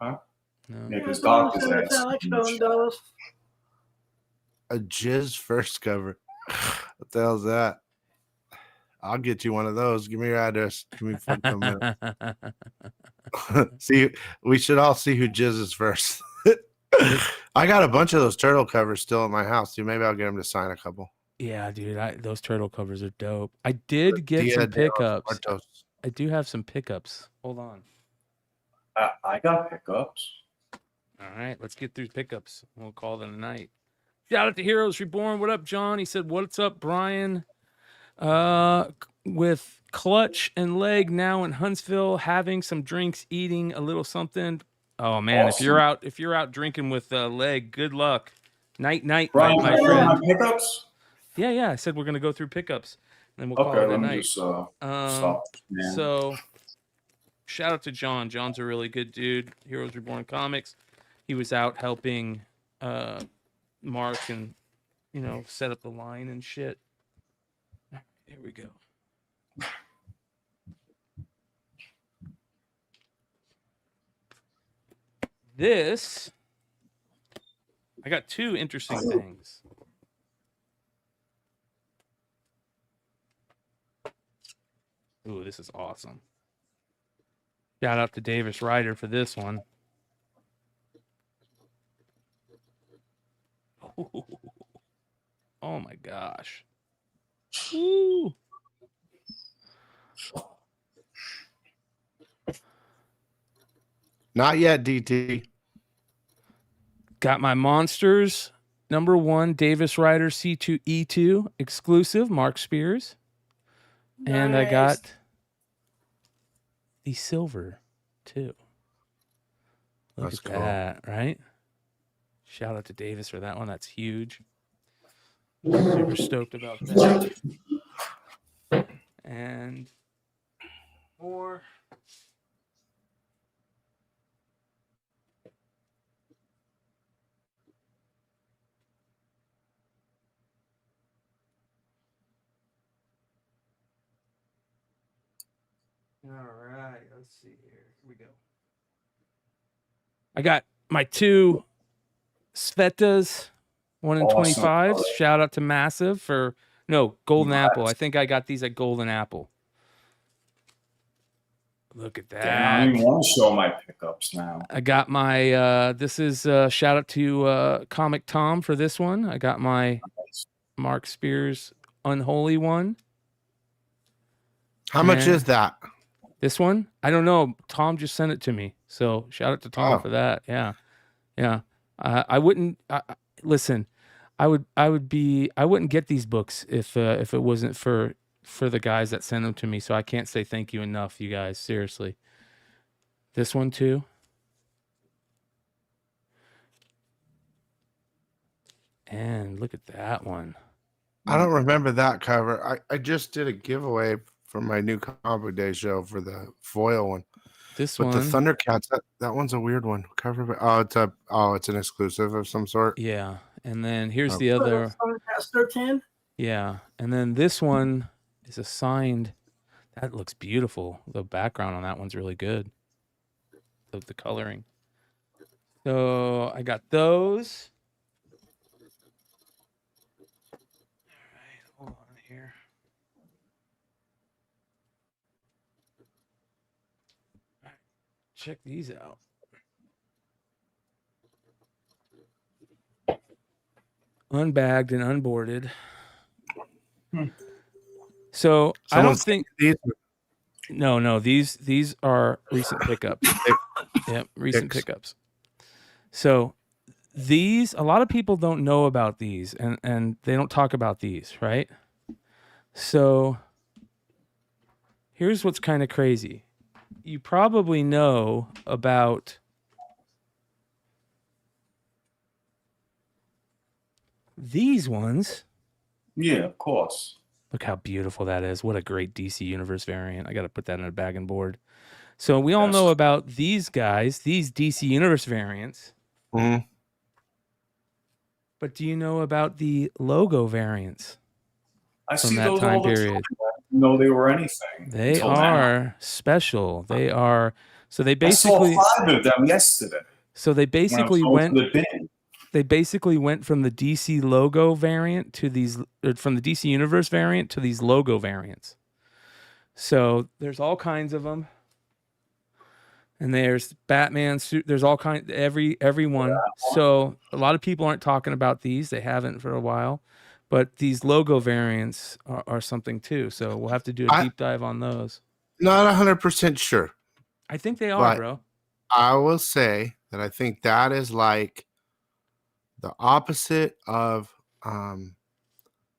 Okay. No. Yeah, because Doc is asking. A Jizz first cover. What the hell's that? I'll get you one of those. Give me your address. Give me $4 See, we should all see who jizzes first. I got a bunch of those turtle covers still at my house, dude. Maybe I'll get him to sign a couple. Yeah, dude. Those turtle covers are dope. I did get some pickups. I do have some pickups. Hold on. I got pickups. All right, let's get through pickups. We'll call it a night. Shout out to Heroes Reborn. What up, John? He said, "What's up, Brian?" With Clutch and Leg now in Huntsville, having some drinks, eating a little something. Oh man, Awesome. if you're out drinking with Leg, good luck. Night, Brian, my friend. Pickups? Yeah. I said we're gonna go through pickups, and then we'll call it a night. Just, stop. Man. So, shout out to John. John's a really good dude. Heroes Reborn Comics. He was out helping Mark and set up the line and shit. Here we go. This, I got two interesting things. Ooh, this is awesome. Shout out to Davis Ryder for this one. Oh my gosh. Woo. Not yet, DT. Got my Monsters #1 Davis Ryder C2E2 exclusive, Mark Spears. Nice. And I got the silver too. Look That's at cool. that, right? Shout out to Davis for that one. That's huge. Super stoked about that. And more. All right, let's see here. Here we go. I got my two Svetas, 1 in 25. Shout out to Massive for Golden Apple. I think I got these at Golden Apple. Look at that. Damn, I don't even want to show my pickups now. I got my this is shout out to Comic Tom for this one. I got my Mark Spears Unholy one. How much is that? This one? I don't know. Tom just sent it to me. So shout out to Tom for that. Yeah. I wouldn't listen. I wouldn't get these books if it wasn't for the guys that sent them to me. So I can't say thank you enough, you guys. Seriously. This one too. And look at that one. I don't remember that cover. I just did a giveaway for my new Comic Day show for the foil one. This But one, the Thundercats, that one's a weird one. Cover. It's an exclusive of some sort. yeah. And then here's the other. Thundercats 13. Yeah. And then this one is a signed. That looks beautiful. The background on that one's really good. The coloring. So I got those. All right, hold on here. All right, check these out. Unbagged and unboarded. So I don't think these. No, these are recent pickups. Yep, recent pickups. So these, a lot of people don't know about these, and they don't talk about these, right? So here's what's kind of crazy. You probably know about these ones. Yeah, of course. Look how beautiful that is. What a great DC Universe variant. I got to put that in a bag and board. So we all know about these guys, these DC Universe variants. Mm-hmm. But do you know about the logo variants? I from see that those time all the period? time. I didn't know they were anything. They until now. are special. They are. So they I basically. saw 5 of them yesterday. So they when I was basically going went. to the bin. They basically went from the DC logo variant to these, from the DC Universe variant to these logo variants. So there's all kinds of them, and there's Batman suit. There's all kinds, everyone. Yeah. So a lot of people aren't talking about these. They haven't for a while, but these logo variants are something too. So we'll have to do a deep dive on those. Not 100% sure. I think they are, bro. I will say that I think that is like the opposite of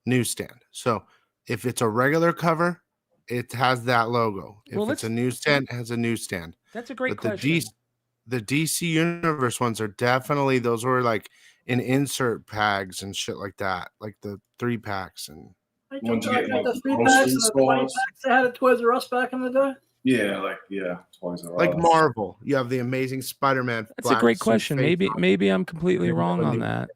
newsstand. So if it's a regular cover, it has that logo. If it's a newsstand, it has a newsstand. That's a great question. The DC Universe ones are definitely, those were like in insert packs and shit like that, like the 3-packs and. I took the 3-packs and the 20-packs they had at Toys R Us back in the day. Yeah, Toys R Us. Like Marvel, you have the Amazing Spider-Man. That's a great question. Maybe I'm completely wrong on that.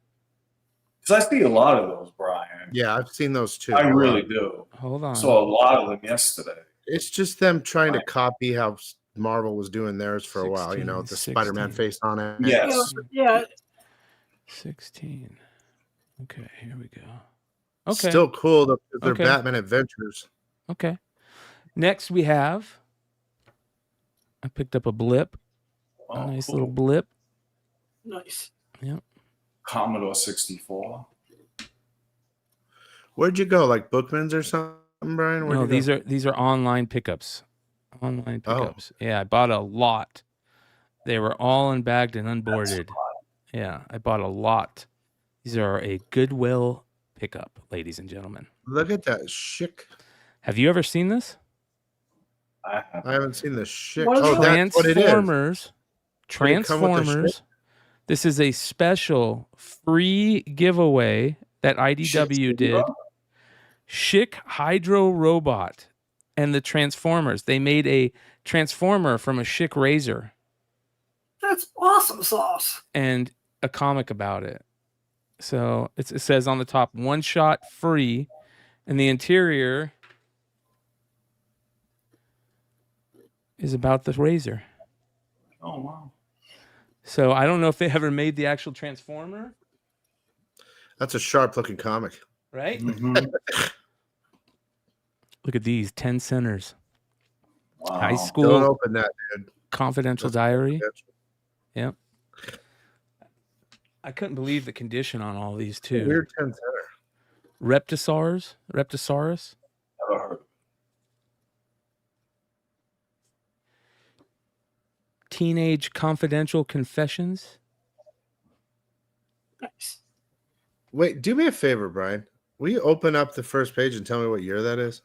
Because I see a lot of those, Brian. Yeah, I've seen those too. I really do. Hold on. Saw a lot of them yesterday. It's just them trying to copy how Marvel was doing theirs for a while. You know, with the Spider-Man face on it. Yes. Yeah. 16. Okay, here we go. Okay. Still cool though, because they're Batman Adventures. Okay. Next we have. I picked up a blip. A nice little blip. Nice. Yep. Commodore 64. Where'd you go? Like Bookman's or something, Brian? No, these are online pickups. Online pickups. Yeah, I bought a lot. They were all unbagged and unboarded. Yeah, I bought a lot. These are a Goodwill pickup, ladies and gentlemen. Look at that chic. Have you ever seen this? I haven't seen the chic. Transformers. That's what it is. Transformers. This is a special free giveaway that IDW did. Schick Hydro Robot and the Transformers. They made a Transformer from a Schick razor. That's awesome sauce. And a comic about it. So it says on the top, 1 shot free. And the interior is about the razor. Oh, wow. So I don't know if they ever made the actual Transformer. That's a sharp looking comic. Right? Mm-hmm. Look at these 10 centers. Wow. High school. Don't open that, dude. Confidential diary. Yep. I couldn't believe the condition on all these too. Weird 10 center. Reptosaurus. Never heard. Teenage Confidential Confessions. Nice. Wait, do me a favor, Brian. Will you open up the first page and tell me what year that is?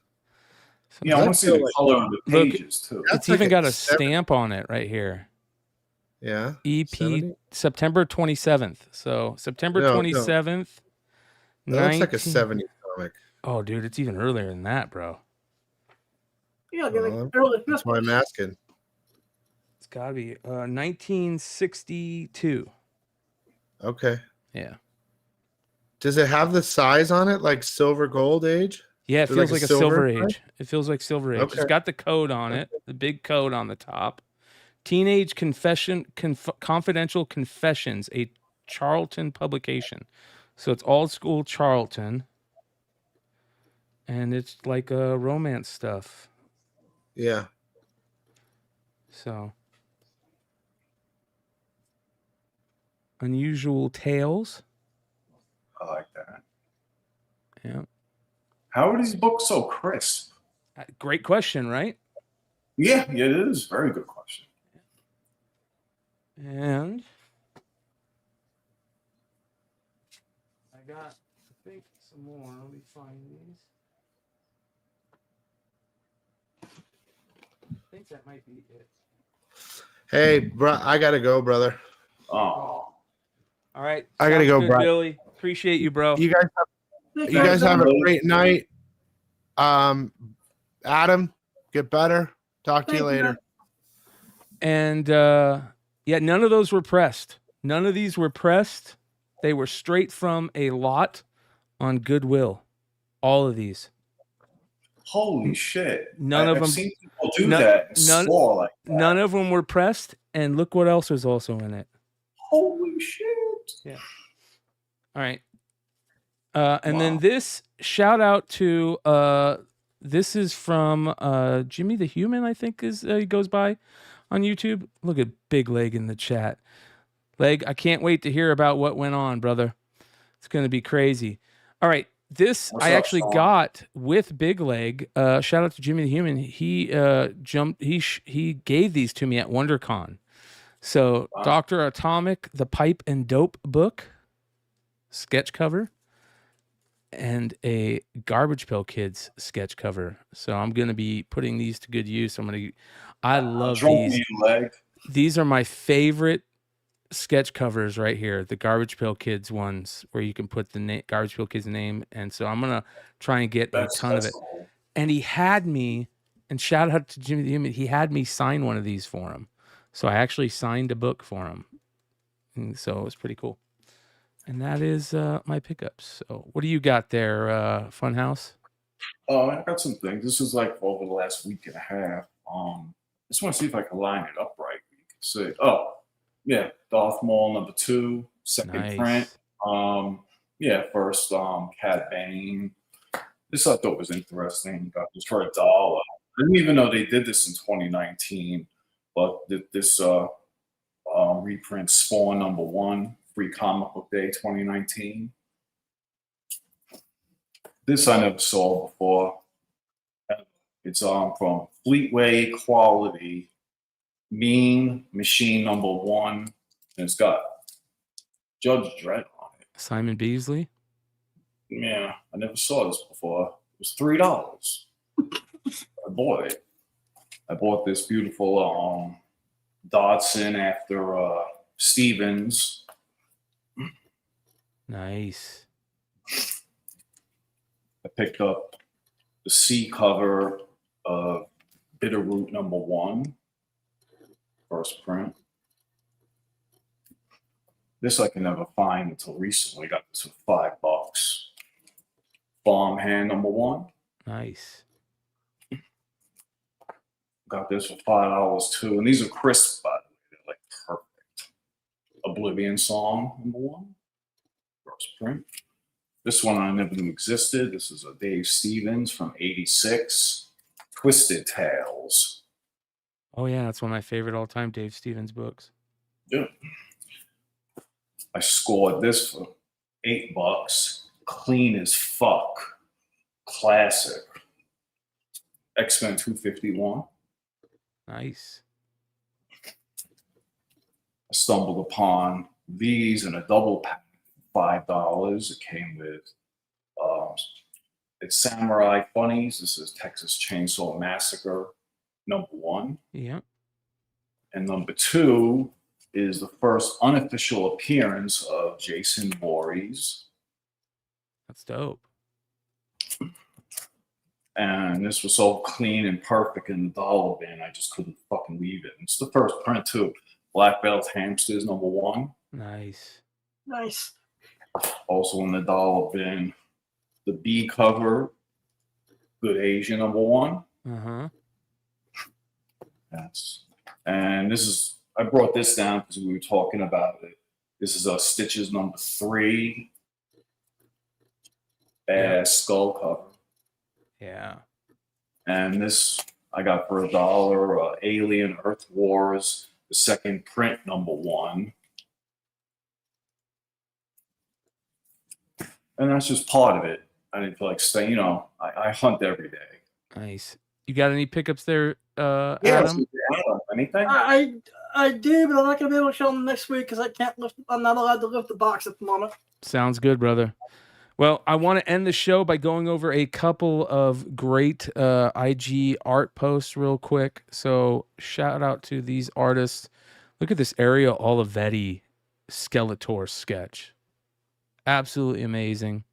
Yeah, I want to see the color of the pages too. It's even got a stamp on it right here. Yeah. EP 70? September 27th. So September 27th. That looks like a 70s comic. Oh, dude, it's even earlier than that, bro. Yeah, like early That's why I'm asking. It's got to be 1962. Okay. Yeah. Does it have the size on it like Silver Gold Age? Yeah, it Or feels like a Silver Age. size? It feels like Silver Age. Okay. It's got the code on it, the big code on the top. Teenage Confidential Confessions, a Charlton publication. So it's old school Charlton. And it's like romance stuff. Yeah. So Unusual Tales. I like that. Yeah. How are these books so crisp? Great question, right? Yeah, it is. Very good question. And I got, I think, some more. Let me find these. I think that might be it. Hey, bro, I gotta go, brother. Oh. All right. I gotta Sounds go, good, Bryan. Billy. Appreciate you, bro. You guys have a great night. Adam, get better. Talk to you later. And yeah, none of those were pressed. None of these were pressed. They were straight from a lot on Goodwill. All of these. Holy shit. None of I've them. seen people do that and swore like that. None of them were pressed. And look what else was also in it. Holy shit. Yeah. All right. And then this shout out to this is from Jimmy the Human, I think is he goes by on YouTube. Look at Big Leg in the chat. Leg, I can't wait to hear about what went on, brother. It's going to be crazy. All right. This What's I up, actually Sean? got with Big Leg. Shout out to Jimmy the Human. He he gave these to me at WonderCon. So Dr. Atomic, the Pipe and Dope book, sketch cover, and a Garbage Pail Kids sketch cover. So I'm going to be putting these to good use. I love these. These are my favorite sketch covers right here. The Garbage Pail Kids ones where you can put the Garbage Pail Kids name. And so I'm going to try and get a ton of it. Cool. And he had me, and shout out to Jimmy the Human, he had me sign one of these for him. So I actually signed a book for him. And so it was pretty cool. And that is my pickups. So what do you got there, Funhouse? Oh, I got some things. This is like over the last week and a half. Just want to see if I can line it up right. You can see. Oh, yeah, Darth Maul #2, second print. Yeah, first Cad Bane. This I thought was interesting. Got this for $1. I didn't even know they did this in 2019, but this reprint Spawn #1, Free Comic Book Day 2019. This I never saw before. It's from Fleetway Quality, Mean Machine #1, and it's got Judge Dredd on it. Simon Beasley? Yeah, I never saw this before. It was $3. I bought it. I bought this beautiful Dodson after Stevens. Nice. I picked up the C cover of Bitterroot #1, first print. This I can never find until recently. Got this for $5. Farmhand #1. Nice. Got this for $5 too. And these are crisp, by the way. They're like perfect. Oblivion Song #1, first print. This one I never knew existed. This is a Dave Stevens from '86. Twisted Tales. Oh, yeah, that's one of my favorite all-time Dave Stevens books. Yeah. I scored this for $8. Clean as fuck. Classic. X-Men 251. Nice. I stumbled upon these in a double pack for $5. It came with it's Samurai Funnies. This is Texas Chainsaw Massacre #1. Yeah. And #2 is the first unofficial appearance of Jason Voorhees. That's dope. And this was so clean and perfect in the dollar bin, I just couldn't fucking leave it. It's the first print too. Black Belt Hamsters #1. Nice. Nice. Also in the dollar bin, the B cover, Good Asian #1. Uh-huh. And this is, I brought this down because we were talking about it. This is Stitches #3. Skull cover. Yeah. And this I got for $1. Alien Earth Wars, the second print #1. And that's just part of it. I didn't feel like staying, you know, I hunt every day. Nice. You got any pickups there, Yeah, Adam? anything? I do, but I'm not gonna be able to show them next week because I can't lift. I'm not allowed to lift the box at the moment. Sounds good, brother. Well, I want to end the show by going over a couple of great IG art posts real quick. So shout out to these artists. Look at this Ariel Olivetti Skeletor sketch. Absolutely amazing.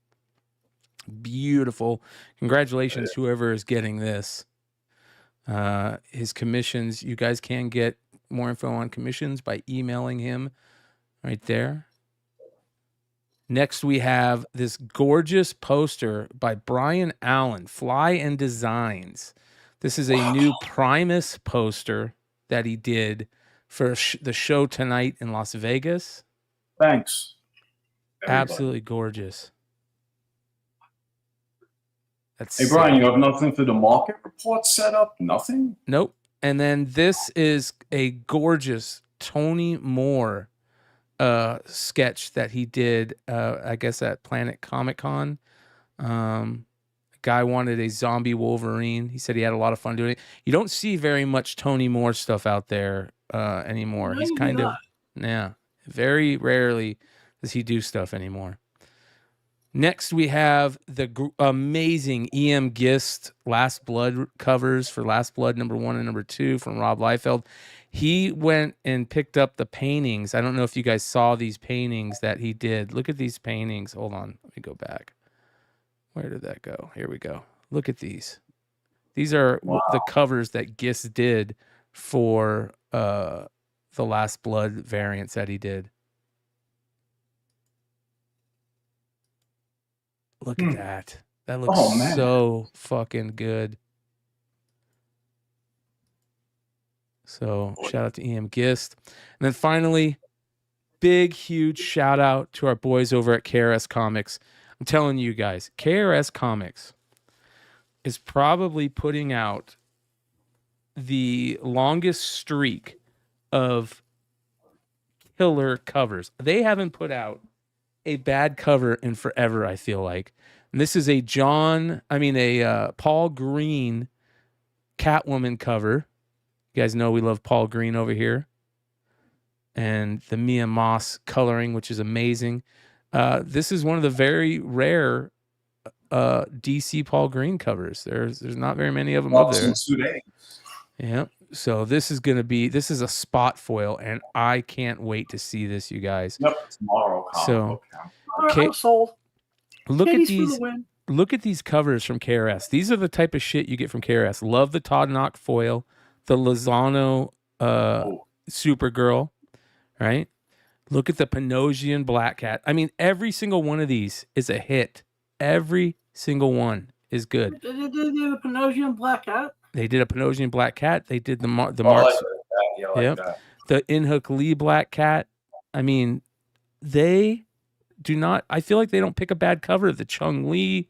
Beautiful. Congratulations, whoever is getting this. His commissions, you guys can get more info on commissions by emailing him right there. Next, we have this gorgeous poster by Bryan Allen, Fly and Designs. This is a new Primus poster that he did for the show tonight in Las Vegas. Thanks. Everybody. Absolutely gorgeous. That's hey, Brian, you have nothing for the market report set up? Nothing? Nope. And then this is a gorgeous Tony Moore sketch that he did, I guess, at Planet Comic Con. Guy wanted a zombie Wolverine. He said he had a lot of fun doing it. You don't see very much Tony Moore stuff out there anymore. He's kind of, very rarely does he do stuff anymore. Next, we have the amazing E.M. Gist Last Blood covers for Last Blood #1 and #2 from Rob Liefeld. He went and picked up the paintings. I don't know if you guys saw these paintings that he did. Look at these paintings. Hold on. Let me go back. Where did that go? Here we go. Look at these. These are the covers that Gist did for the Last Blood variants that he did. Look at that. That looks so fucking good. So shout out to E.M. Gist. And then finally, big, huge shout out to our boys over at KRS Comics. I'm telling you guys, KRS Comics is probably putting out the longest streak of killer covers. They haven't put out a bad cover in forever, I feel like. And this is a Paul Green Catwoman cover. You guys know we love Paul Green over here. And the Mia Moss coloring, which is amazing. This is one of the very rare DC Paul Green covers. There's not very many of them out there. Yeah. So this is a spot foil, and I can't wait to see this, you guys. Yep, tomorrow. So, I'm sold. Look at these covers from KRS. These are the type of shit you get from KRS. Love the Todd Knock foil, the Lozano Supergirl, right? Look at the Panosian Black Cat. I mean, every single one of these is a hit. Every single one is good. Did they do the Panosian Black Cat? They did a Panosian Black Cat. They did the Marks. That. The Inhook Lee Black Cat. I mean, they do not. I feel like they don't pick a bad cover. The Chung Lee,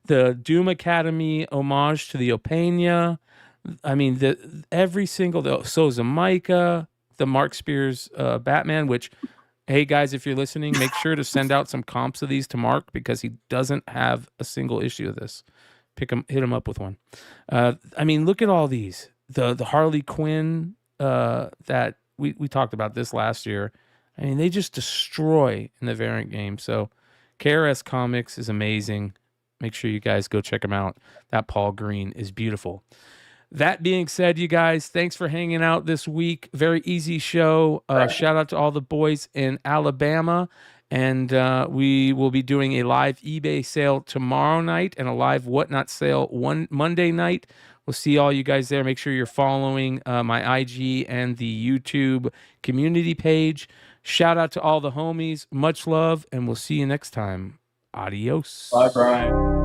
the Doom Academy homage to the Opeña. I mean, every single. Souza Micah, the Mark Spears Batman. Which, hey guys, if you're listening, make sure to send out some comps of these to Mark because he doesn't have a single issue of this. Hit him up with one. I mean, look at all these. The Harley Quinn that we talked about this last year. I mean, they just destroy in the variant game. So KRS Comics is amazing. Make sure you guys go check them out. That Paul Green is beautiful. That being said, you guys, thanks for hanging out this week. Very easy show. Shout out to all the boys in Alabama And we will be doing a live eBay sale tomorrow night and a live Whatnot sale one Monday night. We'll see all you guys there. Make sure you're following my IG and the YouTube community page. Shout out to all the homies. Much love, and we'll see you next time. Adios. Bye, Brian.